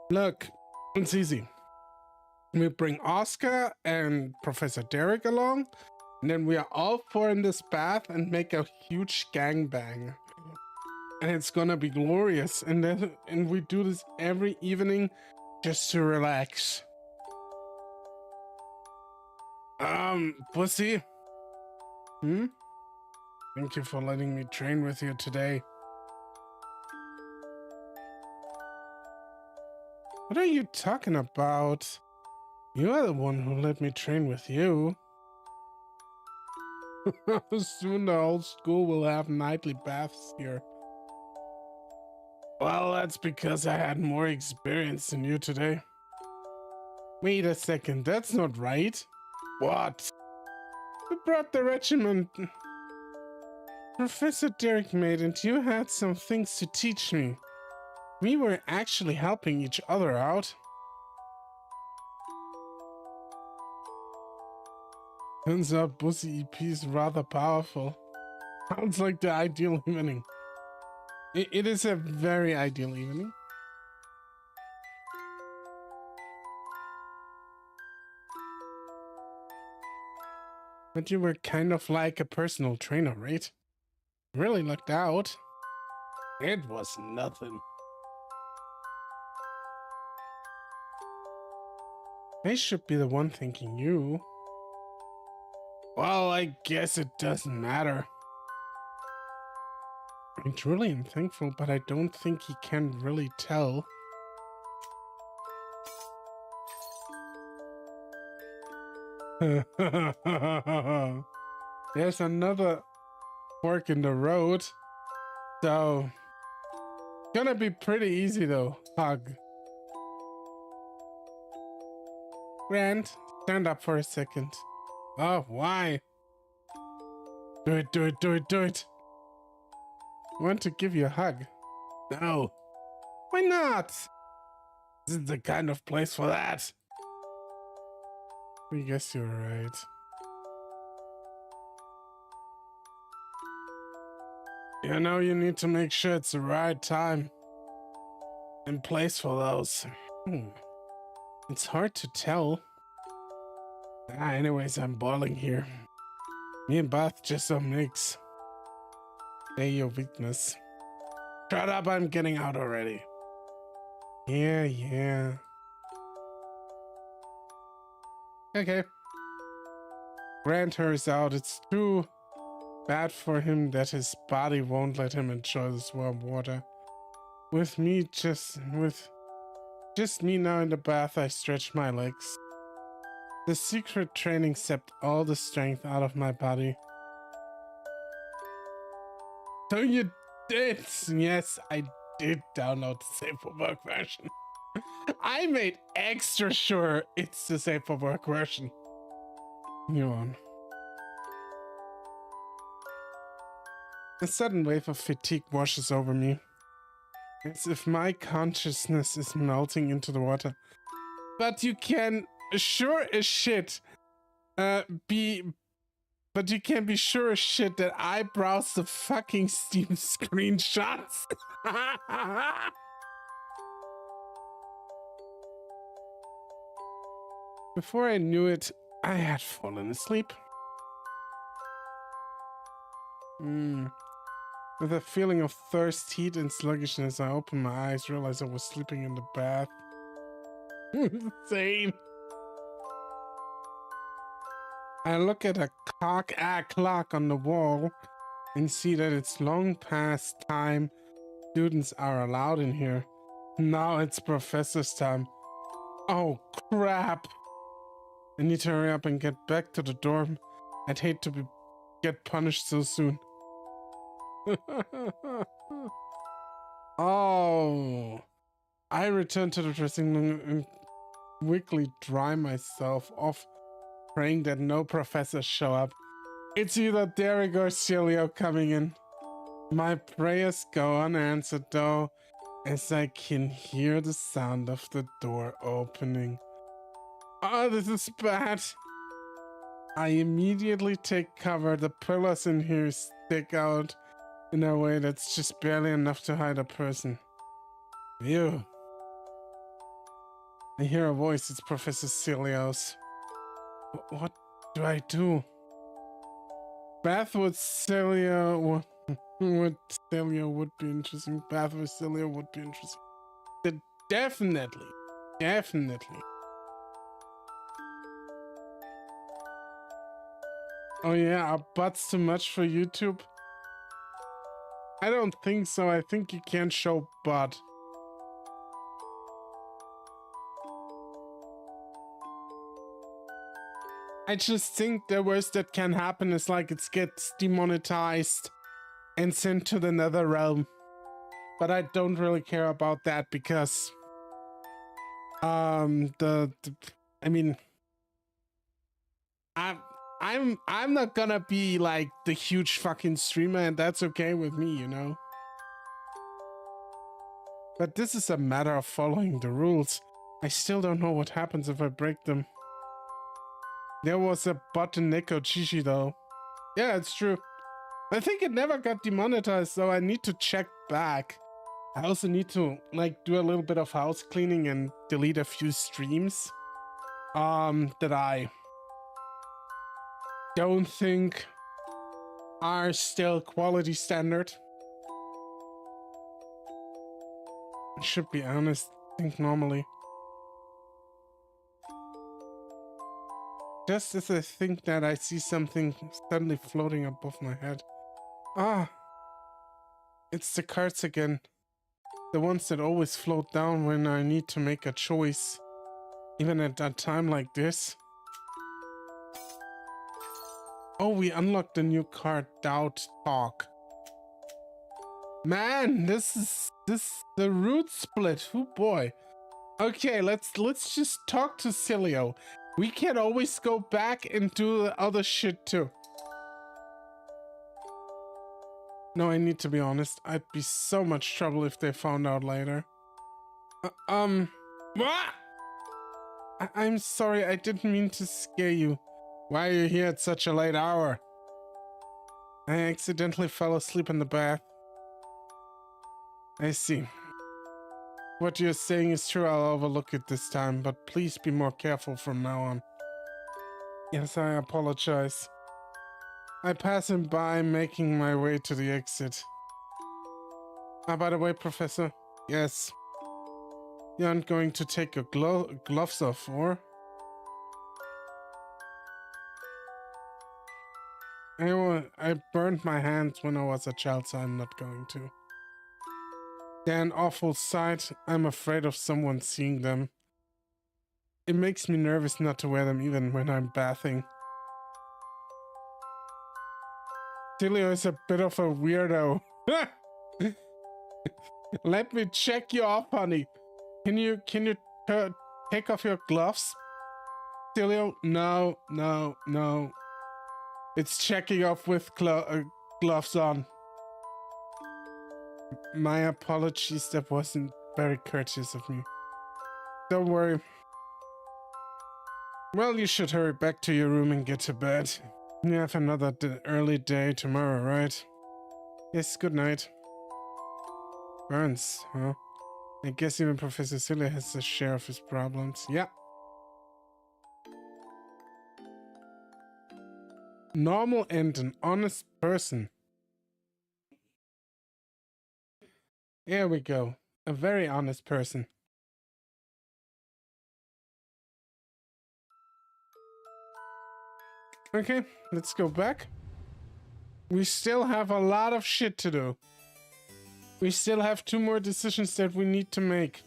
Speaker 1: Look, it's easy. We bring Oscar and Professor Derek along, and then we are all four in this bath and make a huge gangbang. And it's gonna be glorious. And we do this every evening just to relax. Pussy? Thank you for letting me train with you today. What are you talking about? You are the one who let me train with you. Soon the whole school will have nightly baths here. Well, that's because I had more experience than you today. Wait a second, that's not right. What? You brought the regiment Professor Derek made, and you had some things to teach me. We were actually helping each other out. Turns out Pussy EP is rather powerful. Sounds like the ideal evening. It is a very ideal evening. But you were kind of like a personal trainer, right? Really lucked out. It was nothing. I should be the one thanking you. Well, I guess it doesn't matter. I truly am thankful, but I don't think he can really tell. There's another fork in the road, so gonna be pretty easy though. Hug. Grant, stand up for a second. Oh, why? Do it, do it, do it, do it. I want to give you a hug. No. Why not? This is the kind of place for that. I guess you're right. You know, you need to make sure it's the right time and place for those. It's hard to tell. Anyways, I'm boiling here. Me and Bath just a mix. They're your weakness. Shut up, I'm getting out already. Yeah. Okay. Grant hers out. It's too bad for him that his body won't let him enjoy this warm water. With just me now in the bath, I stretch my legs. The secret training sapped all the strength out of my body. So you did! Yes, I did download the Safe for Work version. I made extra sure it's the Safe for Work version. You on. A sudden wave of fatigue washes over me. As if my consciousness is melting into the water. But you can sure as shit be But you can be sure as shit that I browsed the fucking Steam screenshots. Before I knew it, I had fallen asleep. With a feeling of thirst, heat, and sluggishness, I opened my eyes, realized I was sleeping in the bath. Same. I look at a clock on the wall and see that it's long past time students are allowed in here. Now it's professor's time. Oh crap! I need to hurry up and get back to the dorm. I'd hate to get punished so soon. Oh, I return to the dressing room and quickly dry myself off, praying that no professors show up. It's either Derek or Celio coming in. My prayers go unanswered though, as I can hear the sound of the door opening. Oh, this is bad. I immediately take cover. The pillars in here stick out in a way that's just barely enough to hide a person. Ew. I hear a voice. It's Professor Celios. What do I do? Bath with Celia would be interesting. Bath with Celia would be interesting. Definitely. Oh yeah, are butts too much for YouTube? I don't think so. I think you can't show butt. I just think the worst that can happen is like it gets demonetized and sent to the nether realm. But I don't really care about that because I mean I'm not gonna be like the huge fucking streamer, and that's okay with me, you know. But this is a matter of following the rules. I still don't know what happens if I break them. There was a button Neko Chishi though. Yeah, it's true. I think it never got demonetized, so I need to check back. I also need to like do a little bit of house cleaning and delete a few streams that I don't think are still quality standard. I should be honest, I think normally. Just as I think that, I see something suddenly floating above my head. Ah, it's the cards again. The ones that always float down when I need to make a choice. Even at a time like this. Oh, we unlocked a new card, Doubt Talk. Man, this is the root split. Oh boy. Okay, let's just talk to Cilio. We can always go back and do the other shit too. No, I need to be honest. I'd be so much trouble if they found out later. What? I'm sorry, I didn't mean to scare you. Why are you here at such a late hour? I accidentally fell asleep in the bath. I see. What you're saying is true. I'll overlook it this time, but please be more careful from now on. Yes, I apologize. I pass him by, making my way to the exit. Ah, by the way, Professor. Yes. You aren't going to take your gloves off, or? I burned my hands when I was a child, so I'm not going to. They're an awful sight. I'm afraid of someone seeing them. It makes me nervous not to wear them even when I'm bathing. Tilio is a bit of a weirdo. Let me check you off, honey. Can you take off your gloves? Tilio? No. It's checking off with gloves on. My apologies, that wasn't very courteous of me. Don't worry. Well, you should hurry back to your room and get to bed. You have another early day tomorrow, right? Yes, good night. Burns, huh? I guess even Professor Silly has a share of his problems. Yeah. Normal and an honest person. There we go. A very honest person. Okay, let's go back. We still have a lot of shit to do. We still have 2 more decisions that we need to make.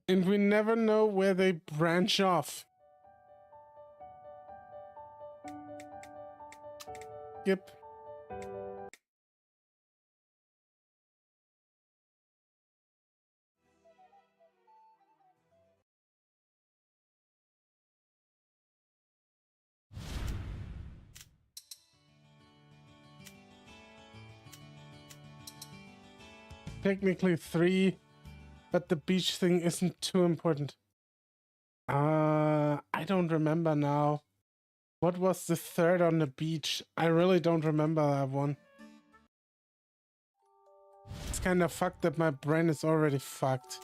Speaker 1: And we never know where they branch off. Yep. Technically 3, but the beach thing isn't too important. I don't remember now. What was the 3rd on the beach? I really don't remember that one. It's kind of fucked that my brain is already fucked.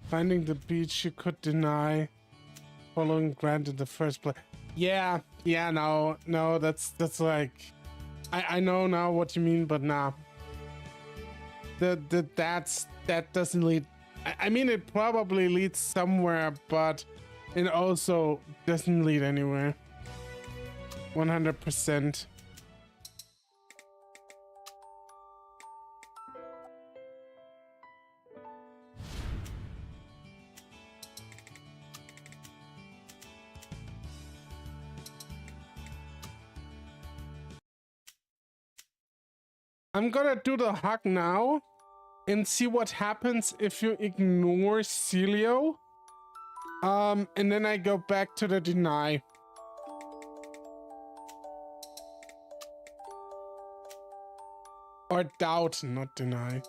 Speaker 1: Finding the beach you could deny. Following Grant in the first place. Yeah, no, that's like... I know now what you mean, but nah. That doesn't lead... I mean, it probably leads somewhere, but it also doesn't lead anywhere. 100%. I'm gonna do the hug now and see what happens if you ignore Celio. And then I go back to the deny. Or doubt, not deny.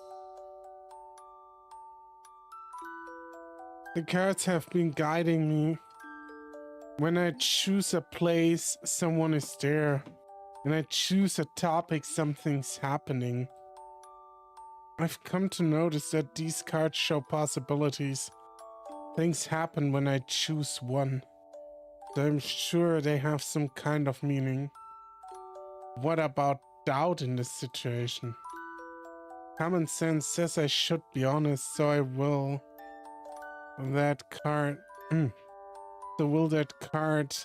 Speaker 1: The cards have been guiding me. When I choose a place, someone is there. When I choose a topic, something's happening. I've come to notice that these cards show possibilities. Things happen when I choose one. So I'm sure they have some kind of meaning. What about doubt in this situation? Common sense says I should be honest, so I will. That card... So will that card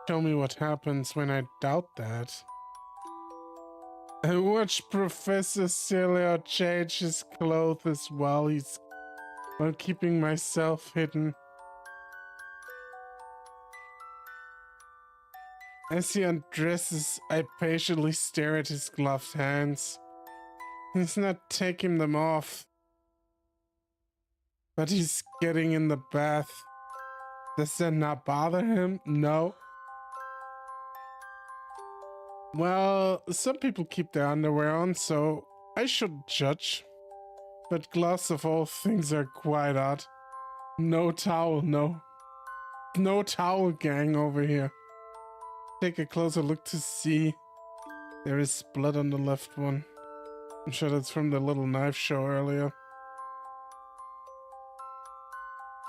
Speaker 1: show me what happens when I doubt that? I watch Professor Celio change his clothes while keeping myself hidden. As he undresses, I patiently stare at his gloved hands. He's not taking them off, but he's getting in the bath. Does that not bother him? No. Well, some people keep their underwear on, so I shouldn't judge. But gloves of all things are quite odd. No towel, no. No towel gang over here. Take a closer look to see. There is blood on the left one. I'm sure that's from the little knife show earlier.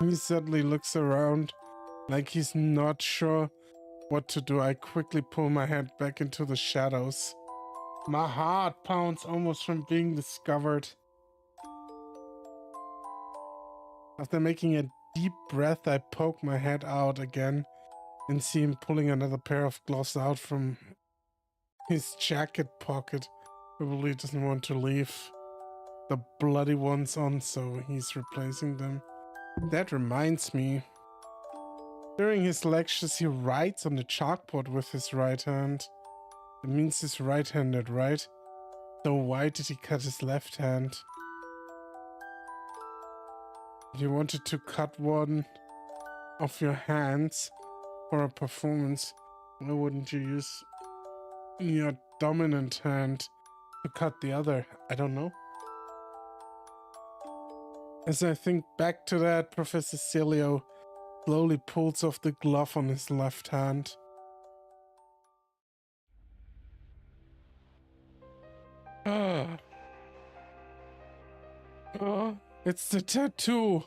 Speaker 1: He suddenly looks around, like he's not sure what to do. I quickly pull my head back into the shadows. My heart pounds almost from being discovered. After making a deep breath, I poke my head out again and see him pulling another pair of gloves out from his jacket pocket. Probably doesn't want to leave the bloody ones on, so he's replacing them. That reminds me. During his lectures, he writes on the chalkboard with his right hand. That means he's right-handed, right? So why did he cut his left hand? If you wanted to cut one of your hands for a performance, why wouldn't you use your dominant hand to cut the other? I don't know. As I think back to that, Professor Celio slowly pulls off the glove on his left hand. Ah. Oh, it's the tattoo.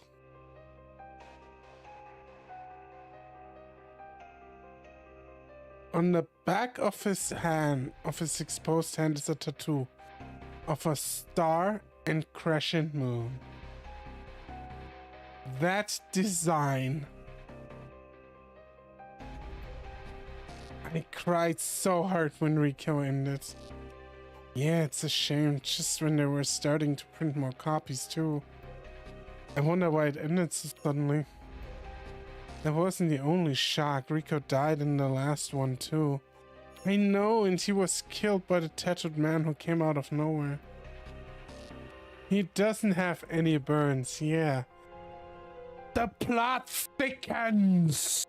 Speaker 1: On the back of his hand, of his exposed hand, is a tattoo of a star and crescent moon. That design. I cried so hard when Rico ended. Yeah, it's a shame, just when they were starting to print more copies too. I wonder why it ended so suddenly. That wasn't the only shock. Rico died in the last one too. I know, and he was killed by the tattooed man who came out of nowhere. He doesn't have any burns, yeah. The plot thickens!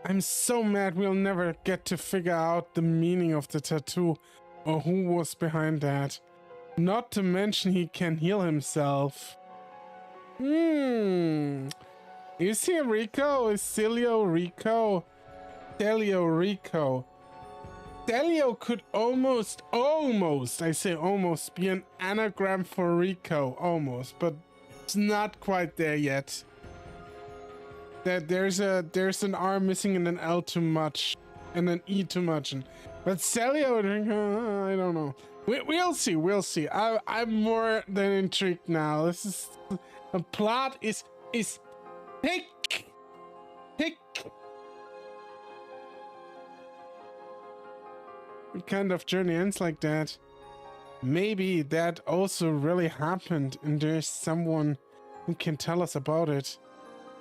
Speaker 1: I'm so mad we'll never get to figure out the meaning of the tattoo or who was behind that. Not to mention he can heal himself. Is he Rico? Is Celio Rico? Celio Rico. Celio could almost, I say almost, be an anagram for Rico. Almost, but it's not quite there yet. There's an R missing and an L too much. And an E too much. But Celio, I don't know. We'll see. I'm more than intrigued now. This is the plot is thick. What kind of journey ends like that? Maybe that also really happened, and there's someone who can tell us about it.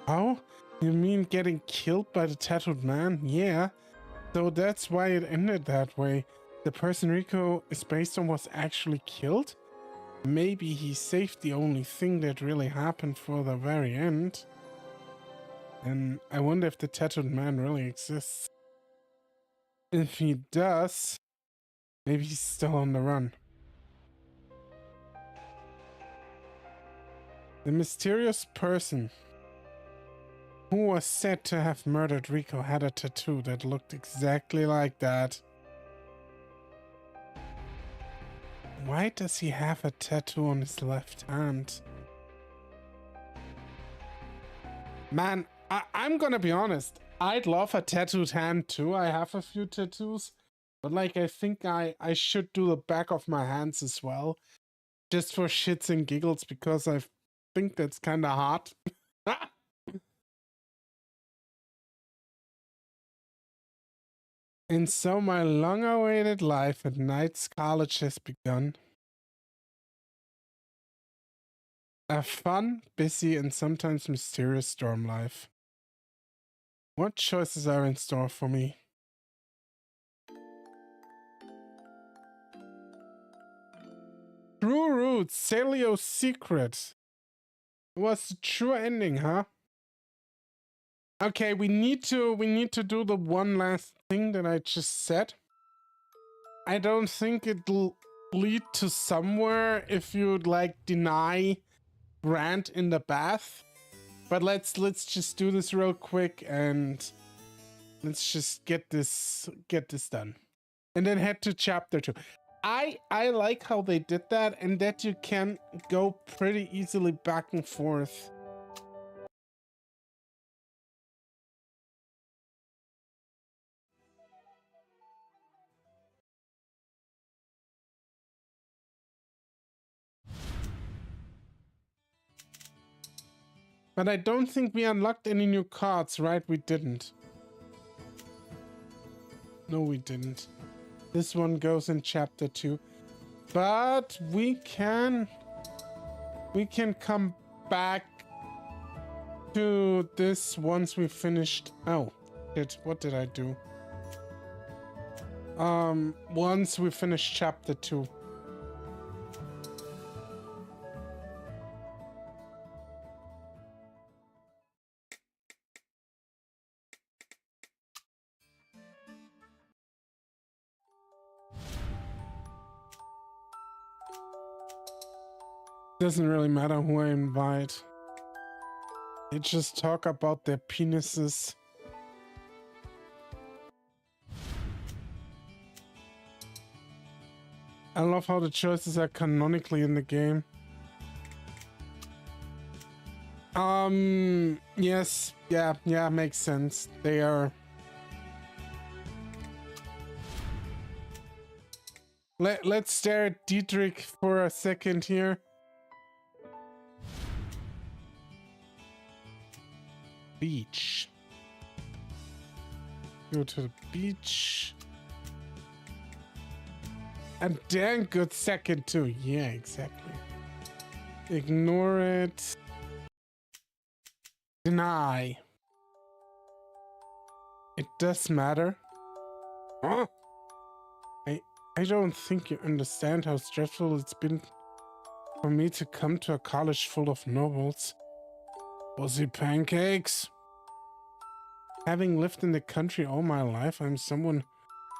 Speaker 1: How? You mean getting killed by the tattooed man? Yeah. So that's why it ended that way. The person Rico is based on was actually killed? Maybe he saved the only thing that really happened for the very end. And I wonder if the tattooed man really exists. If he does, maybe he's still on the run. The mysterious person who was said to have murdered Rico had a tattoo that looked exactly like that. Why does he have a tattoo on his left hand? Man, I'm gonna be honest. I'd love a tattooed hand too. I have a few tattoos. But like, I think I should do the back of my hands as well. Just for shits and giggles, because I think that's kind of hot. And so my long-awaited life at KnightsCollege has begun. A fun, busy, and sometimes mysterious dorm life. What choices are in store for me? True Roots, Celio's secret. It was the true ending, huh? Okay, we need to do the one last thing that I just said. I don't think it'll lead to somewhere if you'd like deny Grant in the bath. But let's just do this real quick and let's just get this done. And then head to chapter 2. I like how they did that, and that you can go pretty easily back and forth. But I don't think we unlocked any new cards, right? We didn't. No, we didn't. This one goes in chapter 2. But we can come back to this once we finished. Oh, shit, what did I do? Once we finish chapter 2. doesn't really matter who I invite. They just talk about their penises. I love how the choices are canonically in the game. Yes, yeah, makes sense. They are. Let's stare at Dietrich for a second here. Beach. Go to the beach. A damn good second too. Yeah, exactly. Ignore it. Deny. It does matter. Huh? I don't think you understand how stressful it's been for me to come to a college full of nobles. Pussy pancakes. Having lived in the country all my life, I'm someone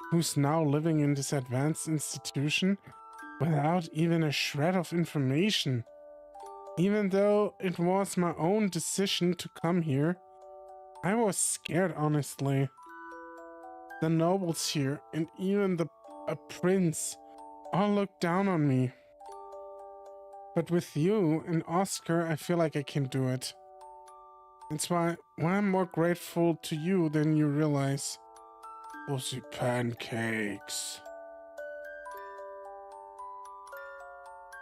Speaker 1: who's now living in this advanced institution without even a shred of information. Even though it was my own decision to come here, I was scared, honestly. The nobles here, and even a prince, all look down on me. But with you and Oscar, I feel like I can do it. That's why I'm more grateful to you than you realize. Pussy pancakes.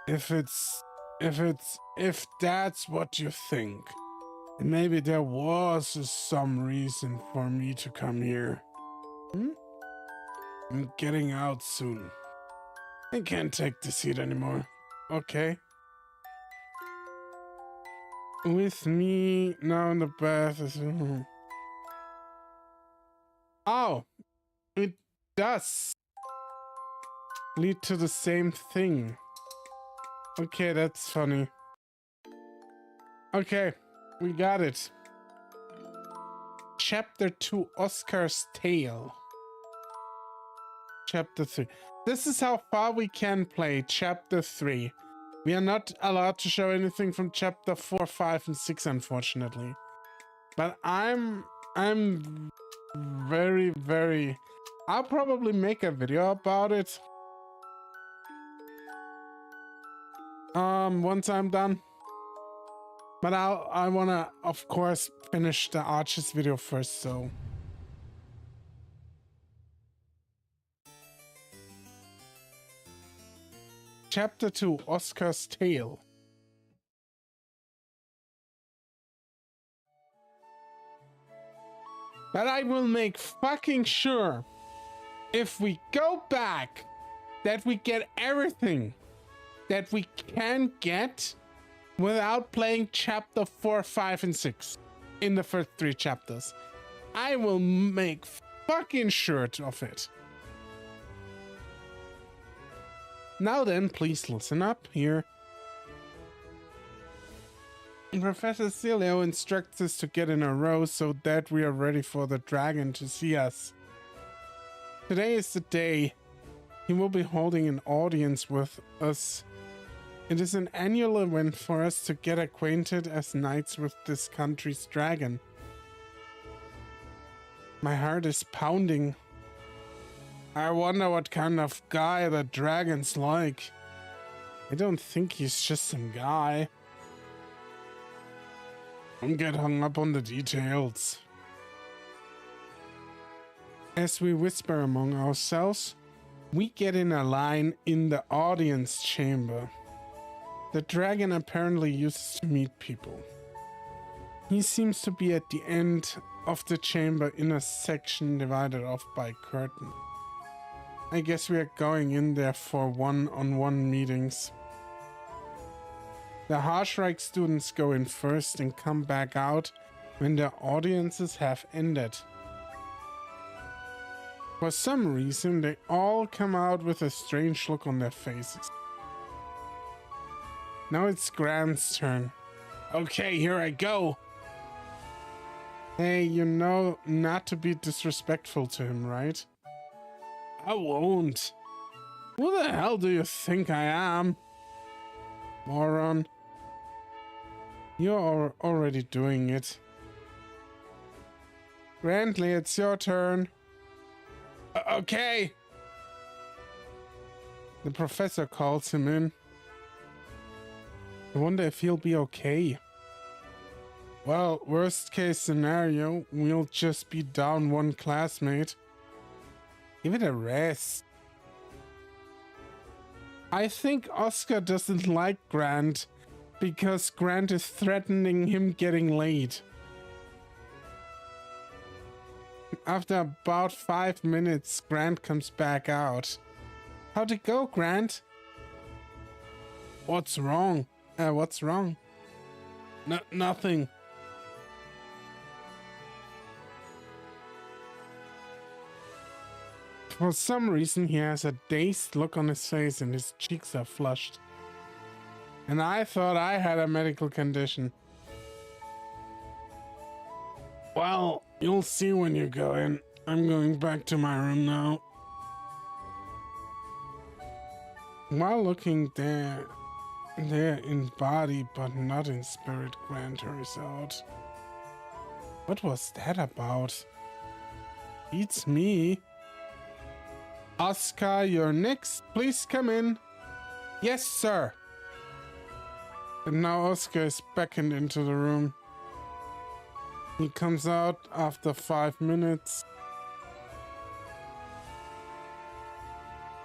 Speaker 1: If that's what you think, maybe there was some reason for me to come here. I'm getting out soon. I can't take this heat anymore. Okay. With me now in the bath is... Oh! It does lead to the same thing. Okay, that's funny. Okay, we got it. Chapter 2, Oscar's Tale. Chapter 3. This is how far we can play Chapter 3. We are not allowed to show anything from Chapter 4, 5, and 6, unfortunately. But I'm very, very... I'll probably make a video about it. Once I'm done. But I wanna, of course, finish the Arches video first, so... Chapter 2, Oscar's Tale. But I will make fucking sure, if we go back, that we get everything that we can get without playing Chapter 4, 5, and 6 in the first 3 chapters. I will make fucking sure of it. Now then, please listen up here. Professor Celio instructs us to get in a row so that we are ready for the dragon to see us. Today is the day. He will be holding an audience with us. It is an annual event for us to get acquainted as knights with this country's dragon. My heart is pounding. I wonder what kind of guy the dragon's like. I don't think he's just some guy. Don't get hung up on the details. As we whisper among ourselves, we get in a line in the audience chamber. The dragon apparently uses to meet people. He seems to be at the end of the chamber in a section divided off by a curtain. I guess we are going in there for one-on-one meetings. The Harshrike students go in first and come back out when their audiences have ended. For some reason, they all come out with a strange look on their faces. Now it's Grant's turn. Okay, here I go. Hey, you know not to be disrespectful to him, right? I won't. Who the hell do you think I am? Moron. You're already doing it. Grantley, it's your turn. Okay. The professor calls him in. I wonder if he'll be okay. Well, worst case scenario, we'll just be down one classmate. Give it a rest. I think Oscar doesn't like Grant because Grant is threatening him getting late. After about 5 minutes, Grant comes back out. How'd it go, Grant? What's wrong? What's wrong? Nothing. For some reason, he has a dazed look on his face and his cheeks are flushed. And I thought I had a medical condition. Well, you'll see when you go in. I'm going back to my room now. While looking there in body but not in spirit, Grant hurries out. What was that about? Beats me. Oscar, you're next. Please come in. Yes, sir. And now Oscar is beckoned into the room. He comes out after 5 minutes.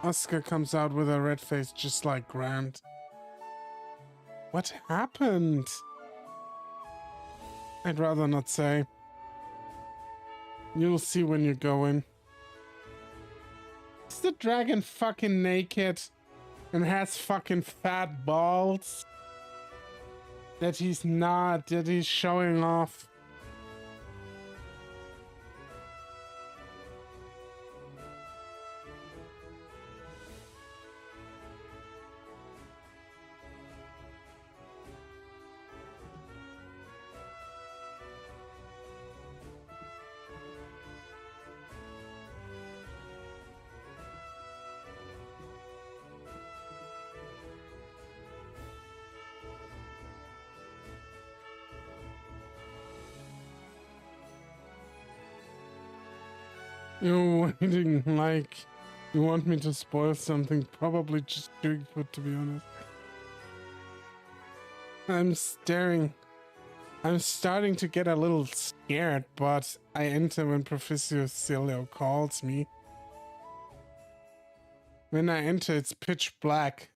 Speaker 1: Oscar comes out with a red face just like Grant. What happened? I'd rather not say. You'll see when you go in. Is the dragon fucking naked and has fucking fat balls? That he's not, that he's showing off. You're waiting like you want me to spoil something, probably just doing food, to be honest. I'm starting to get a little scared, but I enter when Professor Cilio calls me. When I enter, it's pitch black.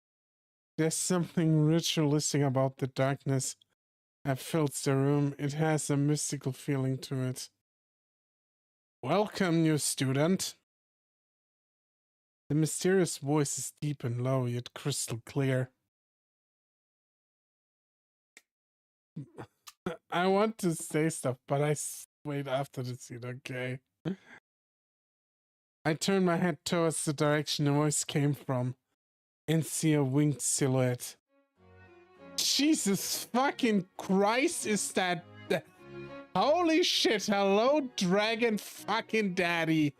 Speaker 1: There's something ritualistic about the darkness that fills the room. It has a mystical feeling to it. Welcome, new student. The mysterious voice is deep and low, yet crystal clear. I want to say stuff, but I wait after the scene, okay? I turn my head towards the direction the voice came from and see a winged silhouette. Jesus fucking Christ, is that... Holy shit, hello, dragon fucking daddy.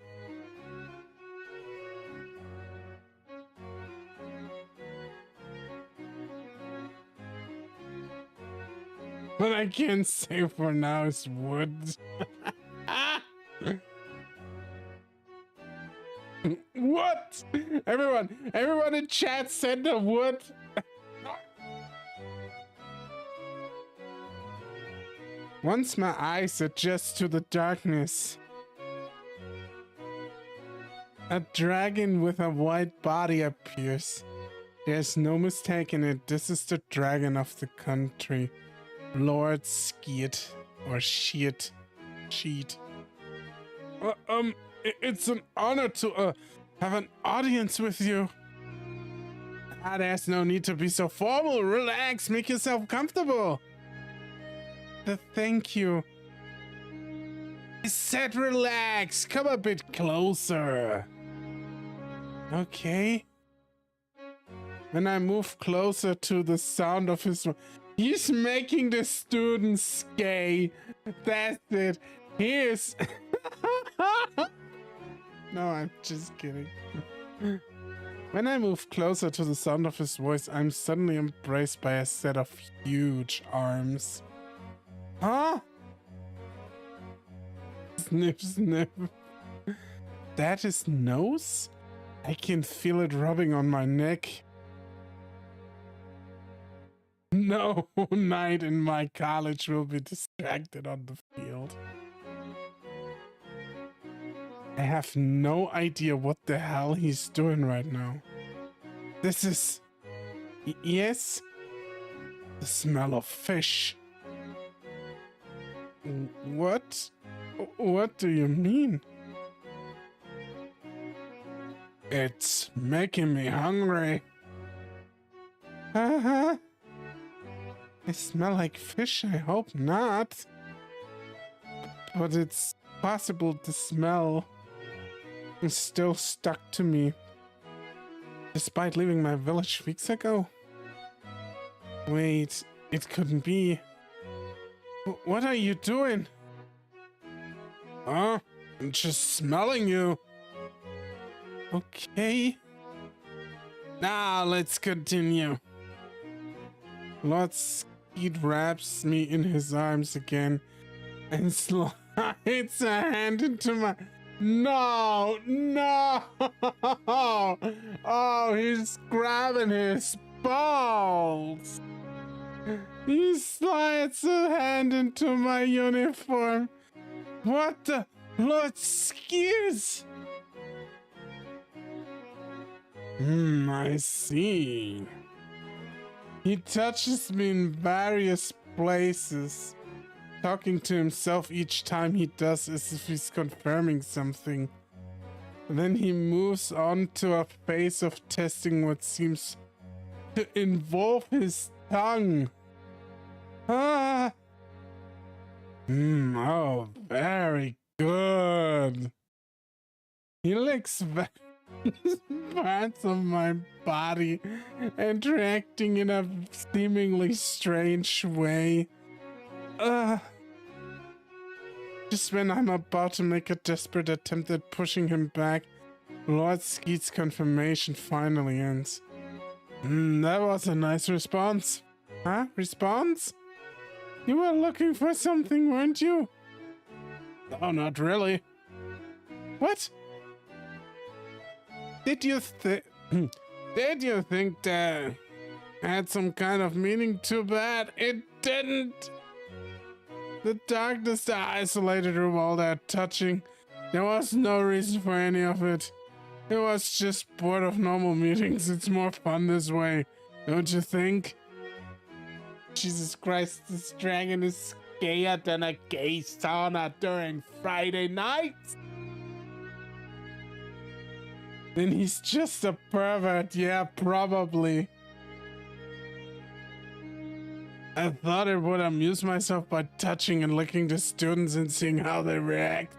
Speaker 1: What I can say for now is wood. What? Everyone in chat said the wood. Once my eyes adjust to the darkness, a dragon with a white body appears. There's no mistaking it. This is the dragon of the country, Lord Skeet or Sheet. It's an honor to have an audience with you. There's no need to be so formal. Relax, make yourself comfortable. Thank you. I said relax. Come a bit closer. Okay. When I move closer to the sound of his... He's making the students gay. That's it. He is... No, I'm just kidding. When I move closer to the sound of his voice, I'm suddenly embraced by a set of huge arms. Huh? Snip, snip. That is nose? I can feel it rubbing on my neck. No knight in my college will be distracted on the field. I have no idea what the hell he's doing right now. This is... yes? The smell of fish. What? What do you mean? It's making me hungry. I smell like fish, I hope not. But it's possible the smell is still stuck to me. Despite leaving my village weeks ago? Wait, it couldn't be. What are you doing? Huh? I'm just smelling you. Okay. Now let's continue. Lord Skeet wraps me in his arms again and slides a hand into my... No! No! Oh, he's grabbing his balls! He slides a hand into my uniform. What the... Lord Skeet! I see. He touches me in various places, talking to himself each time he does as if he's confirming something. Then he moves on to a phase of testing what seems to involve his tongue. Oh, very good. He licks parts of my body, interacting in a seemingly strange way. Just when I'm about to make a desperate attempt at pushing him back, Lord Skeet's confirmation finally ends. That was a nice response. Huh? Response? You were looking for something, weren't you? No, not really. What? Did you think that had some kind of meaning? Too bad it didn't. The darkness, the isolated room, all that touching. There was no reason for any of it. It was just bored of normal meetings. It's more fun this way, don't you think? Jesus Christ, this dragon is gayer than a gay sauna during Friday nights. Then he's just a pervert, yeah, probably. I thought I would amuse myself by touching and licking the students and seeing how they react.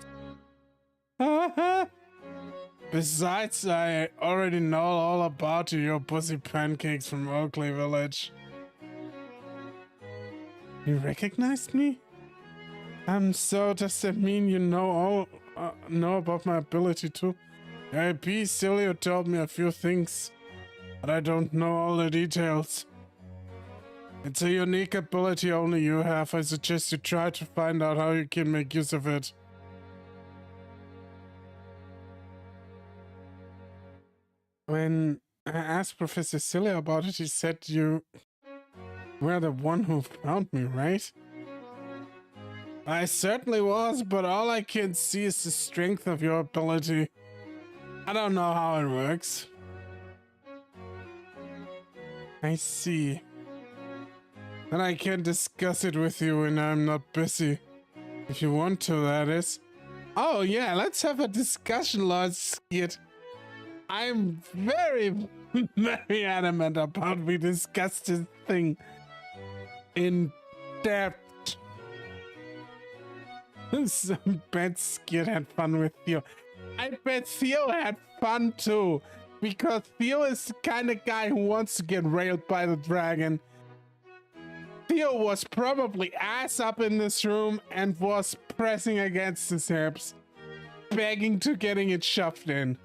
Speaker 1: Besides, I already know all about your pussy pancakes from Oakley Village. You recognized me? So does that mean you know about my ability to? IP Cilio told me a few things, but I don't know all the details. It's a unique ability only you have. I suggest you try to find out how you can make use of it. When I asked Professor Cilio about it, he said you were the one who found me, right? I certainly was, but all I can see is the strength of your ability. I don't know how it works. I see. Then I can discuss it with you when I'm not busy. If you want to, that is. Oh yeah, let's have a discussion, Lord Skeet. I'm very, very adamant about we discuss this thing in depth. So I bet Skeet had fun with you. I bet Theo had fun too, because Theo is the kind of guy who wants to get railed by the dragon. Theo was probably ass up in this room and was pressing against his hips, begging to getting it shoved in.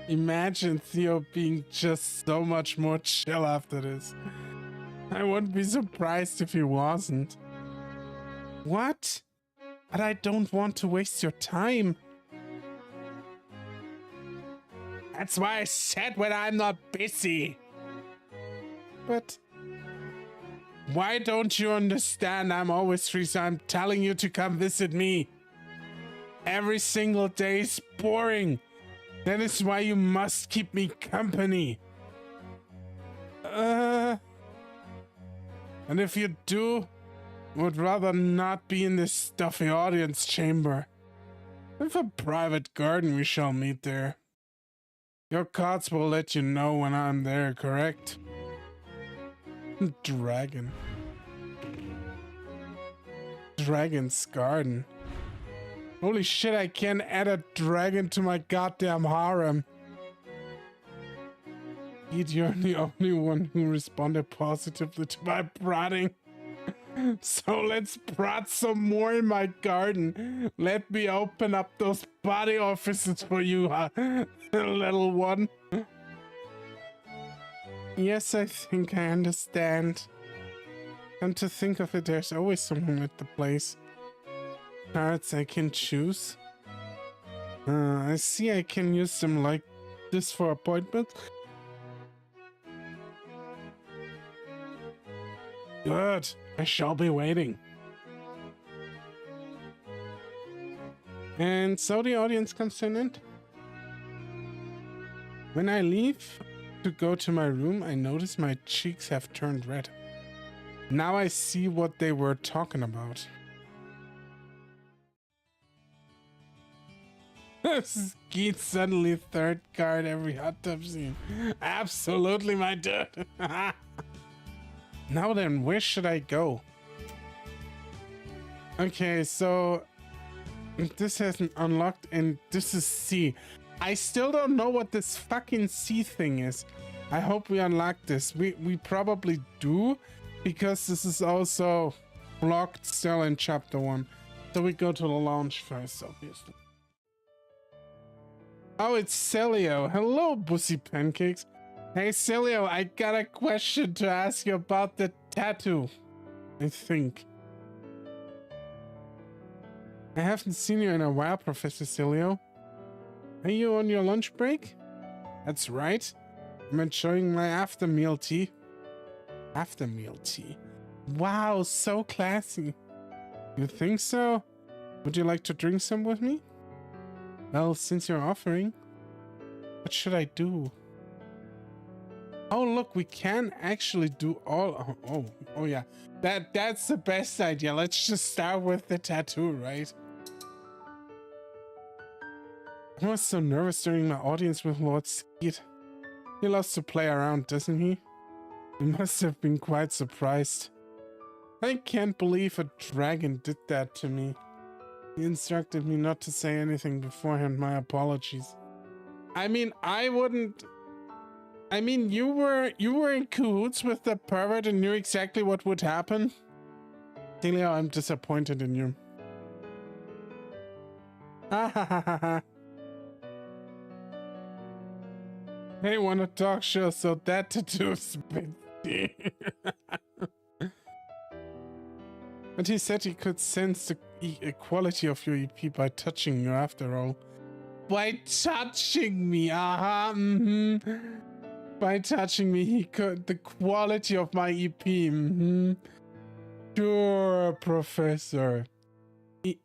Speaker 1: Imagine Theo being just so much more chill after this. I wouldn't be surprised if he wasn't. What? But I don't want to waste your time. That's why I said when I'm not busy. But why don't you understand I'm always free, so I'm telling you to come visit me. Every single day is boring. That is why you must keep me company. And if you do, would rather not be in this stuffy audience chamber. With a private garden, we shall meet there. Your cards will let you know when I'm there, correct? Dragon. Dragon's garden. Holy shit, I can't add a dragon to my goddamn harem. Pete, you're the only one who responded positively to my prodding. So let's prod some more in my garden. Let me open up those body offices for you, little one. Yes, I think I understand. And to think of it, there's always someone at the place. Cards I can choose. I see I can use them like this for appointments. Good. I shall be waiting. And so the audience comes to an end. When I leave to go to my room, I notice my cheeks have turned red. Now I see what they were talking about. Skeet suddenly third card every hot tub scene. Absolutely, my dude. Now then, where should I go? Okay, so this hasn't unlocked and this is C. I still don't know what this fucking C thing is. I hope we unlock this. We probably do, because this is also blocked still in chapter 1. So we go to the lounge first, obviously. Oh, it's Celio. Hello, Bussy Pancakes. Hey, Celio, I got a question to ask you about the tattoo, I think. I haven't seen you in a while, Professor Celio. Are you on your lunch break? That's right. I'm enjoying my after meal tea. After meal tea? Wow, so classy. You think so? Would you like to drink some with me? Well, since you're offering, what should I do? Oh, look, we can actually do all... Oh, yeah. That's the best idea. Let's just start with the tattoo, right? I was so nervous during my audience with Lord Skeet. He loves to play around, doesn't he? He must have been quite surprised. I can't believe a dragon did that to me. He instructed me not to say anything beforehand. My apologies. I mean, I wouldn't... I mean, you were in cahoots with the pervert and knew exactly what would happen. Celio, I'm disappointed in you. Ha ha ha ha ha. Hey, wanna talk show? So that tattoo's big. But he said he could sense the equality of your EP by touching you after all. By touching me, By touching me, he could... The quality of my EP, Sure, Professor.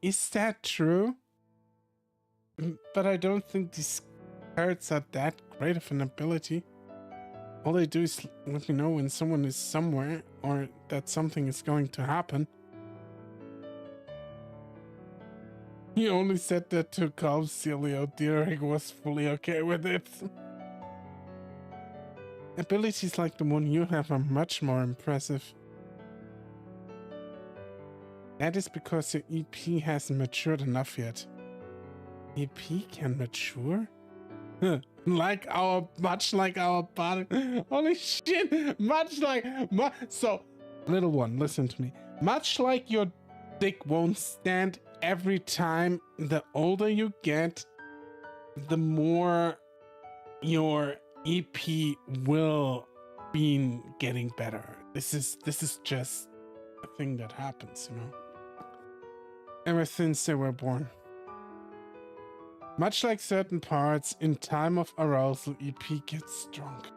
Speaker 1: Is that true? But I don't think these cards are that great of an ability. All they do is let me know when someone is somewhere or that something is going to happen. He only said that to calm Celio. Derek was fully okay with it. Abilities like the one you have are much more impressive. That is because your EP hasn't matured enough yet. EP can mature? Much like our body. Holy shit! So, little one, listen to me. Much like your dick won't stand every time, the older you get, the more your EP will be getting better. This is just a thing that happens, you know. Ever since they were born. Much like certain parts, in time of arousal, EP gets stronger.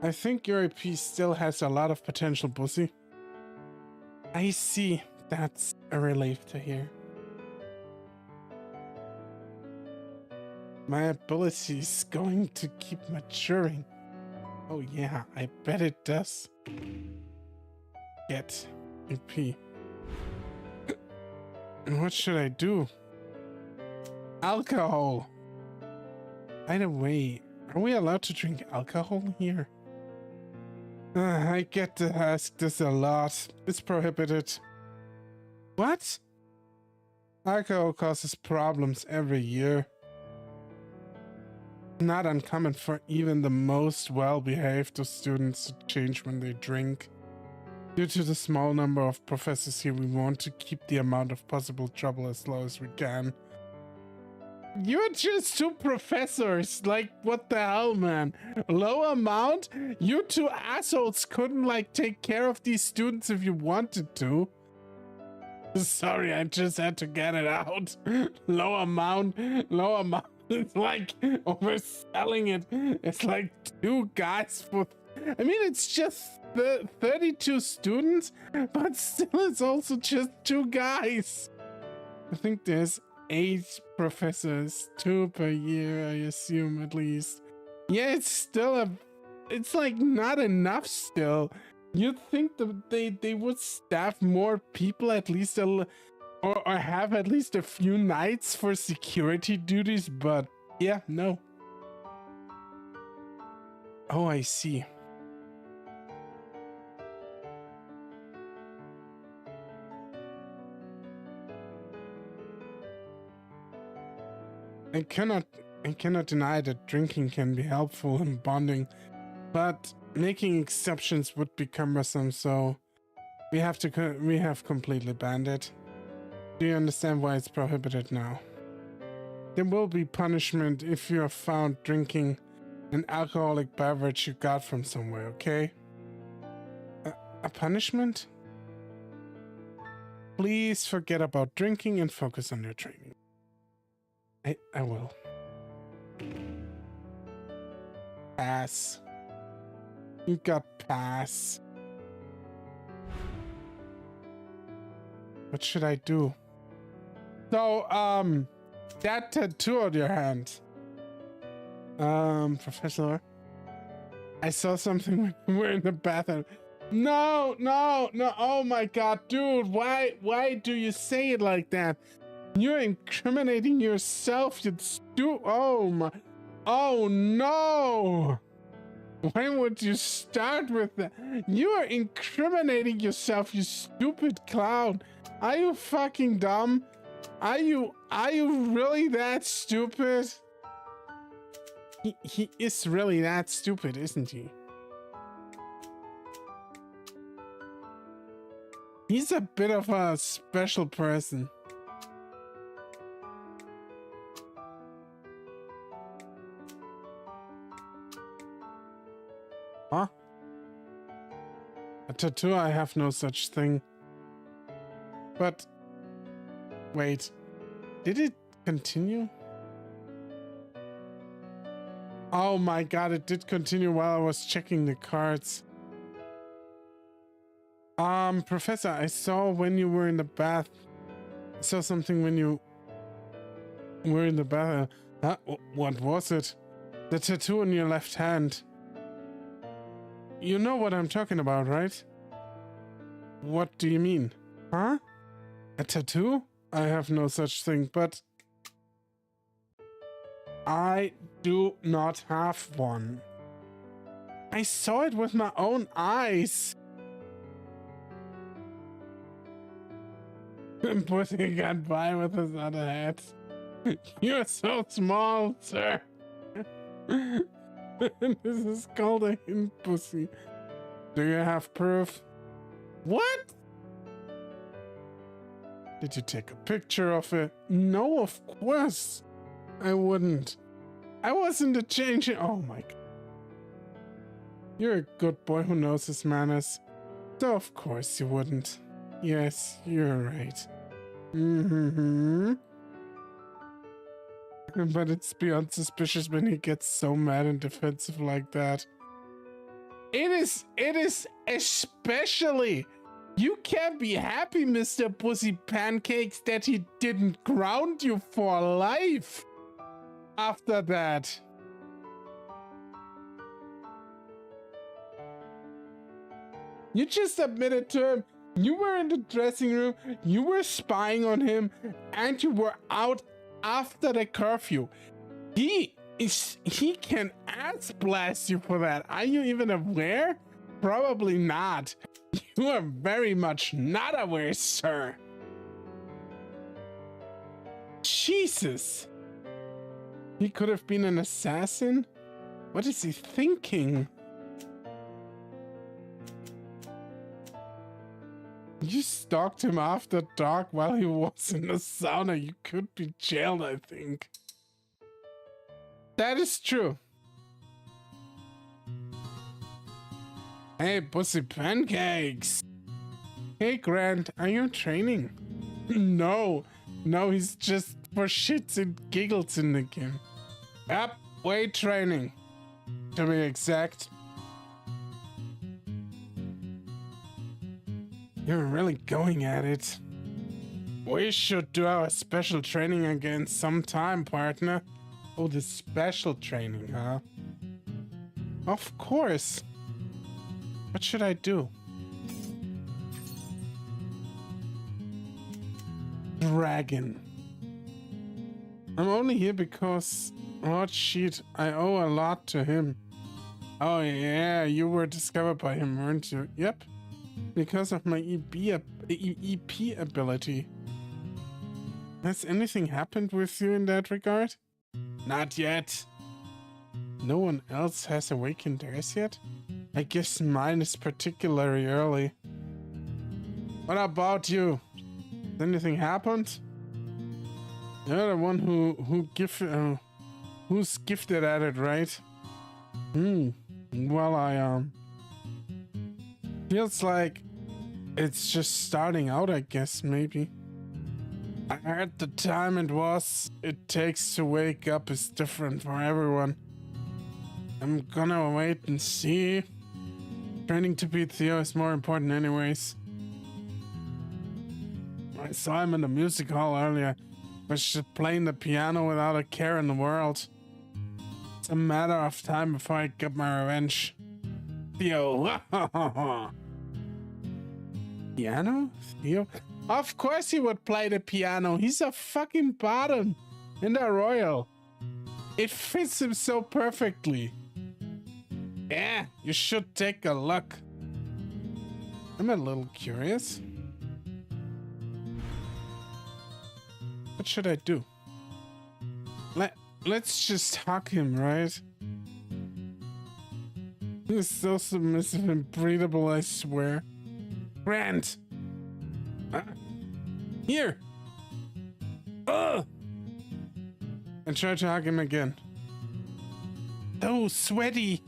Speaker 1: I think your EP still has a lot of potential, Bussy. I see. That's a relief to hear. My ability is going to keep maturing. Oh yeah, I bet it does. Get EP. And what should I do? Alcohol. By the way, are we allowed to drink alcohol here? I get to ask this a lot. It's prohibited. What? Alcohol causes problems every year. Not uncommon for even the most well-behaved of students to change when they drink. Due to the small number of professors here, we want to keep the amount of possible trouble as low as we can. You're just two professors. Like, what the hell, man? Low amount? You two assholes couldn't, like, take care of these students if you wanted to. Sorry, I just had to get it out. Low amount. It's like overselling it. It's like two guys for... I mean, it's just 32 students, but still it's also just two guys. I think there's 8 professors, 2 per year, I assume, at least. Yeah, it's still it's like not enough still. You'd think that they would staff more people, at least or have at least a few nights for security duties, but yeah, no. Oh, I see. I cannot deny that drinking can be helpful in bonding, but making exceptions would be cumbersome, so we have completely banned it. Do you understand why it's prohibited now? There will be punishment if you are found drinking an alcoholic beverage you got from somewhere, okay? A punishment? Please forget about drinking and focus on your training. I will. Pass. You got pass. What should I do? So, that tattoo on your hand. Professor, I saw something when we were in the bathroom. No, oh my god, dude, why do you say it like that? You're incriminating yourself, you oh no! Why would you start with that? You are incriminating yourself, you stupid clown. Are you fucking dumb? Are you really that stupid? He is really that stupid, isn't he? He's a bit of a special person. Huh? A tattoo? I have no such thing. But... wait. Did it continue? Oh my god, it did continue while I was checking the cards. Professor, I saw when you were in the bath. I saw something when you were in the bath. Huh? What was it? The tattoo on your left hand. You know what I'm talking about, right? What do you mean? Huh? A tattoo? I have no such thing, but I do not have one. I saw it with my own eyes. Pussy got by with his other hat. You're so small, sir. This is called a hint, pussy. Do you have proof? What? Did you take a picture of it? No, of course I wouldn't. I wasn't a changing. Oh my god. You're a good boy who knows his manners. So of course you wouldn't. Yes, you're right. Mm-hmm. But it's beyond suspicious when he gets so mad and defensive like that. It is especially. You can't be happy, Mr. Pussy Pancakes, that he didn't ground you for life after that. You just admitted to him you were in the dressing room, you were spying on him, and you were out after the curfew. He can ass blast you for that. Are you even aware? Probably not. You are very much not aware, sir. Jesus. He could have been an assassin? What is he thinking? You stalked him after dark while he was in the sauna. You could be jailed, I think. That is true. Hey, Pussy Pancakes. Hey, Grant, are you training? No, he's just for shits and giggles in the game. Yep, weight training, to be exact. You're really going at it. We should do our special training again sometime, partner. Oh, the special training, huh? Of course. What should I do? Dragon. I'm only here because... Oh, shit. I owe a lot to him. Oh, yeah. You were discovered by him, weren't you? Yep. Because of my EP ability. Has anything happened with you in that regard? Not yet. No one else has awakened theirs yet? I guess mine is particularly early. What about you? Has anything happened? You're the one who's gifted at it, right? Well, feels like it's just starting out, I guess, maybe. I heard the time it takes to wake up is different for everyone. I'm gonna wait and see. Training to beat Theo is more important anyways. I saw him in the music hall earlier, but she's playing the piano without a care in the world. It's a matter of time before I get my revenge. Theo. Piano? Theo? Of course he would play the piano. He's a fucking bottom in the royal. It fits him so perfectly. Yeah, you should take a look. I'm a little curious. What should I do? Let's just hug him, right? He's so submissive and breathable, I swear. Grant! Here! Ugh! And try to hug him again. So sweaty!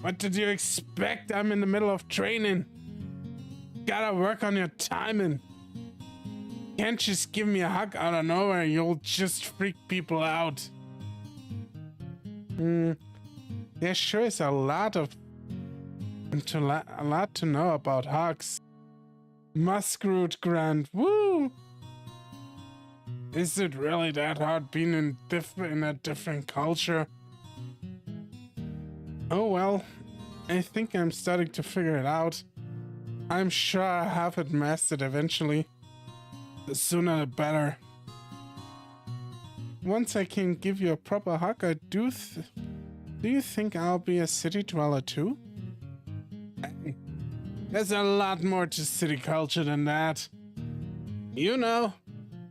Speaker 1: What did you expect? I'm in the middle of training. Gotta work on your timing. Can't just give me a hug out of nowhere. You'll just freak people out. There sure is a lot to know about hugs. Muskroot Grant, woo! Is it really that hard being in a different culture? Oh well, I think I'm starting to figure it out. I'm sure I'll have it mastered eventually. The sooner the better. Once I can give you a proper hug, do you think I'll be a city dweller too? There's a lot more to city culture than that. You know,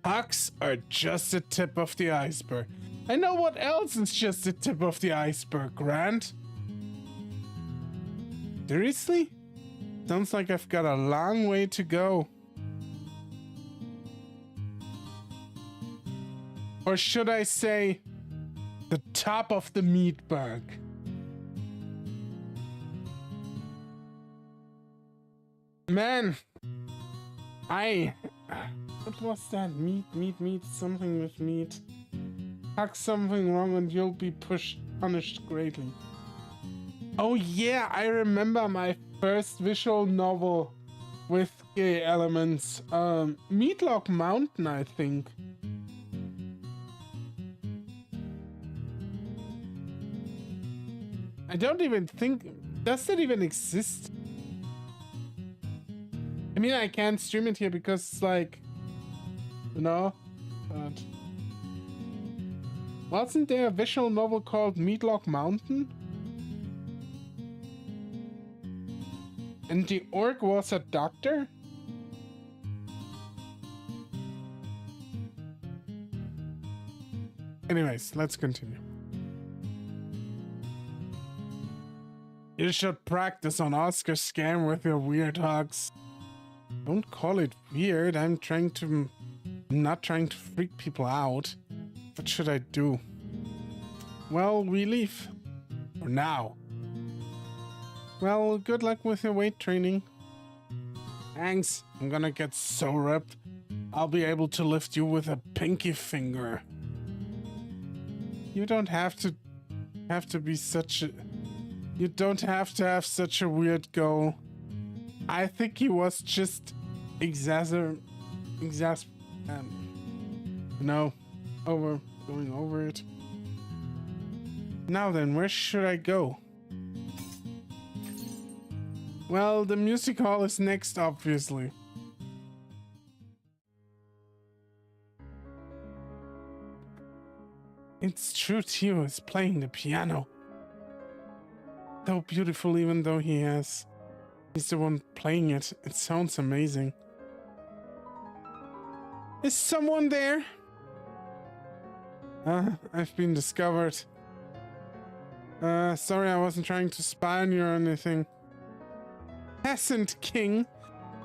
Speaker 1: hugs are just the tip of the iceberg. I know what else is just the tip of the iceberg, Grant. Seriously? Sounds like I've got a long way to go. Or should I say, top of the meat bug. Man, what was that? Meat, something with meat. Hack something wrong and you'll be punished greatly. Oh yeah, I remember my first visual novel with gay elements. Meatloaf Mountain, I think. I don't even think... Does that even exist? I mean, I can't stream it here because it's like... You know? But... Wasn't there a visual novel called Meatloaf Mountain? And the orc was a doctor? Anyways, let's continue. You should practice on Oscar's scam with your weird hugs. Don't call it weird. I'm not trying to freak people out. What should I do? Well, we leave. For now. Well, good luck with your weight training. Thanks. I'm gonna get so ripped. I'll be able to lift you with a pinky finger. You don't have to be such a... You don't have to have such a weird goal. I think he was just going over it. Now then, where should I go? Well, the music hall is next, obviously. It's true, Theo is playing the piano. So beautiful, even though he's the one playing it. It sounds amazing. Is someone there? I've been discovered. Sorry, I wasn't trying to spy on you or anything. Peasant King,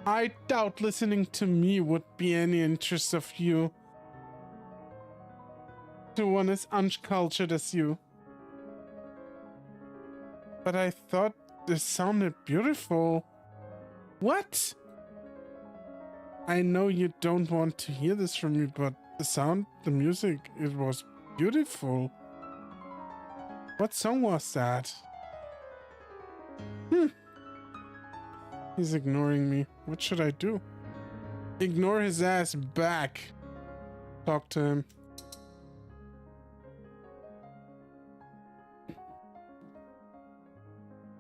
Speaker 1: I doubt listening to me would be any interest of you. To one as uncultured as you. But I thought this sounded beautiful. What? I know you don't want to hear this from me, but the music, it was beautiful. What song was that? He's ignoring me. What should I do? Ignore his ass back. Talk to him.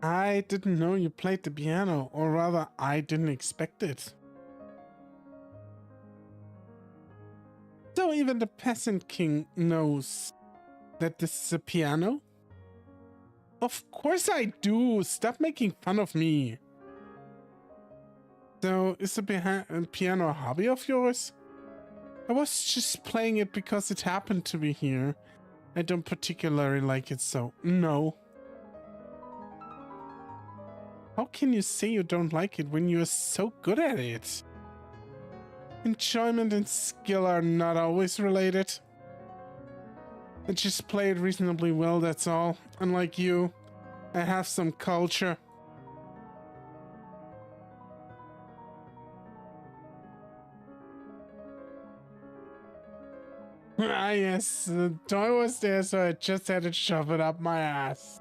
Speaker 1: I didn't know you played the piano, or rather, I didn't expect it. So even the Peasant King knows that this is a piano? Of course I do! Stop making fun of me! So, is the piano a hobby of yours? I was just playing it because it happened to be here. I don't particularly like it, so no. How can you say you don't like it when you're so good at it? Enjoyment and skill are not always related. I just play it reasonably well, that's all. Unlike you, I have some culture. Ah yes, the toy was there, so I just had to shove it up my ass.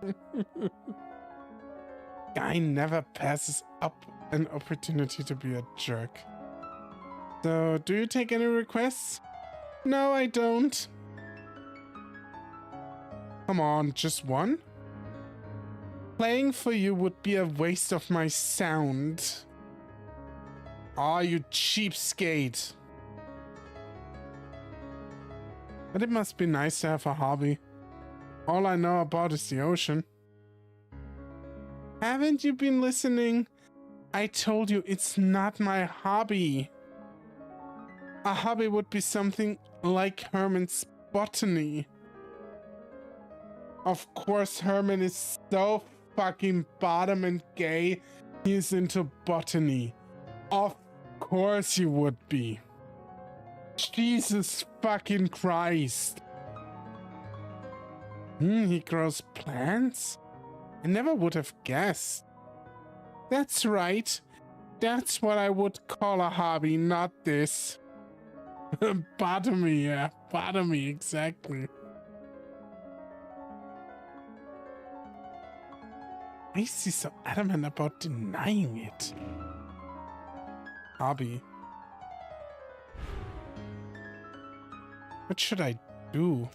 Speaker 1: Guy never passes up an opportunity to be a jerk. So, do you take any requests? No, I don't. Come on, just one? Playing for you would be a waste of my sound. Aw, you cheapskate. But it must be nice to have a hobby. All I know about is the ocean. Haven't you been listening? I told you it's not my hobby. A hobby would be something like Herman's botany. Of course, Herman is so fucking bottom and gay, he's into botany. Of course he would be. Jesus fucking Christ. He grows plants? I never would have guessed. That's right. That's what I would call a hobby, not this. Botany, yeah. Botany, exactly. Why is he so adamant about denying it? Hobby. What should I do?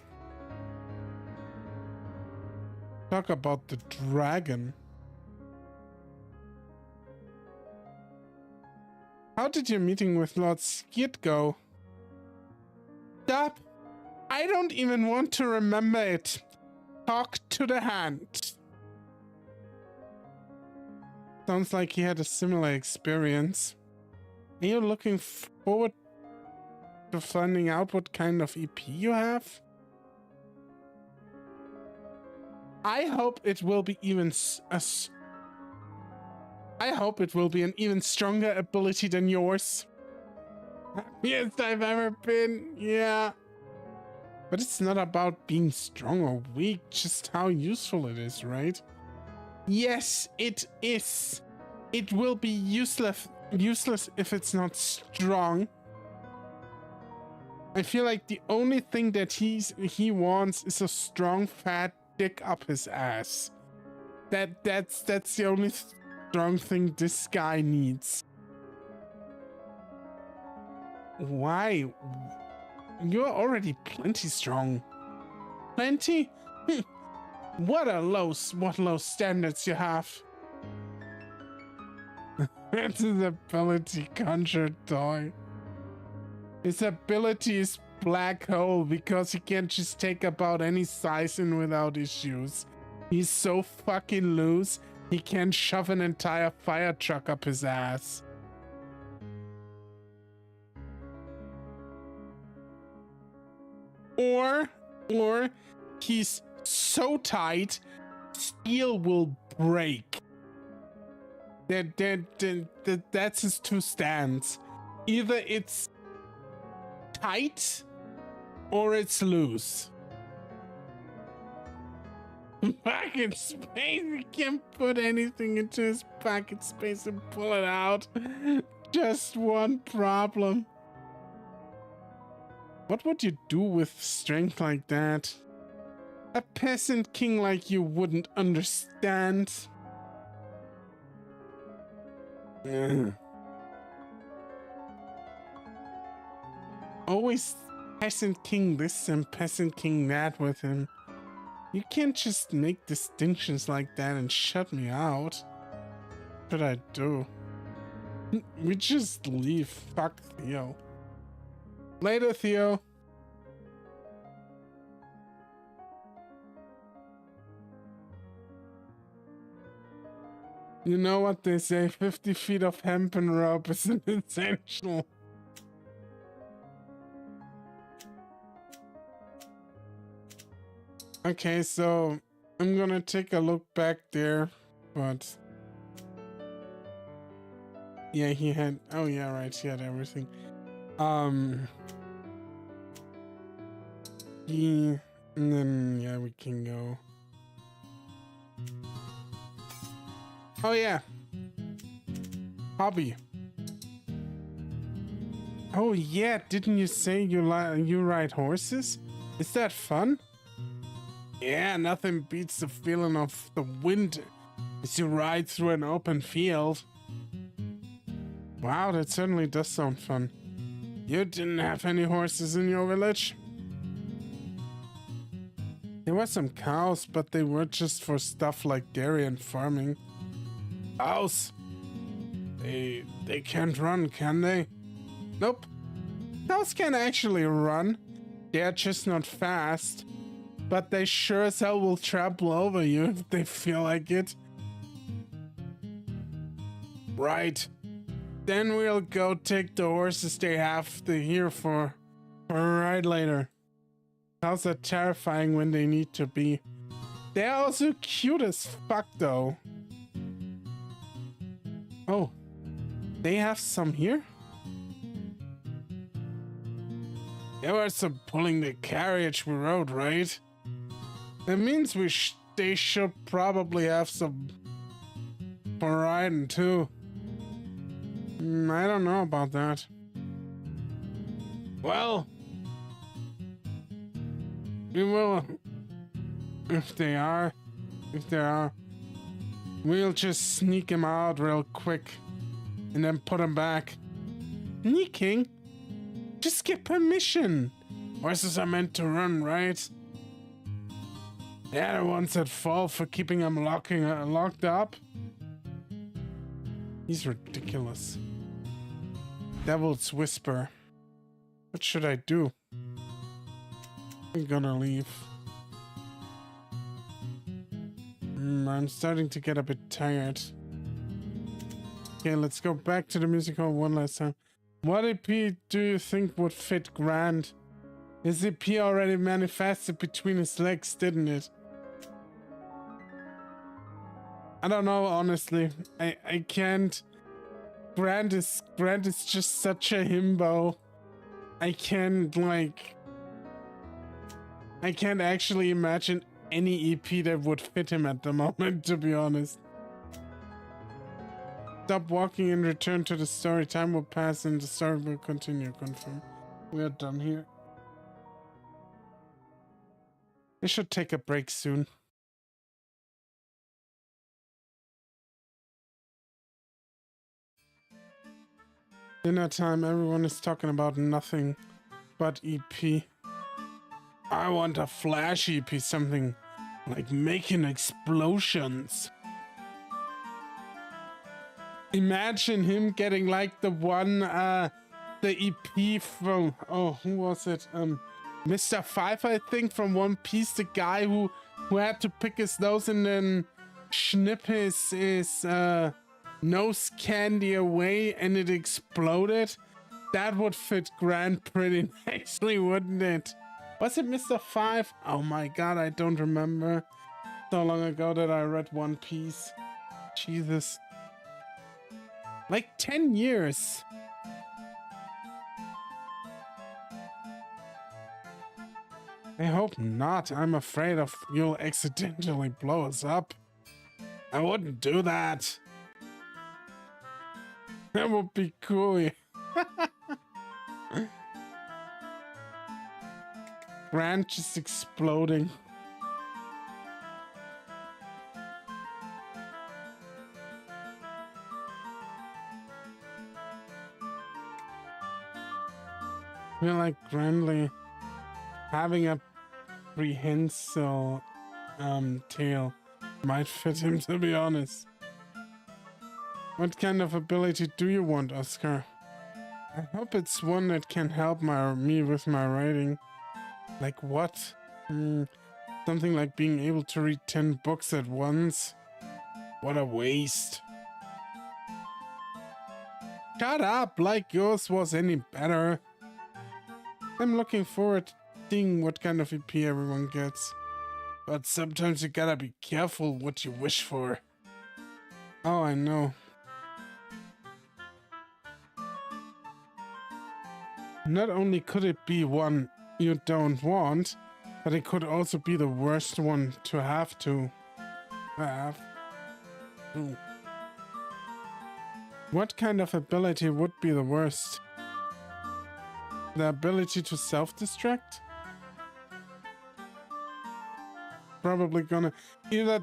Speaker 1: Talk about the dragon. How did your meeting with Lord Skid go? Stop! I don't even want to remember it. Talk to the hand. Sounds like he had a similar experience. Are you looking forward to finding out what kind of EP you have? I hope it will be I hope it will be an even stronger ability than yours. Happiest I've ever been, yeah. But it's not about being strong or weak, just how useful it is, right? Yes, it is. It will be useless if it's not strong. I feel like the only thing that he wants is a strong fat dick up his ass. That's the only strong thing this guy needs. Why? You're already plenty strong. Plenty? What low standards you have. That's his ability, conjured toy. His ability is black hole because he can't just take about any size in without issues. He's so fucking loose, he can shove an entire fire truck up his ass. Or he's so tight, steel will break. That's his two stands. Either it's tight or it's loose. Pocket space, he can't put anything into his pocket space and pull it out. Just one problem. What would you do with strength like that? A peasant king like you wouldn't understand. Always peasant king this and peasant king that with him. You can't just make distinctions like that and shut me out. What should I do? We just leave. Fuck Theo. Later, Theo. You know what they say, 50 feet of hempen rope is an essential. Okay, so I'm gonna take a look back there, but yeah, he had, oh yeah, right, he had everything. And then yeah, we can go. Oh yeah, hobby. Oh yeah, didn't you say you ride horses? Is that fun? Yeah, nothing beats the feeling of the wind as you ride through an open field. Wow, that certainly does sound fun. You didn't have any horses in your village? There were some cows, but they were just for stuff like dairy and farming. Cows? They can't run, can they? Nope. Cows can actually run. They're just not fast. But they sure as hell will trample over you if they feel like it. Right. Then we'll go take the horses they have here for a ride later. Cows are terrifying when they need to be. They're also cute as fuck though. Oh, they have some here? There was some pulling the carriage we rode, right? That means they should probably have some variety too. I don't know about that. Well, we will, if they are, we'll just sneak him out real quick and then put him back. Sneaking? Just get permission. Horses are meant to run, right? They're the ones that fall for keeping him locked up. He's ridiculous. Devil's Whisper. What should I do? I'm gonna leave. I'm starting to get a bit tired. Okay, let's go back to the music hall one last time. What EP do you think would fit Grant? His EP already manifested between his legs, didn't it? I don't know, honestly. I can't. Grant is just such a himbo. I can't actually imagine any EP that would fit him at the moment, to be honest. Stop walking and return to the story. Time will pass and the story will continue. Confirm. We are done here. I should take a break soon. Dinner time, everyone is talking about nothing but EP. I want a flash EP, something like making explosions. Imagine him getting like the one, the EP from, oh, who was it? Mr. Five, I think, from One Piece, the guy who had to pick his nose and then snip his nose candy away and it exploded. That would fit Grant pretty nicely, wouldn't it? Was it Mr. Five? Oh my god, I don't remember. So long ago that I read One Piece. Jesus. Like 10 years. I hope not. I'm afraid of you'll accidentally blow us up. I wouldn't do that. That would be cool. Grant just exploding. I feel like Grandly having a prehensile tail might fit him, to be honest. What kind of ability do you want, Oscar? I hope it's one that can help me with my writing. Like what? Something like being able to read 10 books at once. What a waste. Shut up, like yours was any better. I'm looking forward to seeing what kind of EP everyone gets. But sometimes you gotta be careful what you wish for. Oh, I know. Not only could it be one you don't want, but it could also be the worst one to have to have. Ooh. What kind of ability would be the worst? The ability to self-destruct? Probably gonna either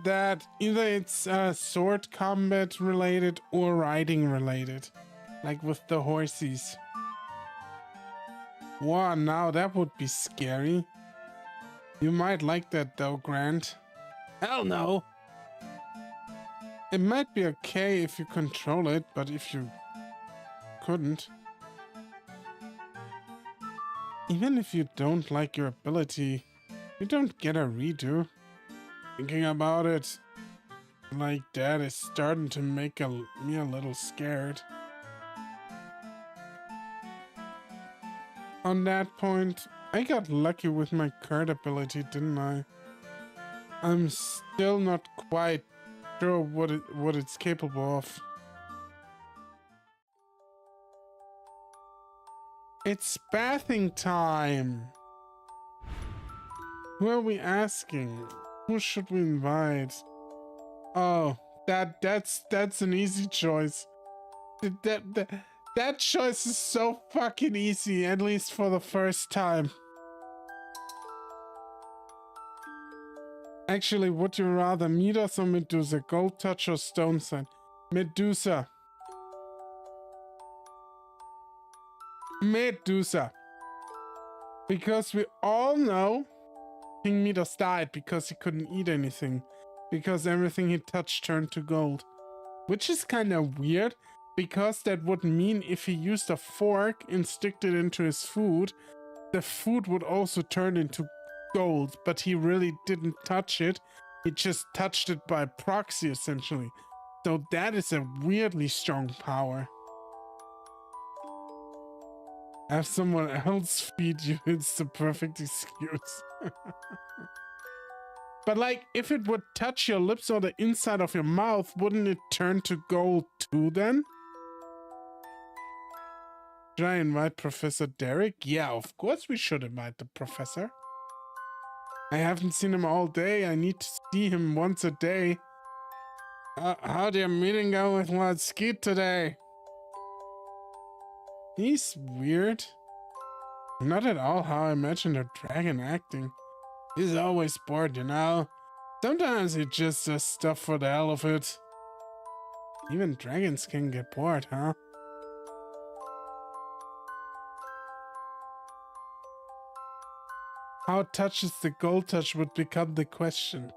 Speaker 1: it's sword combat related or riding related, like with the horses. Wow, now that would be scary. You might like that though, Grant. Hell no! It might be okay if you control it, but if you couldn't. Even if you don't like your ability, you don't get a redo. Thinking about it like that is starting to make me a little scared. On that point, I got lucky with my card ability, didn't I? I'm still not quite sure what it's capable of. It's bathing time! Who are we asking? Who should we invite? Oh, that's an easy choice. That choice is so fucking easy, at least for the first time. Actually, would you rather Midas or Medusa? Gold touch or stone sign? Medusa. Medusa. Because we all know King Midas died because he couldn't eat anything. Because everything he touched turned to gold. Which is kind of weird, because that would mean if he used a fork and sticked it into his food, the food would also turn into gold, but he really didn't touch it. He just touched it by proxy, essentially. So that is a weirdly strong power. Have someone else feed you, it's the perfect excuse. But like, if it would touch your lips or the inside of your mouth, wouldn't it turn to gold too then? Should I invite Professor Derek? Yeah, of course we should invite the professor. I haven't seen him all day. I need to see him once a day. How'd your meeting go with Lord Skeet today? He's weird. Not at all how I imagined a dragon acting. He's always bored, you know? Sometimes he just does stuff for the hell of it. Even dragons can get bored, huh? How touches the gold touch would become the question.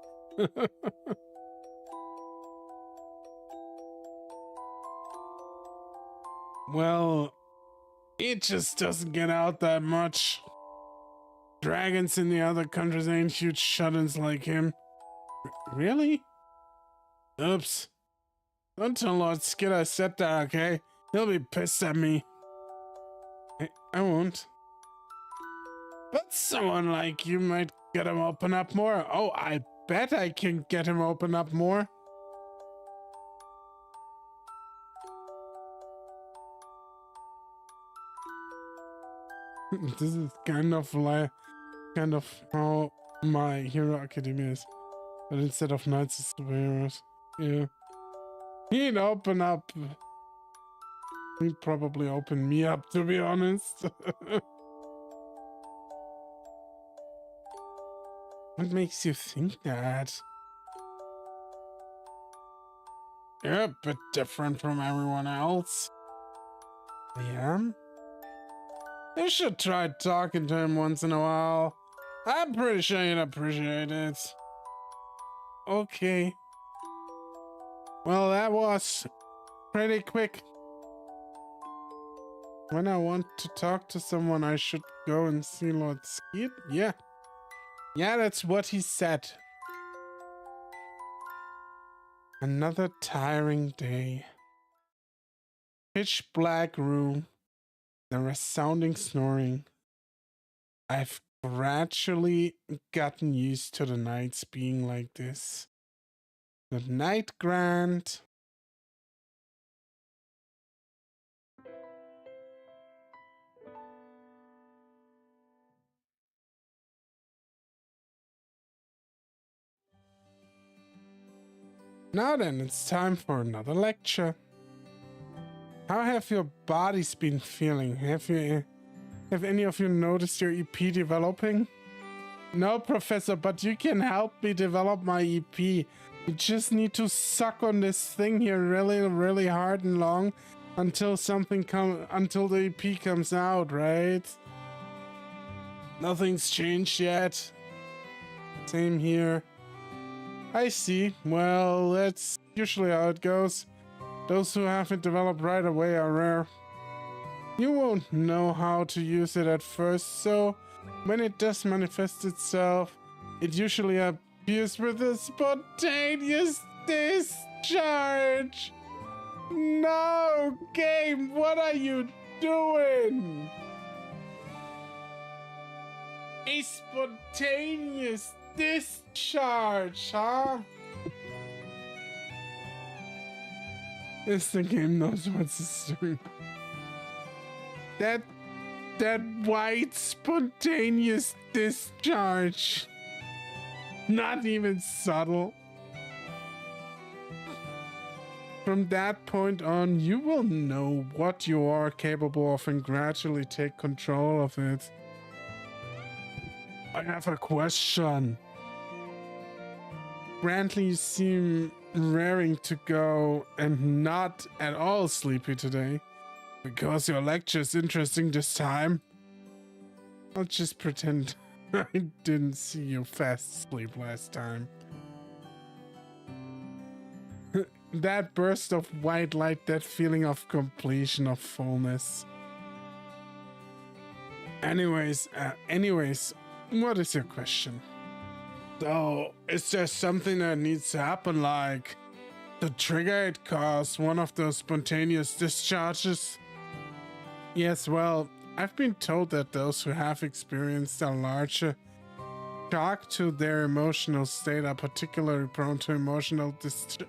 Speaker 1: Well, it just doesn't get out that much. Dragons in the other countries ain't huge shut-ins like him. Really? Oops. Don't tell Lord Skid I said that, okay? He'll be pissed at me. I won't. But someone like you might get him open up more. Oh, I bet I can get him open up more. This is kind of how my Hero Academia is. But instead of knights, it's superheroes. Yeah. He'd open up. He'd probably open me up, to be honest. What makes you think that? You're a bit different from everyone else. I am? You should try talking to him once in a while. I'm pretty sure you'd appreciate it. Okay. Well, that was pretty quick. When I want to talk to someone, I should go and see Lord Skeet? Yeah. Yeah, that's what he said. Another tiring day. Pitch black room. The resounding snoring. I've gradually gotten used to the nights being like this. Good night, Grant. Now then, it's time for another lecture. How have your bodies been feeling? Have any of you noticed your EP developing? No, Professor, but you can help me develop my EP. You just need to suck on this thing here really, really hard and long until until the EP comes out, right? Nothing's changed yet. Same here. I see. Well, that's usually how it goes. Those who haven't developed right away are rare. You won't know how to use it at first, so when it does manifest itself, it usually appears with a spontaneous discharge. No, game, what are you doing? A spontaneous discharge, huh? The game knows what it's doing. That white spontaneous discharge. Not even subtle. From that point on, you will know what you are capable of and gradually take control of it. I have a question. Brantley, you seem raring to go and not at all sleepy today. Because your lecture is interesting this time. I'll just pretend I didn't see you fast asleep last time. That burst of white light, that feeling of completion, of fullness. Anyways, what is your question? So, is there something that needs to happen, like to trigger it cause one of those spontaneous discharges? Yes, well, I've been told that those who have experienced a larger shock to their emotional state are particularly prone to emotional distress.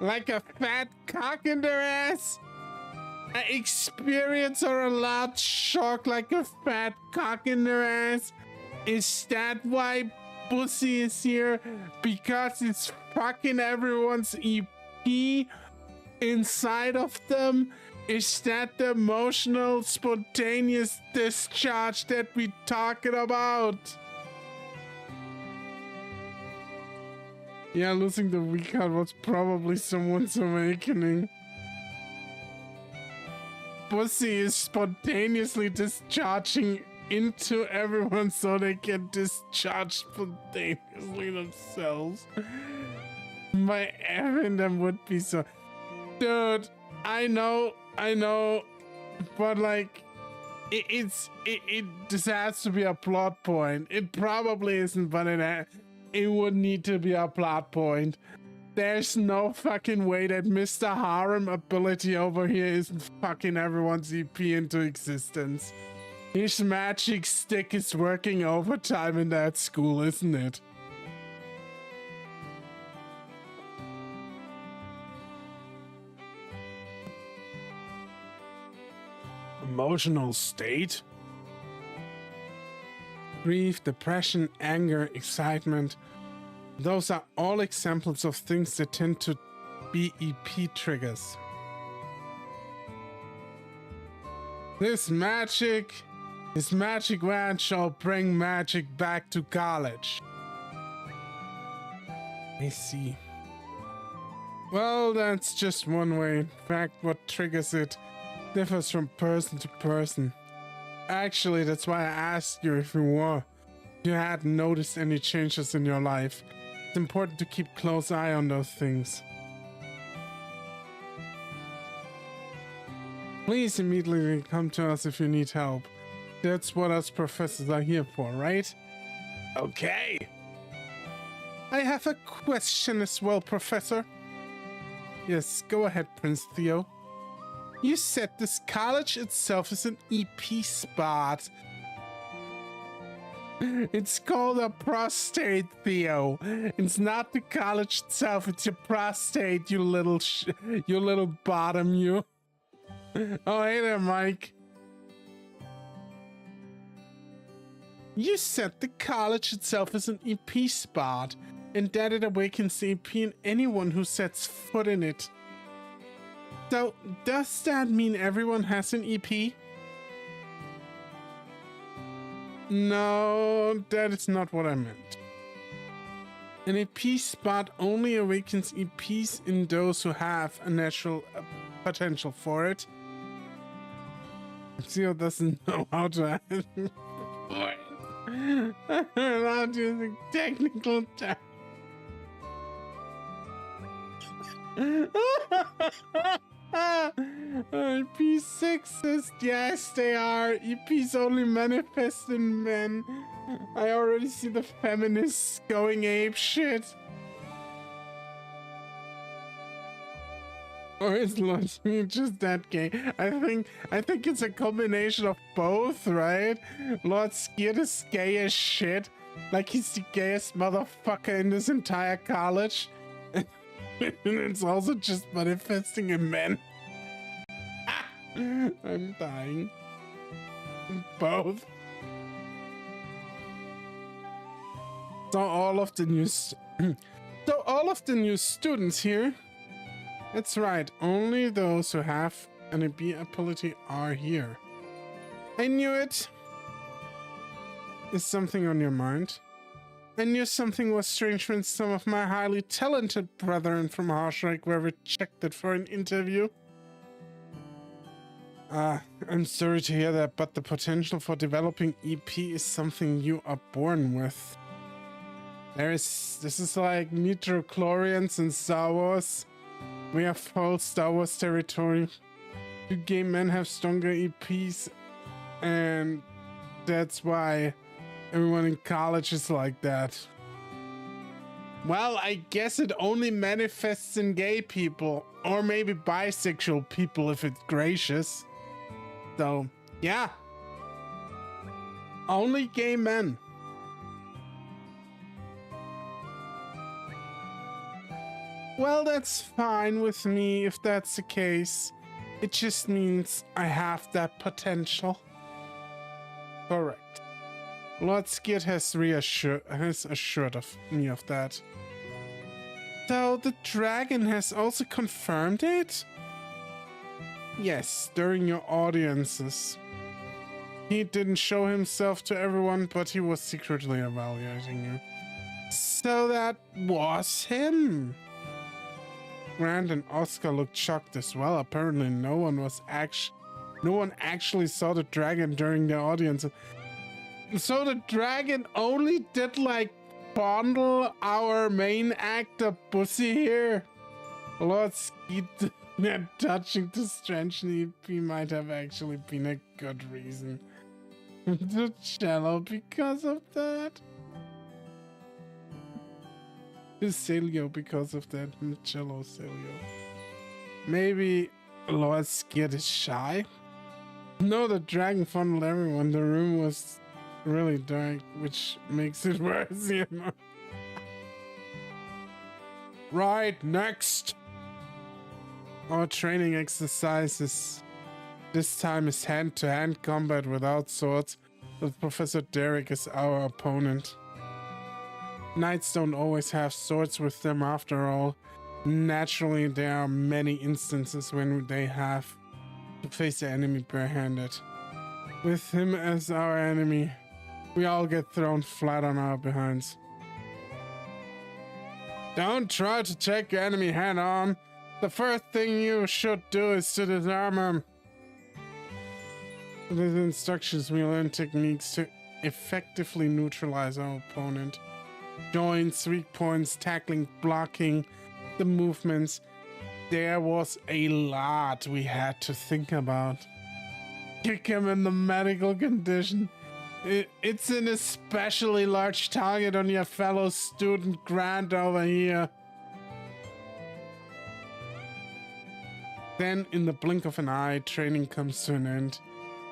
Speaker 1: Like a fat cock in their ass? An experience or a loud shock like a fat cock in their ass? Is that why Pussy is here? Because it's fucking everyone's EP inside of them? Is that the emotional, spontaneous discharge that we talking about? Yeah, losing the weak heart was probably someone's awakening. Pussy is spontaneously discharging into everyone so they can discharge spontaneously themselves. My effing them would be so... Dude, I know, but like, this has to be a plot point. It probably isn't, but it would need to be a plot point. There's no fucking way that Mr. Harem ability over here isn't fucking everyone's EP into existence. His magic stick is working overtime in that school, isn't it? Emotional state? Grief, depression, anger, excitement. Those are all examples of things that tend to be EP triggers. This magic wand shall bring magic back to college. I see. Well, that's just one way. In fact, what triggers it differs from person to person. Actually, that's why I asked you if you had noticed any changes in your life. It's important to keep close eye on those things. Please immediately come to us if you need help. That's what us professors are here for, right? Okay. I have a question as well, Professor. Yes, go ahead, Prince Theo. You said this college itself is an EP spot. It's called a prostate, Theo. It's not the college itself, it's your prostate, you little bottom, you. Oh, hey there, Mike. You said the college itself is an EP spot, and that it awakens the EP in anyone who sets foot in it. So, does that mean everyone has an EP? No, that is not what I meant. An EP spot only awakens EPs in those who have a natural potential for it. Theo doesn't know how to ask for it. Without using technical terms. EP6s, yes they are. EPs only manifest in men. I already see the feminists going ape shit. Or is Lord just that gay? I think it's a combination of both, right? Lord Skirt is gay as shit. Like he's the gayest motherfucker in this entire college. And it's also just manifesting in men. I'm dying. Both. So all of the new students here. That's right. Only those who have an EB ability are here. I knew it. Is something on your mind? I knew something was strange when some of my highly talented brethren from Harshrek were rejected for an interview. I'm sorry to hear that, but the potential for developing EP is something you are born with. This is like Nitrochlorians in Star Wars. We have whole Star Wars territory. You gay men have stronger EPs, and that's why everyone in college is like that. Well, I guess it only manifests in gay people, or maybe bisexual people if it's gracious. So, yeah. Only gay men. Well, that's fine with me if that's the case. It just means I have that potential. Correct. Lord Skid has assured of me of that. So the dragon has also confirmed it? Yes, during your audiences. He didn't show himself to everyone, but he was secretly evaluating you. So that was him. Grant and Oscar looked shocked as well. Apparently no one actually saw the dragon during the audience. So the dragon only did like fondle our main actor Pussy here. Lord Skeet, touching the strange EP might have actually been a good reason to cello because of that. Celio because of that. Cello Celio. Maybe Lord Skeet is shy? No, the dragon fondled everyone. The room was really dark, which makes it worse, you know. Right, next. Our training exercises this time is hand-to-hand combat without swords, but Professor Derek is our opponent. Knights don't always have swords with them after all. Naturally, there are many instances when they have to face the enemy barehanded. With him as our enemy, we all get thrown flat on our behinds. Don't try to take your enemy head on. The first thing you should do is to disarm him. With his instructions, we learn techniques to effectively neutralize our opponent. Joints, weak points, tackling, blocking, the movements. There was a lot we had to think about. Kick him in the medical condition. It's an especially large target on your fellow student Grant over here. Then, in the blink of an eye, training comes to an end.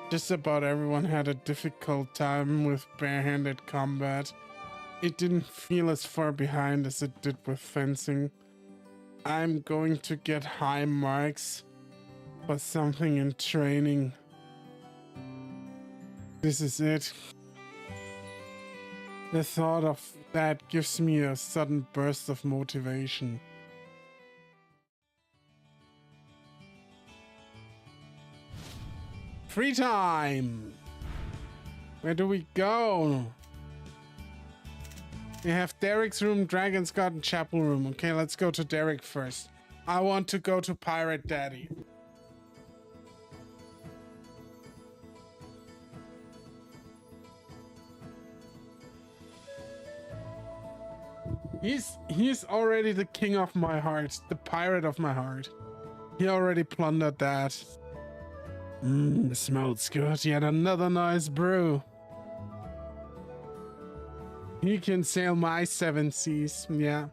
Speaker 1: Just about everyone had a difficult time with barehanded combat. It didn't feel as far behind as it did with fencing. I'm going to get high marks for something in training. This is it. The thought of that gives me a sudden burst of motivation. Free time! Where do we go? We have Derek's room, Dragon's Garden, Chapel room. Okay, let's go to Derek first. I want to go to Pirate Daddy. He's already the king of my heart, the pirate of my heart. He already plundered that. It smells good. Yet another nice brew. He can sail my 7 seas. Yeah.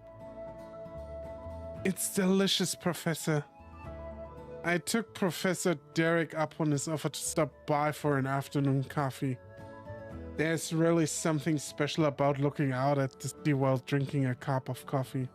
Speaker 1: It's delicious, Professor. I took Professor Derek up on his offer to stop by for an afternoon coffee. There's really something special about looking out at the sea while drinking a cup of coffee.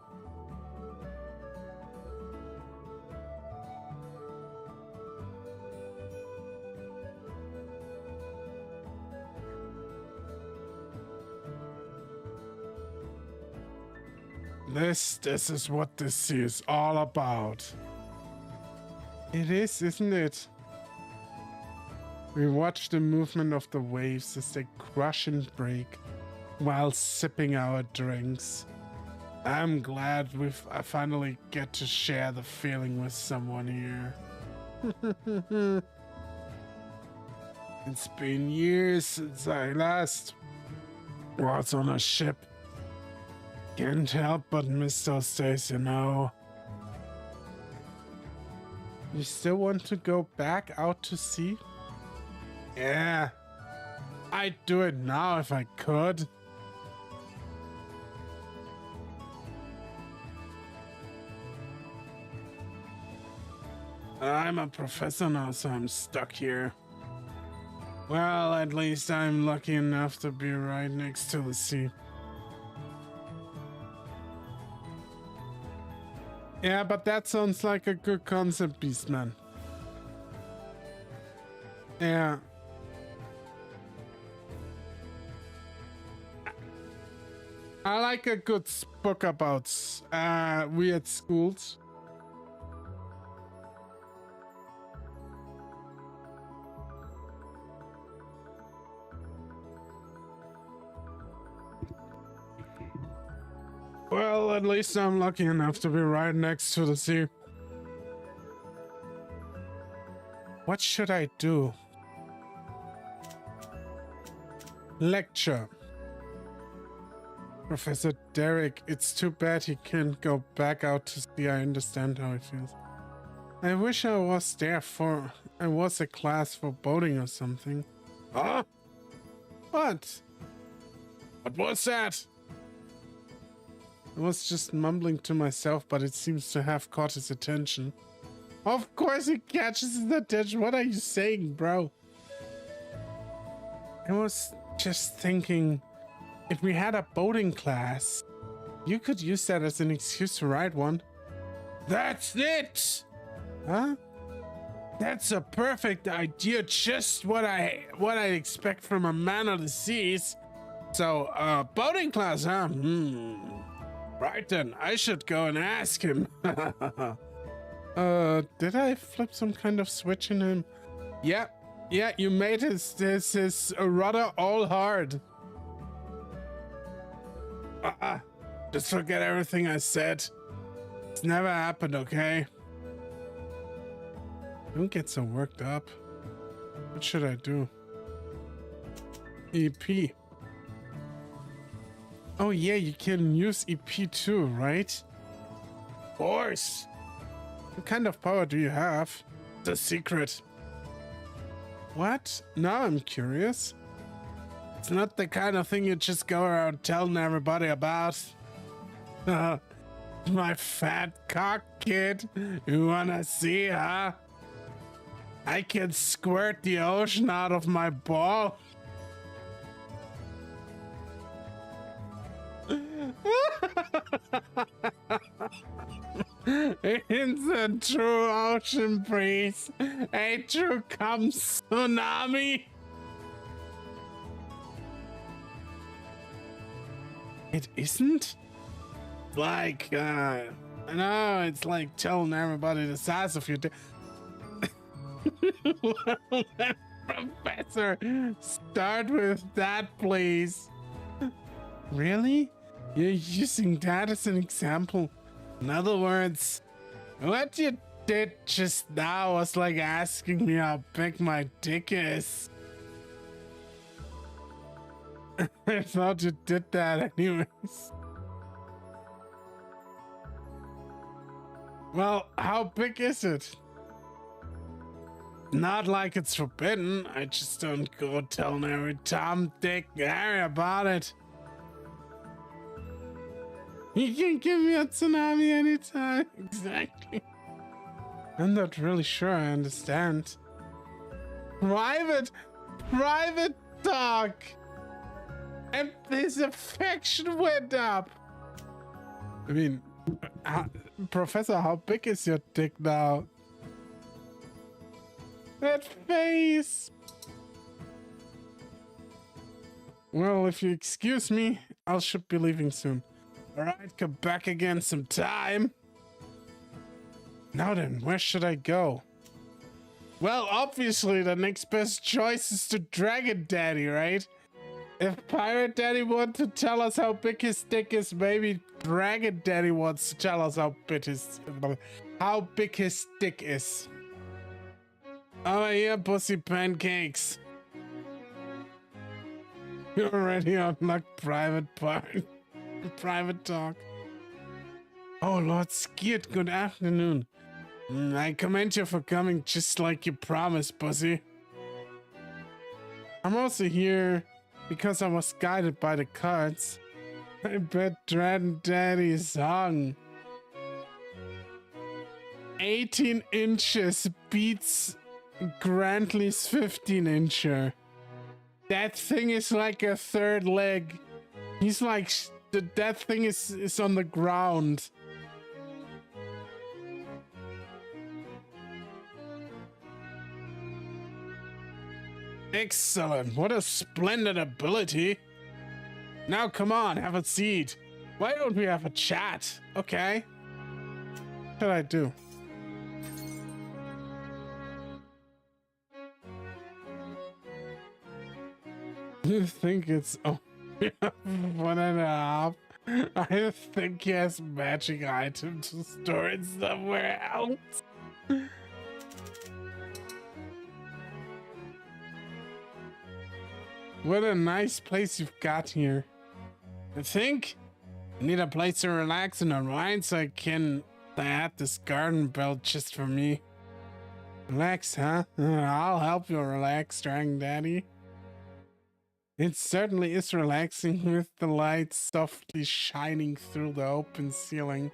Speaker 1: This is what this sea is all about. It is, isn't it? We watch the movement of the waves as they crush and break while sipping our drinks. I'm glad I finally get to share the feeling with someone here. It's been years since I last was on a ship. Can't help but miss those days, you know. You still want to go back out to sea? Yeah, I'd do it now if I could. I'm a professor now, so I'm stuck here. Well, at least I'm lucky enough to be right next to the sea. Yeah, but that sounds like a good concept, Beastman. Yeah. I like a good book about weird schools. Well, at least I'm lucky enough to be right next to the sea. What should I do? Lecture. Professor Derek, it's too bad he can't go back out to sea. I understand how he feels. I wish I was there I was a class for boating or something. Huh? What? What was that? I was just mumbling to myself, but it seems to have caught his attention. Of course it catches his attention. What are you saying, bro? I was just thinking, if we had a boating class, you could use that as an excuse to ride one. That's it! Huh? That's a perfect idea. Just what I expect from a man of the seas. So, boating class, huh? Right then, I should go and ask him. Did I flip some kind of switch in him? Yeah, you made his rudder all hard. Just forget everything I said. It's never happened, okay? Don't get so worked up. What should I do? EP. Oh yeah, you can use EP too, right? Of course. What kind of power do you have? It's a secret. What? Now I'm curious. It's not the kind of thing you just go around telling everybody about. My fat cock, kid. You wanna see, huh? I can squirt the ocean out of my ball. It's a true ocean breeze, a true cum tsunami. It isn't? Like, I know, it's like telling everybody the size of your dick. Well, then, Professor, start with that, please. Really? You're using that as an example? In other words, what you did just now was like asking me how big my dick is. I thought you did that anyways. Well, how big is it? Not like it's forbidden. I just don't go telling every Tom, Dick, Harry about it. You can give me a tsunami anytime. Exactly. I'm not really sure I understand. Private talk. And his affection went up. I mean, Professor, how big is your dick now? That face. Well, if you excuse me, I should be leaving soon. Alright, come back again some time. Now then, where should I go? Well, obviously the next best choice is to Dragon Daddy, right? If Pirate Daddy wants to tell us how big his dick is, maybe Dragon Daddy wants to tell us how big his dick is. Over here, pussy pancakes. You already unlocked private part. Private talk. Oh, Lord Skeet, good afternoon. I commend you for coming just like you promised, pussy. I'm also here because I was guided by the cards. I bet Dragon Daddy's hung. 18 inches beats Grantley's 15-incher. That thing is like a third leg. He's like, that thing is on the ground. Excellent, what a splendid ability. Now come on, have a seat. Why don't we have a chat? Okay. What should I do? You think it's 1.5? I think he has magic items to store it somewhere else. What a nice place you've got here. I think I need a place to relax and unwind so I can add this garden belt just for me. Relax, huh? I'll help you relax, Dragon Daddy. It certainly is relaxing with the light softly shining through the open ceiling.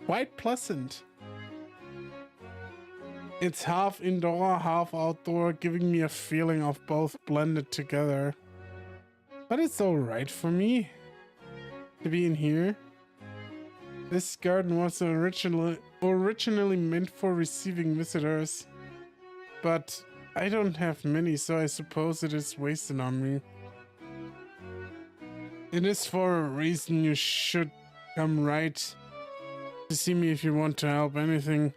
Speaker 1: Quite pleasant. It's half indoor, half outdoor, giving me a feeling of both blended together. But it's alright for me to be in here. This garden was originally meant for receiving visitors, but I don't have many, so I suppose it is wasted on me. It is for a reason. You should come right to see me if you want to help anything.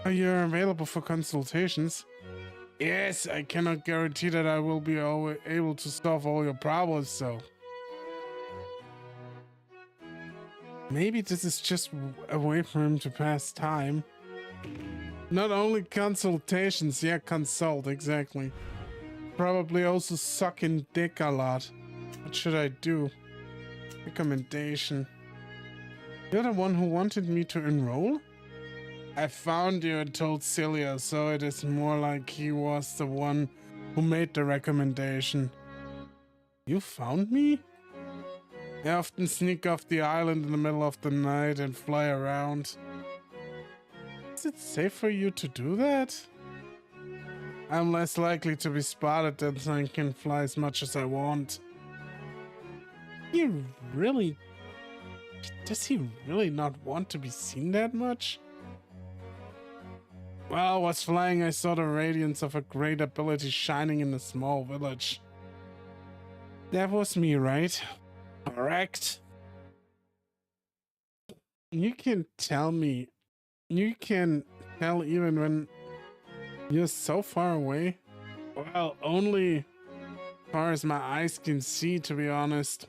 Speaker 1: Are you available for consultations? Yes, I cannot guarantee that I will be able to solve all your problems, so... Maybe this is just a way for him to pass time. Not only consultations, yeah, consult, exactly. Probably also sucking dick a lot. What should I do? Recommendation. You're the one who wanted me to enroll? I found you and told Celia, so it is more like he was the one who made the recommendation. You found me? I often sneak off the island in the middle of the night and fly around. Is it safe for you to do that? I'm less likely to be spotted than I can fly as much as I want. Does he really not want to be seen that much? While I was flying, I saw the radiance of a great ability shining in a small village. That was me, right? Correct. You can tell me. You can tell even when you're so far away. Well, only as far as my eyes can see, to be honest.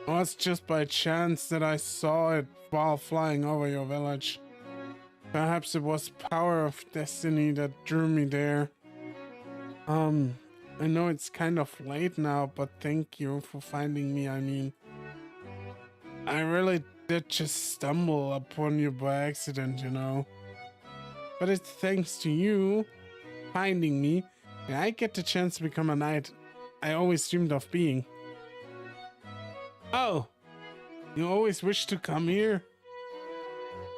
Speaker 1: It was just by chance that I saw it while flying over your village. Perhaps it was power of destiny that drew me there. I know it's kind of late now, but thank you for finding me. I mean, I really did just stumble upon you by accident, you know. But it's thanks to you finding me that I get the chance to become a knight I always dreamed of being. Oh, you always wished to come here?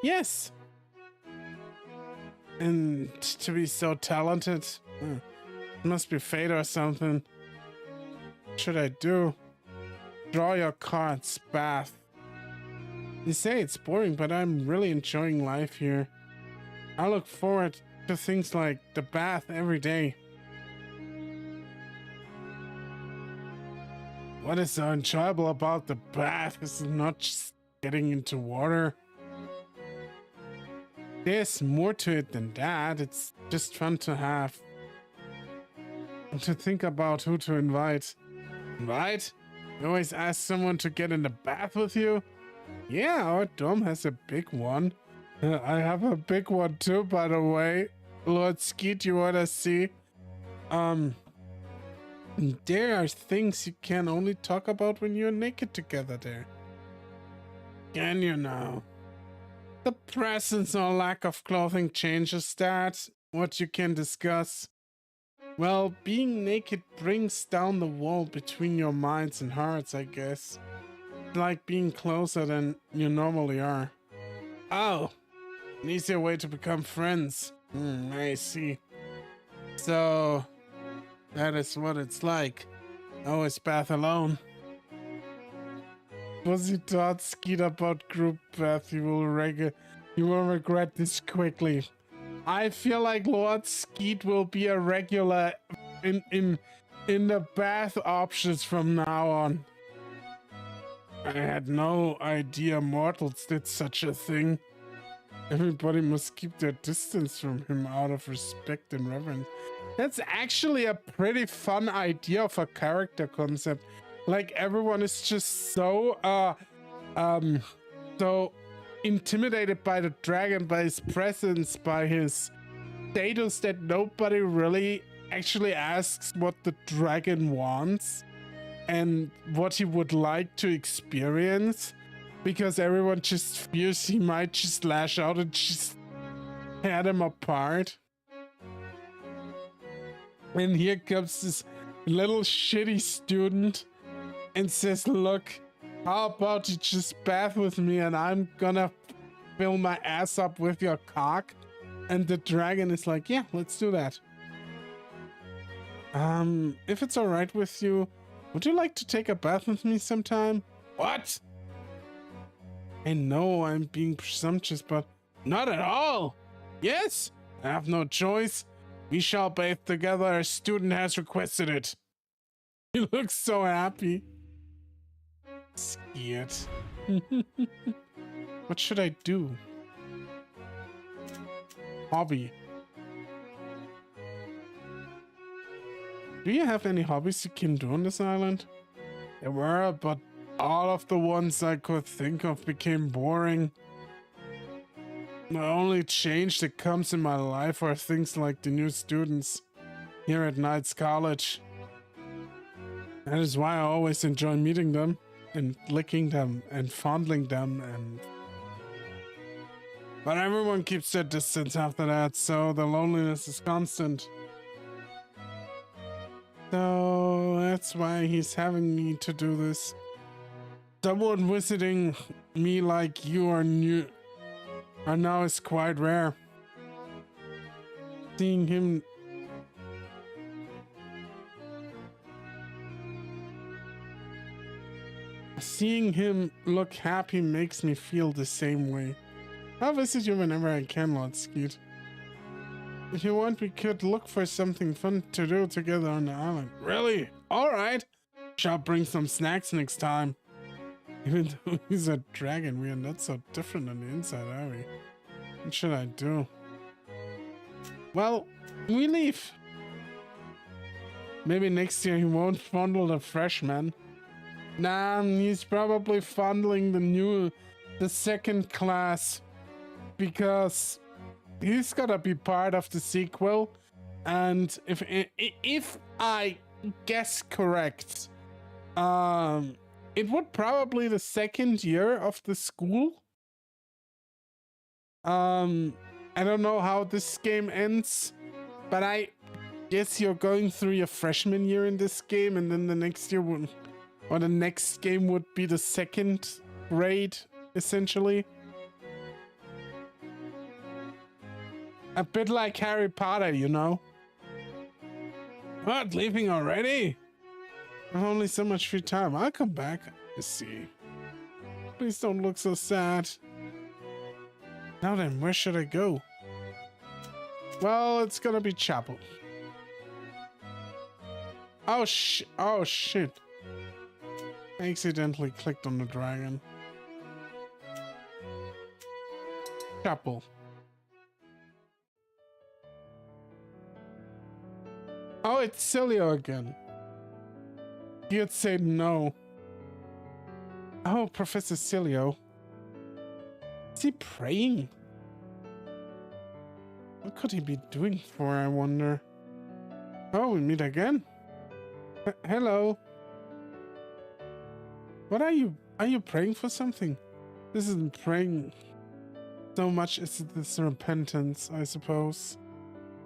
Speaker 1: Yes. And to be so talented, it must be fate or something. What should I do? Draw your cards, bath. You say it's boring, but I'm really enjoying life here. I look forward to things like the bath every day. What is so enjoyable about the bath is not just getting into water. There's more to it than that. It's just fun to have. And to think about who to invite. Invite? You always ask someone to get in the bath with you? Yeah, our dorm has a big one. I have a big one too, by the way. Lord Skeet, you wanna see? There are things you can only talk about when you're naked together there. Can you now? The presence or lack of clothing changes that. What you can discuss. Well, being naked brings down the wall between your minds and hearts, I guess. Like being closer than you normally are. Oh, an easier way to become friends. I see. So, that is what it's like. Always bath alone. Was he taught Skeet about group bath? You will regret this quickly. I feel like Lord Skeet will be a regular in the bath options from now on. I had no idea mortals did such a thing. Everybody must keep their distance from him out of respect and reverence. That's actually a pretty fun idea of a character concept. Like everyone is just so so intimidated by the dragon, by his presence, by his status, that nobody really actually asks what the dragon wants and what he would like to experience, because everyone just fears he might just lash out and just tear them apart. And here comes this little shitty student and says, look, how about you just bath with me and I'm gonna fill my ass up with your cock? And the dragon is like, yeah, let's do that. If it's all right with you, would you like to take a bath with me sometime? What? I know I'm being presumptuous, but not at all. Yes, I have no choice. We shall bathe together. Our student has requested it. He looks so happy. Scared. What should I do? Hobby. Do you have any hobbies you can do on this island? There were, but all of the ones I could think of became boring. The only change that comes in my life are things like the new students here at KnightsCollege. That is why I always enjoy meeting them and licking them and fondling them and... But everyone keeps their distance after that, so the loneliness is constant. So that's why he's having me to do this. Someone visiting me like you are now is quite rare. Seeing him look happy makes me feel the same way. I'll visit you whenever I can, Lord Skeet. If you want, we could look for something fun to do together on the island. Really? Alright. Shall bring some snacks next time. Even though he's a dragon, we are not so different on the inside, are we? What should I do? Well, we leave. Maybe next year he won't fondle the freshman. Nah, he's probably fondling the second class, because he's gotta be part of the sequel. And if I guess correct, it would probably the second year of the school. I don't know how this game ends, but I guess you're going through your freshman year in this game, and then the next year would, or the next game would be the second grade, essentially. A bit like Harry Potter, you know? What, leaving already? I have only so much free time. I'll come back. Let's see. Please don't look so sad. Now then, where should I go? Well, it's gonna be chapel. Oh shit. I accidentally clicked on the dragon. Chapel. Oh, it's Cilio again. He had said no. Oh, Professor Cilio. Is he praying? What could he be doing for, I wonder? Oh, we meet again? Hello. What are you praying for something? This isn't praying so much as this repentance, I suppose.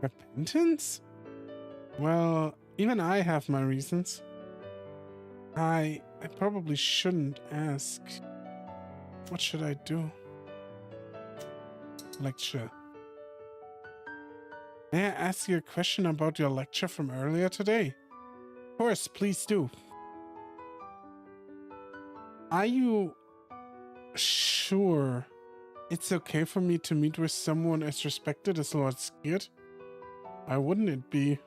Speaker 1: Repentance? Well, even I have my reasons. I probably shouldn't ask. What should I do? Lecture. May I ask you a question about your lecture from earlier today? Of course, please do. Are you sure it's okay for me to meet with someone as respected as Lord Skid? Why wouldn't it be?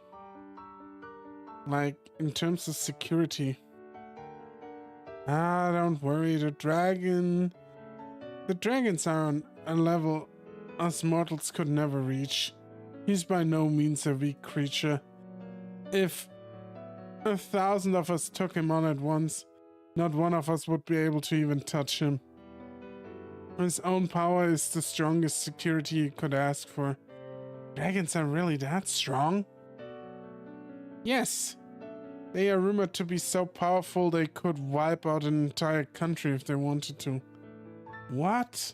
Speaker 1: Like, in terms of security. Ah, don't worry, the dragons are on a level us mortals could never reach. He's by no means a weak creature. If 1,000 of us took him on at once, not one of us would be able to even touch him. His own power is the strongest security you could ask for. Dragons are really that strong? Yes. They are rumored to be so powerful they could wipe out an entire country if they wanted to. What?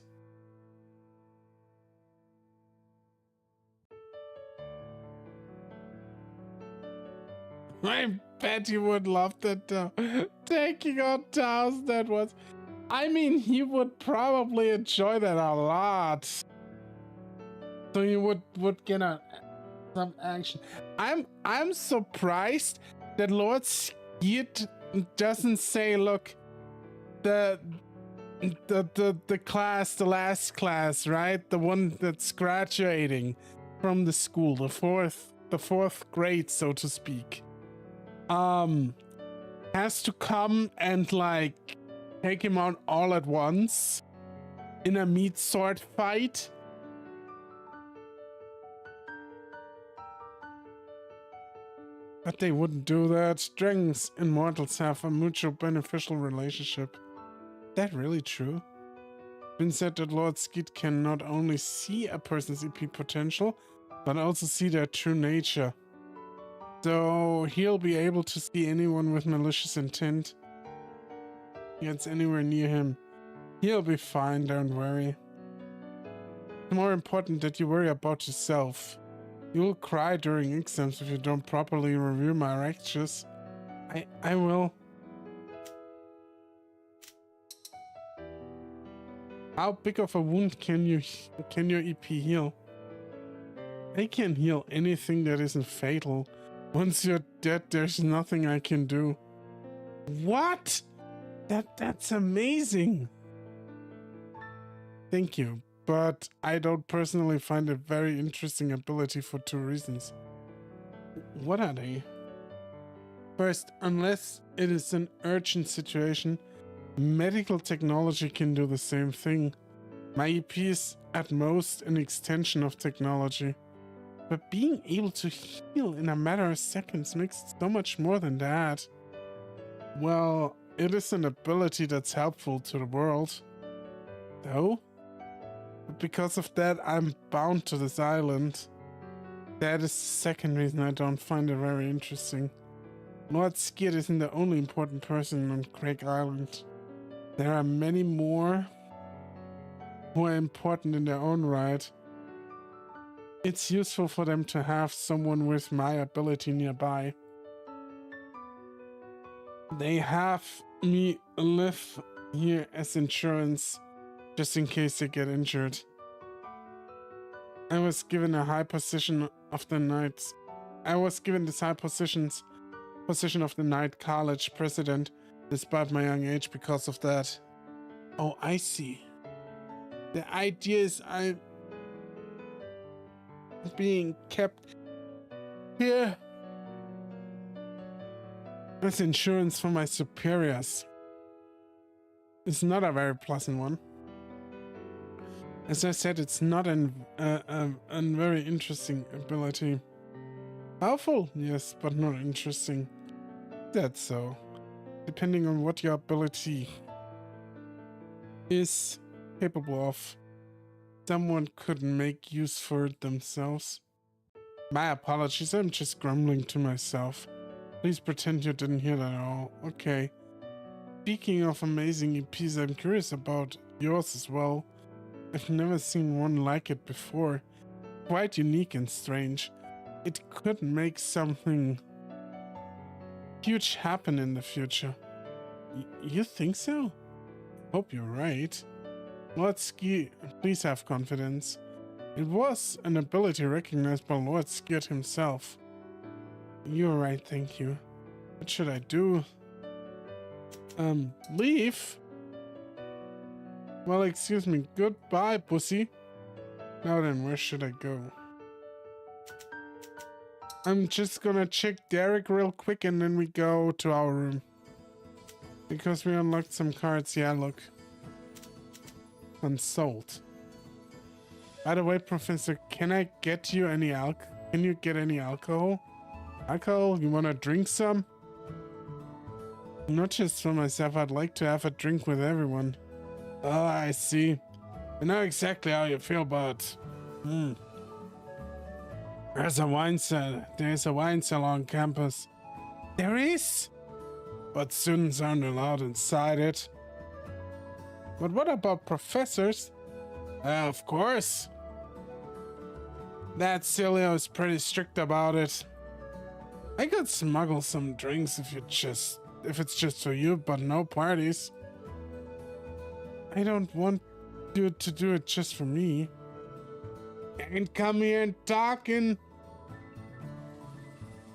Speaker 1: I bet you would love that though. Taking on towns, that was... I mean, he would probably enjoy that a lot. So you would get some action. I'm surprised that Lord Skid doesn't say, look, the class, the last class, right? The one that's graduating from the school, the fourth grade, so to speak. Has to come and like take him out all at once in a meat sword fight. But they wouldn't do that. Dragons and mortals have a mutual beneficial relationship. Is that really true? It's been said that Lord Skid can not only see a person's EP potential, but also see their true nature. So he'll be able to see anyone with malicious intent. Gets anywhere near him. He'll be fine, don't worry. It's more important that you worry about yourself. You'll cry during exams if you don't properly review my lectures. I will. How big of a wound can your EP heal? I can heal anything that isn't fatal. Once you're dead, there's nothing I can do. What? That's amazing. Thank you, but I don't personally find a very interesting ability for two reasons. What are they? First, unless it is an urgent situation, medical technology can do the same thing. My EP is at most an extension of technology. But being able to heal in a matter of seconds makes it so much more than that. Well, it is an ability that's helpful to the world. Though? But because of that, I'm bound to this island. That is the second reason I don't find it very interesting. Lord Skid isn't the only important person on Craig Island. There are many more who are important in their own right. It's useful for them to have someone with my ability nearby. They have me live here as insurance, just in case they get injured. I was given a high position of the Knights. I was given this high position of the KnightsCollege president, despite my young age because of that. Oh, I see. The idea is I'm being kept here as insurance for my superiors. It's not a very pleasant one. As I said, it's not a very interesting ability. Powerful, yes, but not interesting. That's so. Depending on what your ability is capable of, someone could make use for it themselves. My apologies, I'm just grumbling to myself. Please pretend you didn't hear that at all. Okay. Speaking of amazing EPs, I'm curious about yours as well. I've never seen one like it before. Quite unique and strange. It could make something huge happen in the future. You think so? Hope you're right. Lord Ski, please have confidence. It was an ability recognized by Lord Skirt himself. You're right, thank you. What should I do? Leave? Well, excuse me. Goodbye, pussy. Now then, where should I go? I'm just gonna check Derek real quick and then we go to our room. Because we unlocked some cards. Yeah, look. Consult. By the way, Professor, can I get you any Can you get any alcohol? Alcohol? You wanna drink some? Not just for myself, I'd like to have a drink with everyone. Oh, I see. I know exactly how you feel, but... There's a wine cellar on campus. There is? But students aren't allowed inside it. But what about professors? Of course. That Cilio is pretty strict about it. I could smuggle some drinks if it's just for you, but no parties. I don't want you to do it just for me. Ain't come here and talking.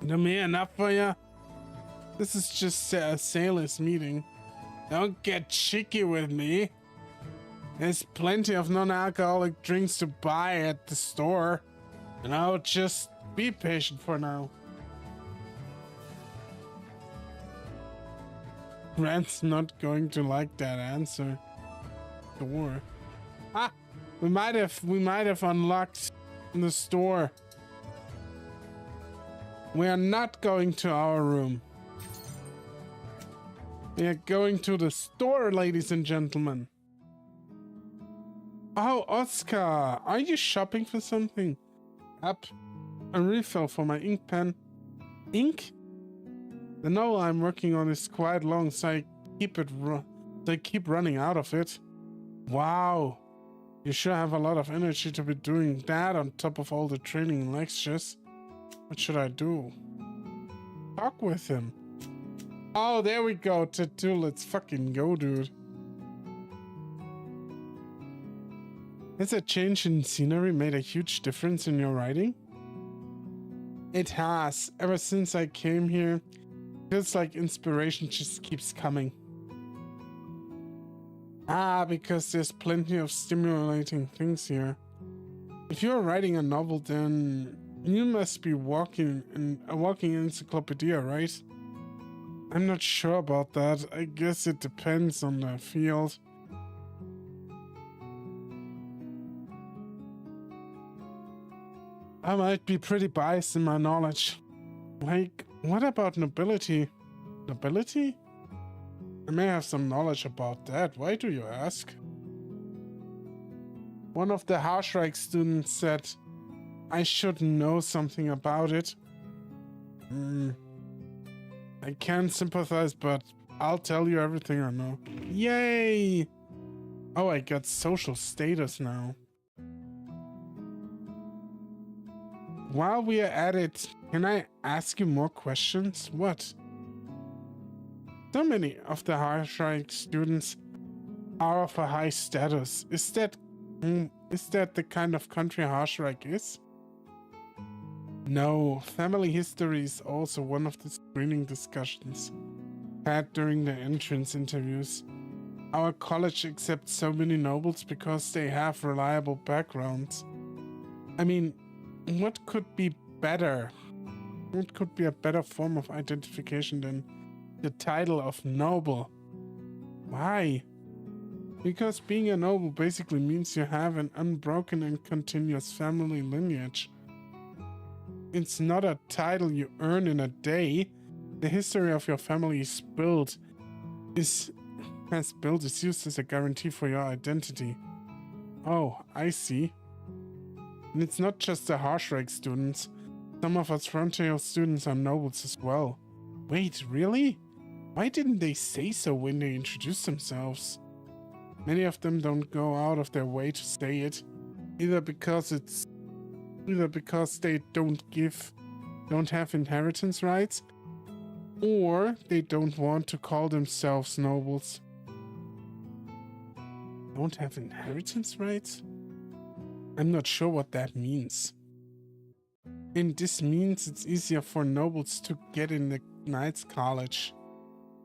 Speaker 1: Do me enough for you? This is just a sailor's meeting. Don't get cheeky with me. There's plenty of non-alcoholic drinks to buy at the store. And I'll just be patient for now. Rand's not going to like that answer. Door. Ah, we might have unlocked the store. We are not going to our room. We are going to the store, ladies and gentlemen. Oh, Oscar, are you shopping for something? Up, a refill for my ink pen. Ink? The novel I'm working on is quite long, so I keep running out of it. Wow, you sure have a lot of energy to be doing that on top of all the training and lectures. What should I do? Talk with him. Oh, there we go, tattoo. Let's fucking go, dude. Has a change in scenery made a huge difference in your writing? It has. Ever since I came here, feels like inspiration just keeps coming. Ah, because there's plenty of stimulating things here. If you're writing a novel, then you must be a walking encyclopedia, right? I'm not sure about that. I guess it depends on the field. I might be pretty biased in my knowledge. Like, what about nobility? Nobility? I may have some knowledge about that. Why do you ask? One of the Hausreich students said I should know something about it. I can sympathize, but I'll tell you everything I know. Yay! Oh, I got social status now. While we are at it, can I ask you more questions? What? So many of the Hausreich students are of a high status. Is that the kind of country Hausreich is? No, family history is also one of the screening discussions had during the entrance interviews. Our college accepts so many nobles because they have reliable backgrounds. I mean, what could be better? What could be a better form of identification than the title of noble? Why? Because being a noble basically means you have an unbroken and continuous family lineage. It's not a title you earn in a day. The history of your family is used as a guarantee for your identity. Oh, I see. And it's not just the Harshrike students. Some of us Frontier students are nobles as well. Wait, really? Why didn't they say so when they introduced themselves? Many of them don't go out of their way to say it, either because they don't have inheritance rights, or they don't want to call themselves nobles. Don't have inheritance rights? I'm not sure what that means. And this means it's easier for nobles to get in the KnightsCollege.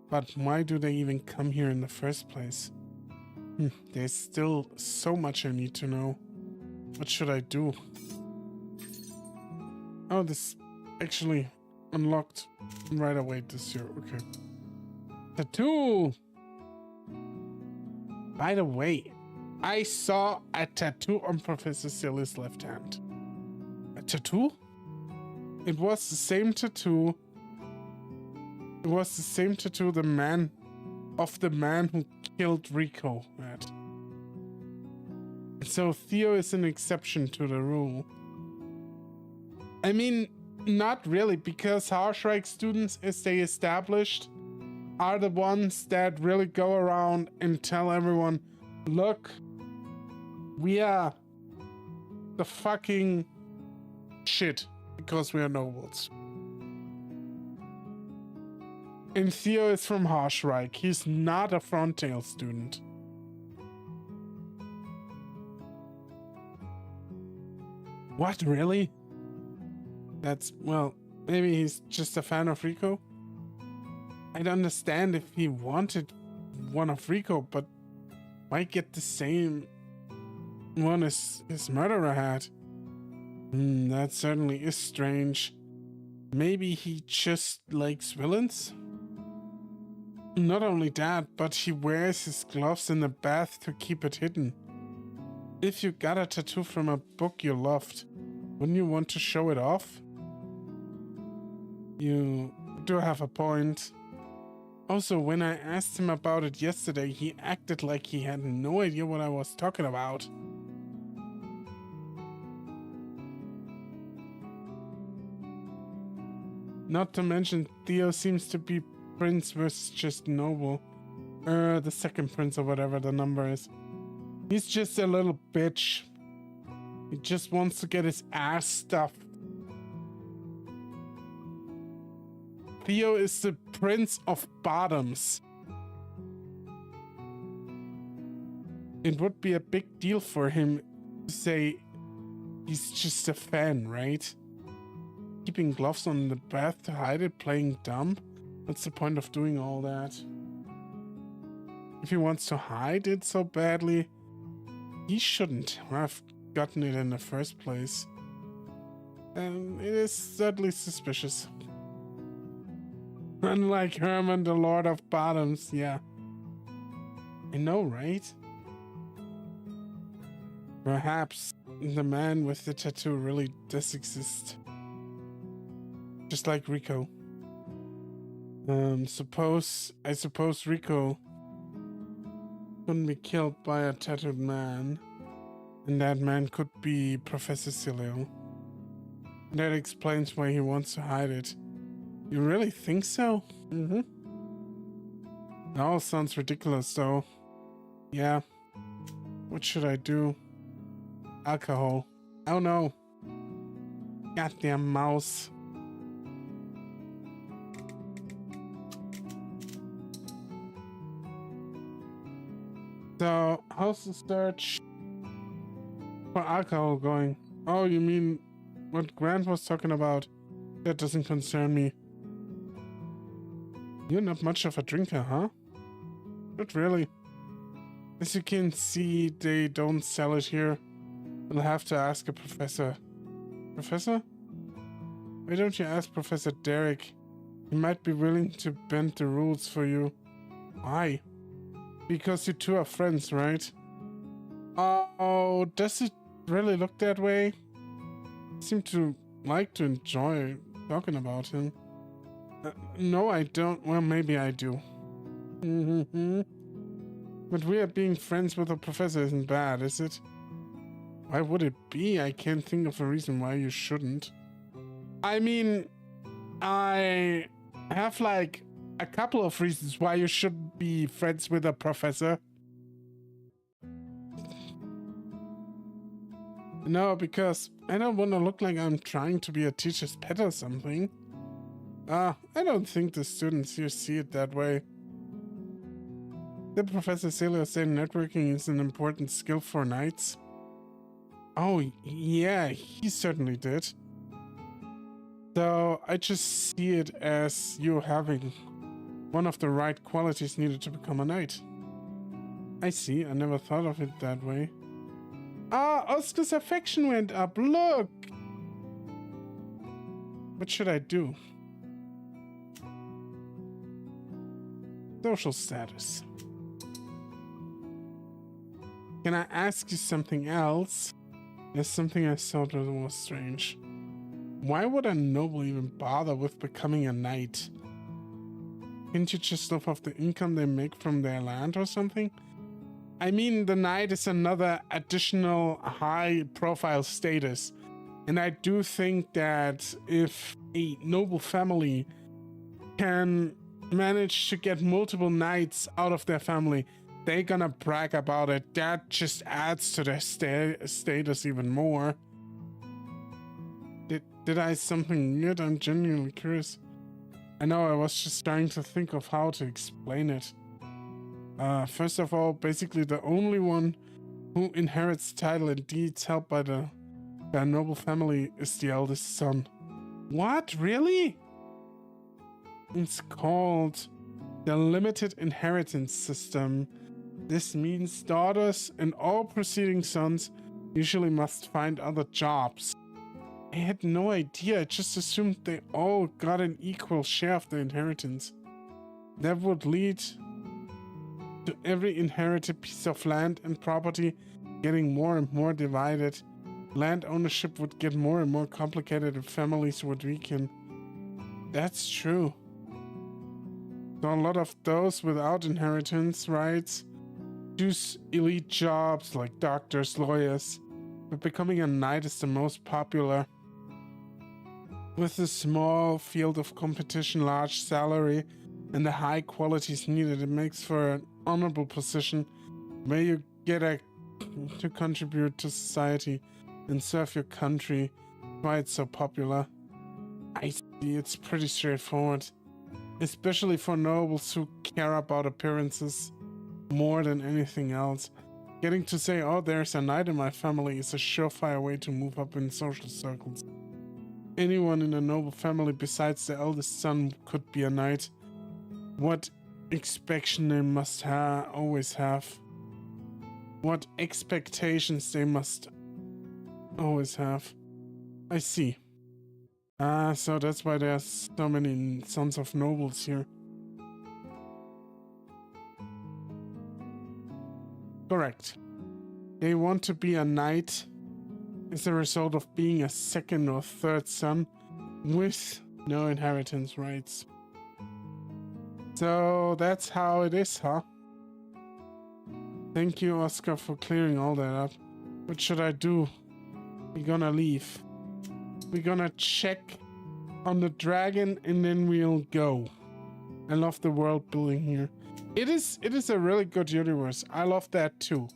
Speaker 1: But why do they even come here in the first place? There's still so much I need to know. What should I do? Oh, this actually unlocked right away this year. Okay. Tattoo! By the way, I saw a tattoo on Professor Silly's left hand. A tattoo? It was the same tattoo. It was the same tattoo the man who killed Rico had. So Theo is an exception to the rule. I mean, not really, because Harshrike students, as they established, are the ones that really go around and tell everyone, look, we are the fucking shit because we are nobles. And Theo is from Harshrike. He's not a Frontail student. What, really? That's, well, maybe he's just a fan of Rico? I'd understand if he wanted one of Rico, but why get the same one as his murderer had? That certainly is strange. Maybe he just likes villains? Not only that, but he wears his gloves in the bath to keep it hidden. If you got a tattoo from a book you loved, wouldn't you want to show it off? You do have a point. Also, when I asked him about it yesterday, he acted like he had no idea what I was talking about. Not to mention, Theo seems to be prince versus just noble. The second prince or whatever the number is. He's just a little bitch. He just wants to get his ass stuffed. Theo is the prince of bottoms. It would be a big deal for him to say he's just a fan, right? Keeping gloves on the bath to hide it, playing dumb? What's the point of doing all that? If he wants to hide it so badly, he shouldn't have gotten it in the first place. And it is certainly suspicious. Unlike Herman, the Lord of Bottoms, yeah. I know, right? Perhaps the man with the tattoo really does exist. Just like Rico. I suppose Rico couldn't be killed by a tattooed man. And that man could be Professor Cilio. That explains why he wants to hide it. You really think so? Mm-hmm. It all sounds ridiculous, though. Yeah. What should I do? Alcohol. Oh no. Goddamn mouse. So, how's the search for alcohol going? Oh, you mean what Grant was talking about? That doesn't concern me. You're not much of a drinker, huh? Not really. As you can see, they don't sell it here. I'll have to ask a professor. Professor? Why don't you ask Professor Derek? He might be willing to bend the rules for you. Why? Because you two are friends, right? Oh, does it really look that way? I seem to like to enjoy talking about him. No, I don't. Well, maybe I do. But we are being friends with a professor isn't bad, is it? Why would it be? I can't think of a reason why you shouldn't. I mean, I have like a couple of reasons why you should be friends with a professor. No, because I don't want to look like I'm trying to be a teacher's pet or something. I don't think the students here see it that way. Did Professor Celia say networking is an important skill for knights? Oh, yeah, he certainly did. So I just see it as you having one of the right qualities needed to become a knight. I see, I never thought of it that way. Ah, Oscar's affection went up, look! What should I do? Social status. Can I ask you something else? There's something I thought was strange. Why would a noble even bother with becoming a knight? Can't you just live off the income they make from their land or something? I mean, the knight is another additional high-profile status. And I do think that if a noble family can manage to get multiple knights out of their family, they're gonna brag about it. That just adds to their status even more. Did I something weird? I'm genuinely curious. I know, I was just trying to think of how to explain it. First of all, basically the only one who inherits title and deeds held by the noble family is the eldest son. What? Really? It's called the limited inheritance system. This means daughters and all preceding sons usually must find other jobs. I had no idea. I just assumed they all got an equal share of the inheritance. That would lead to every inherited piece of land and property getting more and more divided. Land ownership would get more and more complicated and families would weaken. That's true. So a lot of those without inheritance rights choose elite jobs like doctors, lawyers, but becoming a knight is the most popular. With a small field of competition, large salary, and the high qualities needed, it makes for an honorable position where you get to contribute to society and serve your country. Why it's so popular? I see, it's pretty straightforward. Especially for nobles who care about appearances more than anything else. Getting to say, oh, there's a knight in my family is a surefire way to move up in social circles. Anyone in a noble family besides the eldest son could be a knight. What expectation they must always have. What expectations they must always have. I see. So that's why there's so many sons of nobles here. Correct. They want to be a knight as a result of being a second or third son with no inheritance rights. So that's how it is, huh? Thank you, Oscar, for clearing all that up. What should I do? We're gonna leave. We're gonna check on the dragon and then we'll go. I love the world building here. It is a really good universe. I love that too.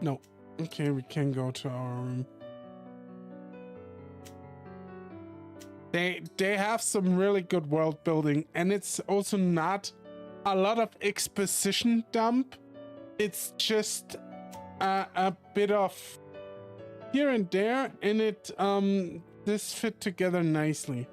Speaker 1: No. Okay, we can go to our room. They have some really good world building, and it's also not a lot of exposition dump. It's just a bit of here and there, and it this fit together nicely.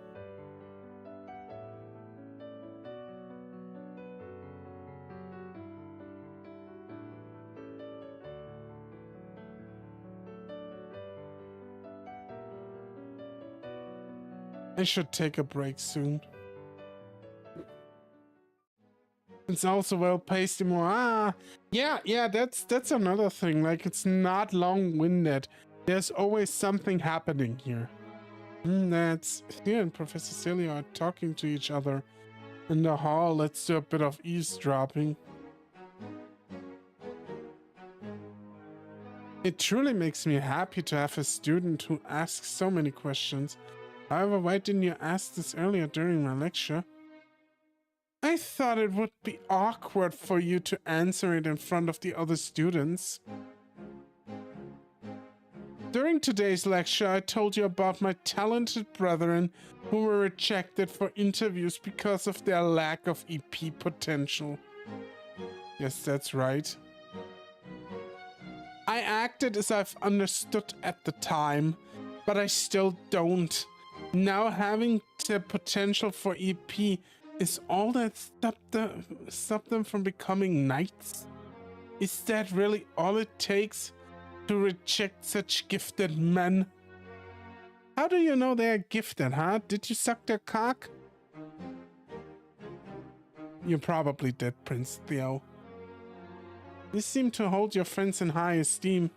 Speaker 1: I should take a break soon. It's also well paced more. Yeah, that's another thing. Like, it's not long-winded. There's always something happening here. That's here, and Professor Celia are talking to each other in the hall. Let's do a bit of eavesdropping. It truly makes me happy to have a student who asks so many questions. However, why didn't you ask this earlier during my lecture? I thought it would be awkward for you to answer it in front of the other students. During today's lecture, I told you about my talented brethren who were rejected for interviews because of their lack of EP potential. Yes, that's right. I acted as I've understood at the time, but I still don't. Now having the potential for EP is all that stopped them from becoming knights? Is that really all it takes to reject such gifted men? How do you know they're gifted, huh? Did you suck their cock? You probably did, Prince Theo. You seem to hold your friends in high esteem.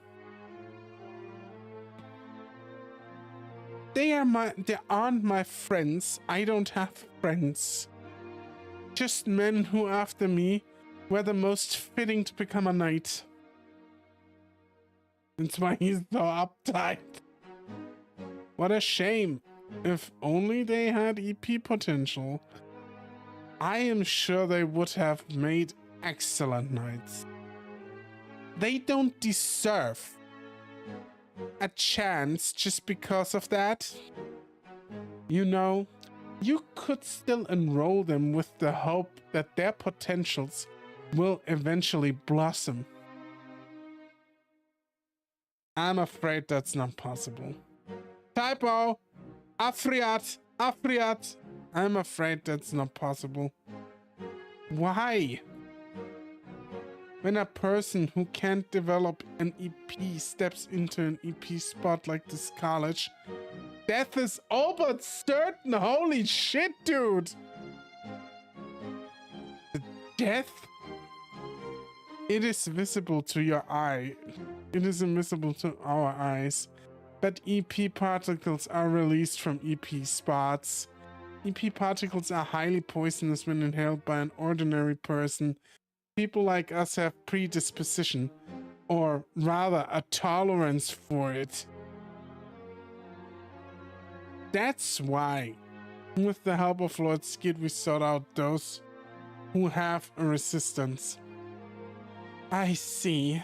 Speaker 1: They aren't my friends. I don't have friends. Just men who, after me, were the most fitting to become a knight. That's why he's so uptight. What a shame. If only they had EP potential. I am sure they would have made excellent knights. They don't deserve a chance just because of that. You know, you could still enroll them with the hope that their potentials will eventually blossom. I'm afraid that's not possible. Typo! Afriat! I'm afraid that's not possible. Why? When a person who can't develop an EP steps into an EP spot like this college, death is all but certain. Holy shit, dude! The death? It is visible to your eye. It is invisible to our eyes. But EP particles are released from EP spots. EP particles are highly poisonous when inhaled by an ordinary person. People like us have predisposition, or rather a tolerance for it. That's why, with the help of Lord Skid, we sought out those who have a resistance. I see.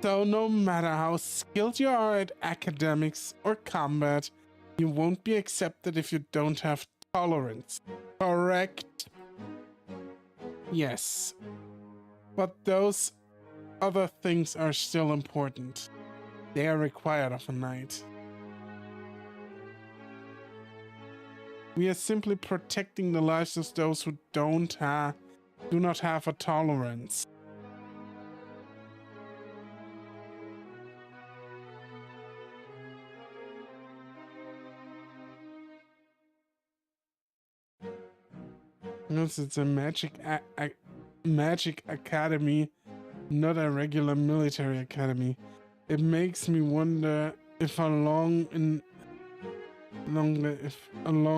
Speaker 1: So no matter how skilled you are at academics or combat, you won't be accepted if you don't have tolerance. Correct? Yes. But those other things are still important. They are required of a knight. We are simply protecting the lives of those who do not have a tolerance. Yes, it's a magic academy, not a regular military academy. It makes me wonder if a long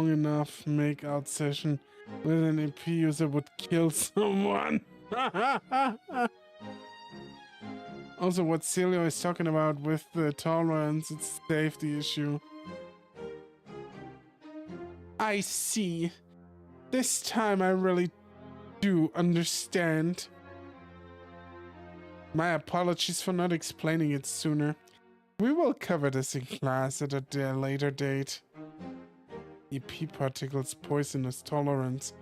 Speaker 1: enough make-out session with an EP user would kill someone. Also, what Celio is talking about with the tolerance, it's a safety issue. I see. This time I really do understand. My apologies for not explaining it sooner. We will cover this in class at a later date. EP particles poisonous tolerance.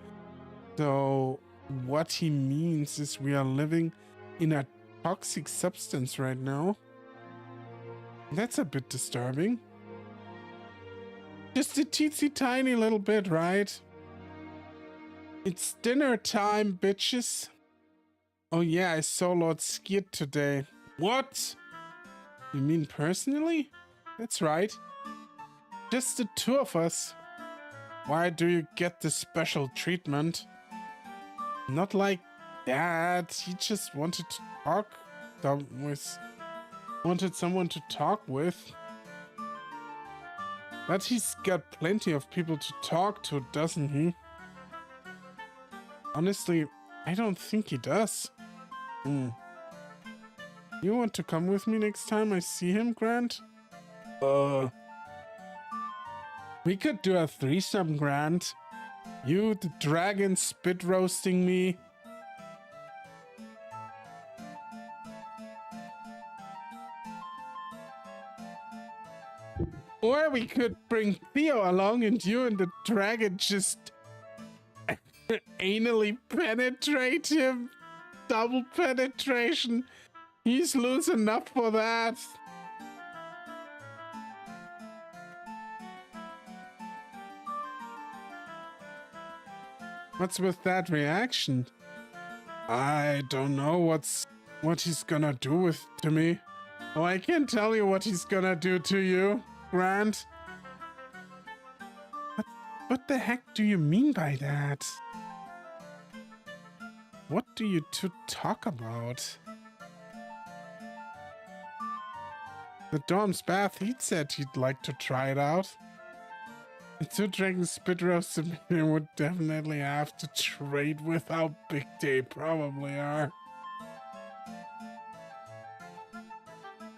Speaker 1: So what he means is we are living in a toxic substance right now. That's a bit disturbing. Just a teensy tiny little bit, right? It's dinner time, bitches. Oh yeah, I saw Lord Skid today. What? You mean personally? That's right. Just the two of us. Why do you get this special treatment? Not like that. He just wanted to talk with, wanted someone to talk with. But he's got plenty of people to talk to, doesn't he? Honestly, I don't think he does. You want to come with me next time I see him, Grant? We could do a threesome, Grant. You, the dragon, spit roasting me. Or we could bring Theo along and you and the dragon just anally penetrate him. Double penetration. He's loose enough for that. What's with that reaction? I don't know what he's gonna do to me. Oh, I can't tell you what he's gonna do to you, Grant. What the heck do you mean by that? What do you two talk about? The dorm's bath, he said he'd like to try it out. The two dragons spit roasted me would definitely have to trade with how big they probably are.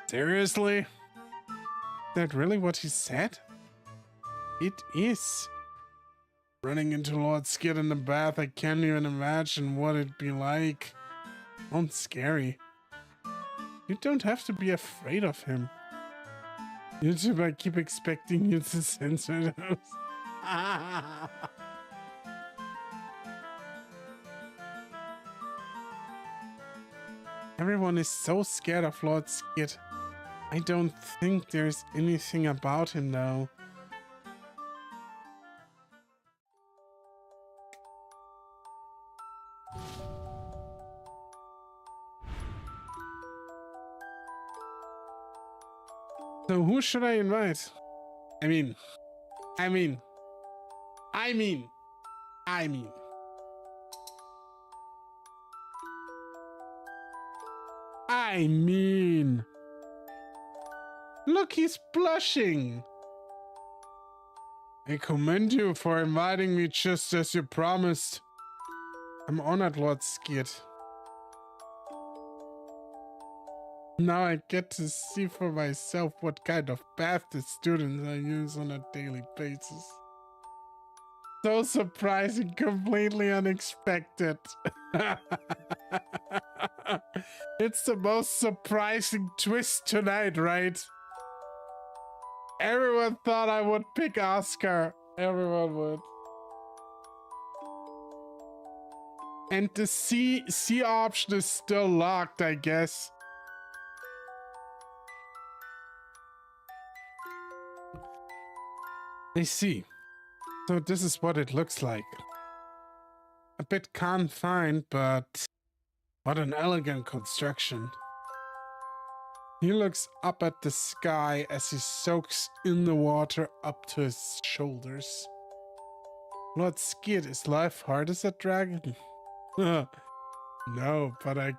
Speaker 1: Seriously? Is that really what he said? It is. Running into Lord Skid in the bath, I can't even imagine what it'd be like. Sounds scary. You don't have to be afraid of him. YouTube, I keep expecting you to censor those. Everyone is so scared of Lord Skid. I don't think there's anything about him though. So who should I invite? I mean. Look, he's blushing. I commend you for inviting me just as you promised. I'm honored, Lord Skid. Now I get to see for myself what kind of bath the students I use on a daily basis. So surprising, completely unexpected. It's the most surprising twist tonight, right? Everyone thought I would pick Oscar. Everyone would. And the C option is still locked, I guess. I see. So this is what it looks like. A bit confined, but what an elegant construction. He looks up at the sky as he soaks in the water up to his shoulders. Lord Skid, is life hard as a dragon? No, but I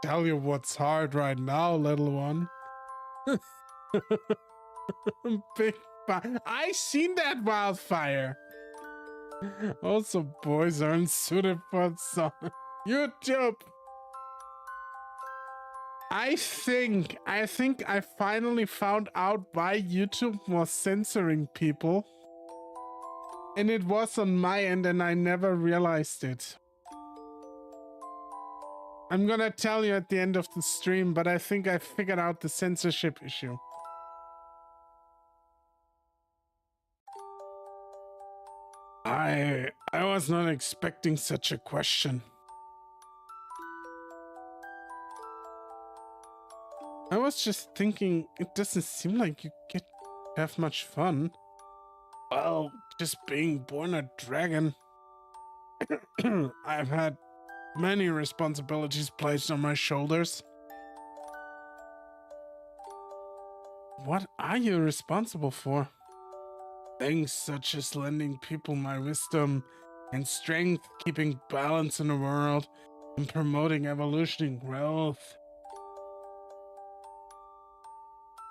Speaker 1: tell you what's hard right now, little one. Big fire. I seen that wildfire. Also, boys aren't suited for song. YouTube. I think I finally found out why YouTube was censoring people. And it was on my end and I never realized it. I'm gonna tell you at the end of the stream, but I think I figured out the censorship issue. I was not expecting such a question. I was just thinking, it doesn't seem like you have much fun. Well, just being born a dragon. I've had many responsibilities placed on my shoulders. What are you responsible for? Things such as lending people my wisdom and strength, keeping balance in the world, and promoting evolution and growth.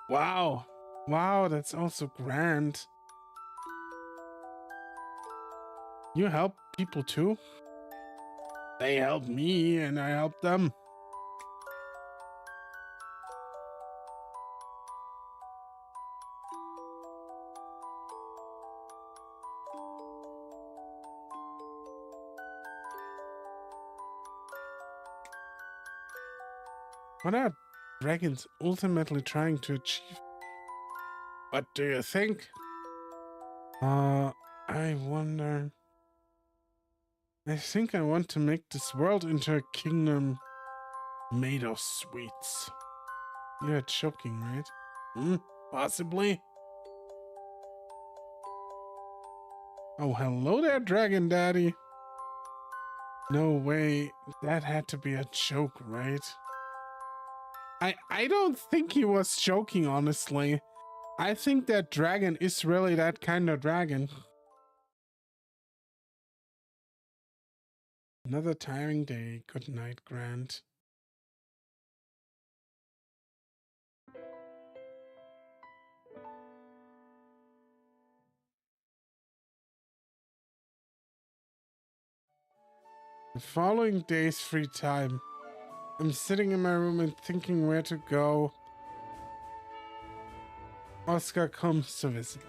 Speaker 1: Wow. Wow, that's also grand. You help people too? They help me and I help them. What are dragons ultimately trying to achieve? What do you think? I wonder. I think I want to make this world into a kingdom made of sweets. You're joking, right? Possibly. Oh, hello there, Dragon Daddy. No way. That had to be a joke, right? I don't think he was joking, honestly. I think that dragon is really that kind of dragon. Another tiring day. Good night, Grant. The following day's free time. I'm sitting in my room and thinking where to go. Oscar comes to visit.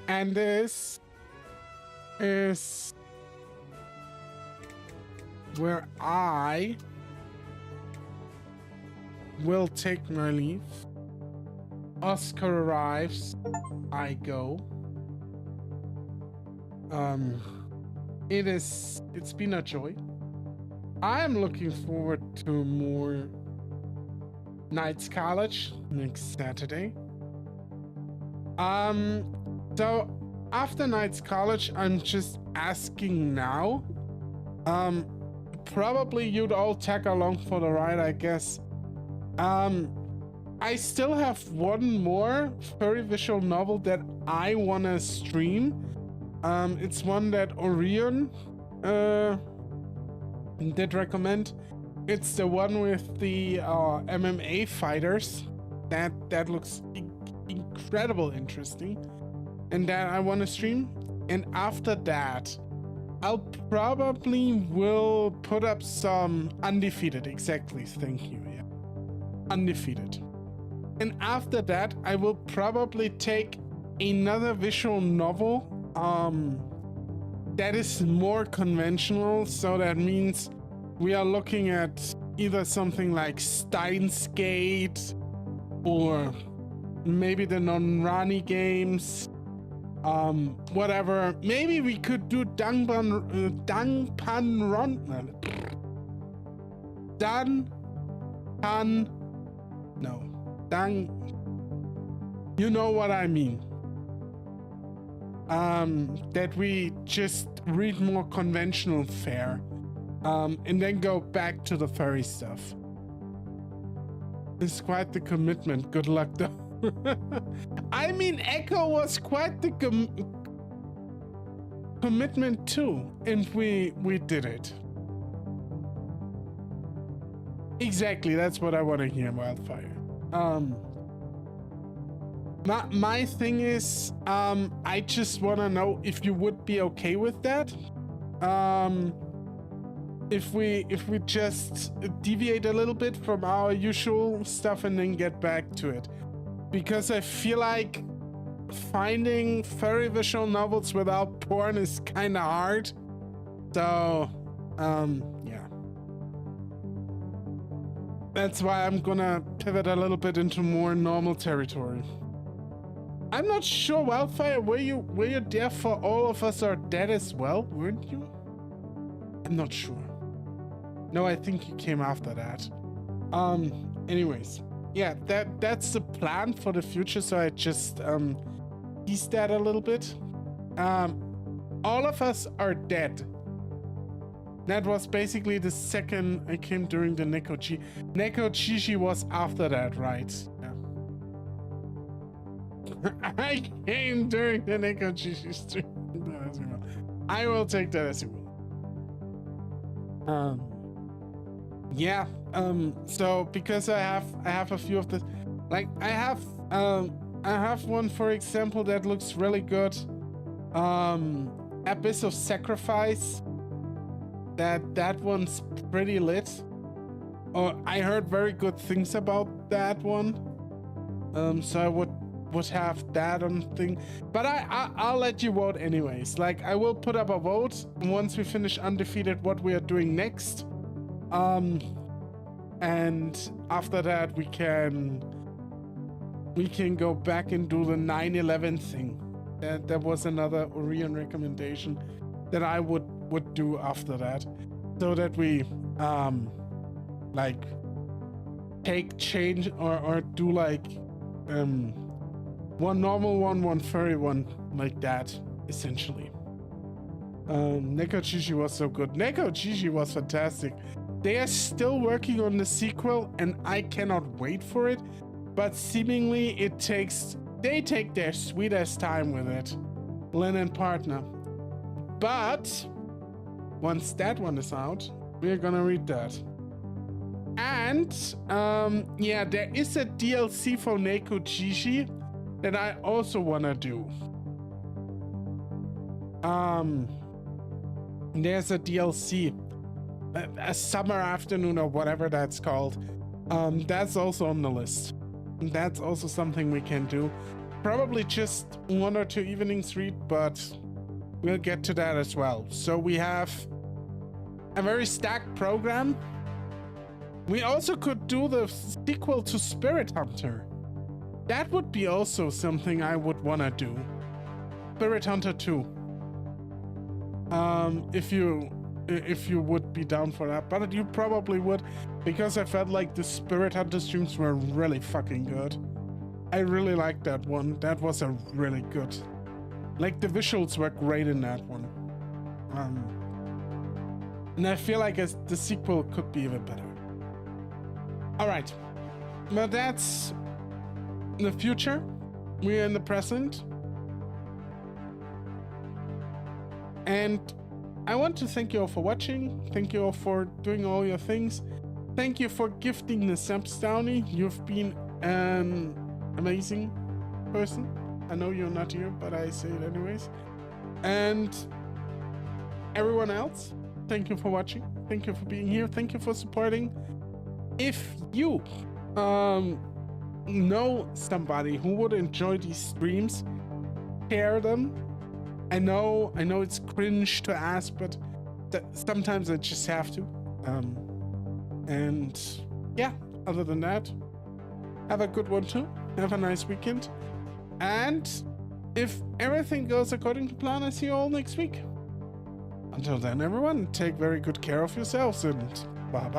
Speaker 1: And this is where I will take my leave. Oscar arrives. I go. It's been a joy. I'm looking forward to more KnightsCollege next Saturday. So after KnightsCollege, I'm just asking now. Probably you'd all tag along for the ride, I guess. I still have one more furry visual novel that I wanna stream. It's one that Orion did recommend. It's the one with the MMA fighters. That looks incredible interesting, and that I want to stream. And after that, I'll probably will put up some Undefeated. Exactly, thank you. Yeah, Undefeated. And after that, I will probably take another visual novel that is more conventional. So that means we are looking at either something like Steins Gate or maybe the non-Rani games, whatever. Maybe we could do Danpanron. You know what I mean. That we just read more conventional fare, and then go back to the furry stuff. It's quite the commitment. Good luck, though. I mean, Echo was quite the commitment too, and we did it. Exactly, that's what I want to hear, Wildfire. My thing is, I just want to know if you would be okay with that. If we just deviate a little bit from our usual stuff and then get back to it. Because I feel like finding furry visual novels without porn is kind of hard. So, yeah. That's why I'm gonna pivot a little bit into more normal territory. I'm not sure, Wildfire, were you there for All of Us Are Dead as well, weren't you? I'm not sure. No, I think you came after that. Anyways, yeah, that's the plan for the future, so I just teased that a little bit. All of Us Are Dead That was basically the second I came during the Neko Chishi was after that, right? Yeah. I came during the Neko Chishi stream. I will take that as you will. Yeah. So because I have a few of the, like I have one, for example, that looks really good. Abyss of Sacrifice. That one's pretty lit. I heard very good things about that one. So I would have that on thing. But I'll let you vote anyways. Like I will put up a vote once we finish Undefeated what we are doing next. And after that we can go back and do the 9/11 thing. That was another Orion recommendation that I would do after that, so that we like take change or do like one normal one furry one, like that essentially. Neko Chishi was so good. Neko Chishi was fantastic. They are still working on the sequel and I cannot wait for it, but seemingly they take their sweetest time with it, Lynn and partner. But once that one is out, we're gonna read that. And yeah, there is a DLC for Neko Chishi that I also wanna do. There's a DLC, a summer afternoon or whatever that's called. That's also on the list. That's also something we can do. Probably just 1 or 2 evenings read, but we'll get to that as well. So we have a very stacked program. We also could do the sequel to Spirit Hunter. That would be also something I would want to do. Spirit Hunter 2. If you would be down for that, but you probably would, because I felt like the Spirit Hunter streams were really fucking good. I really liked that one. That was a really good, like the visuals were great in that one. And I feel like the sequel could be even better. All right, but that's the future. We're in the present. And I want to thank you all for watching. Thank you all for doing all your things. Thank you for gifting the subs, Downey. You've been an amazing person. I know you're not here, but I say it anyways. And everyone else, thank you for watching. Thank you for being here. Thank you for supporting. If you know somebody who would enjoy these streams, share them. I know it's cringe to ask, but sometimes I just have to. And yeah, other than that, have a good one too. Have a nice weekend. And if everything goes according to plan, I see you all next week. Until then, everyone, take very good care of yourselves and bye-bye.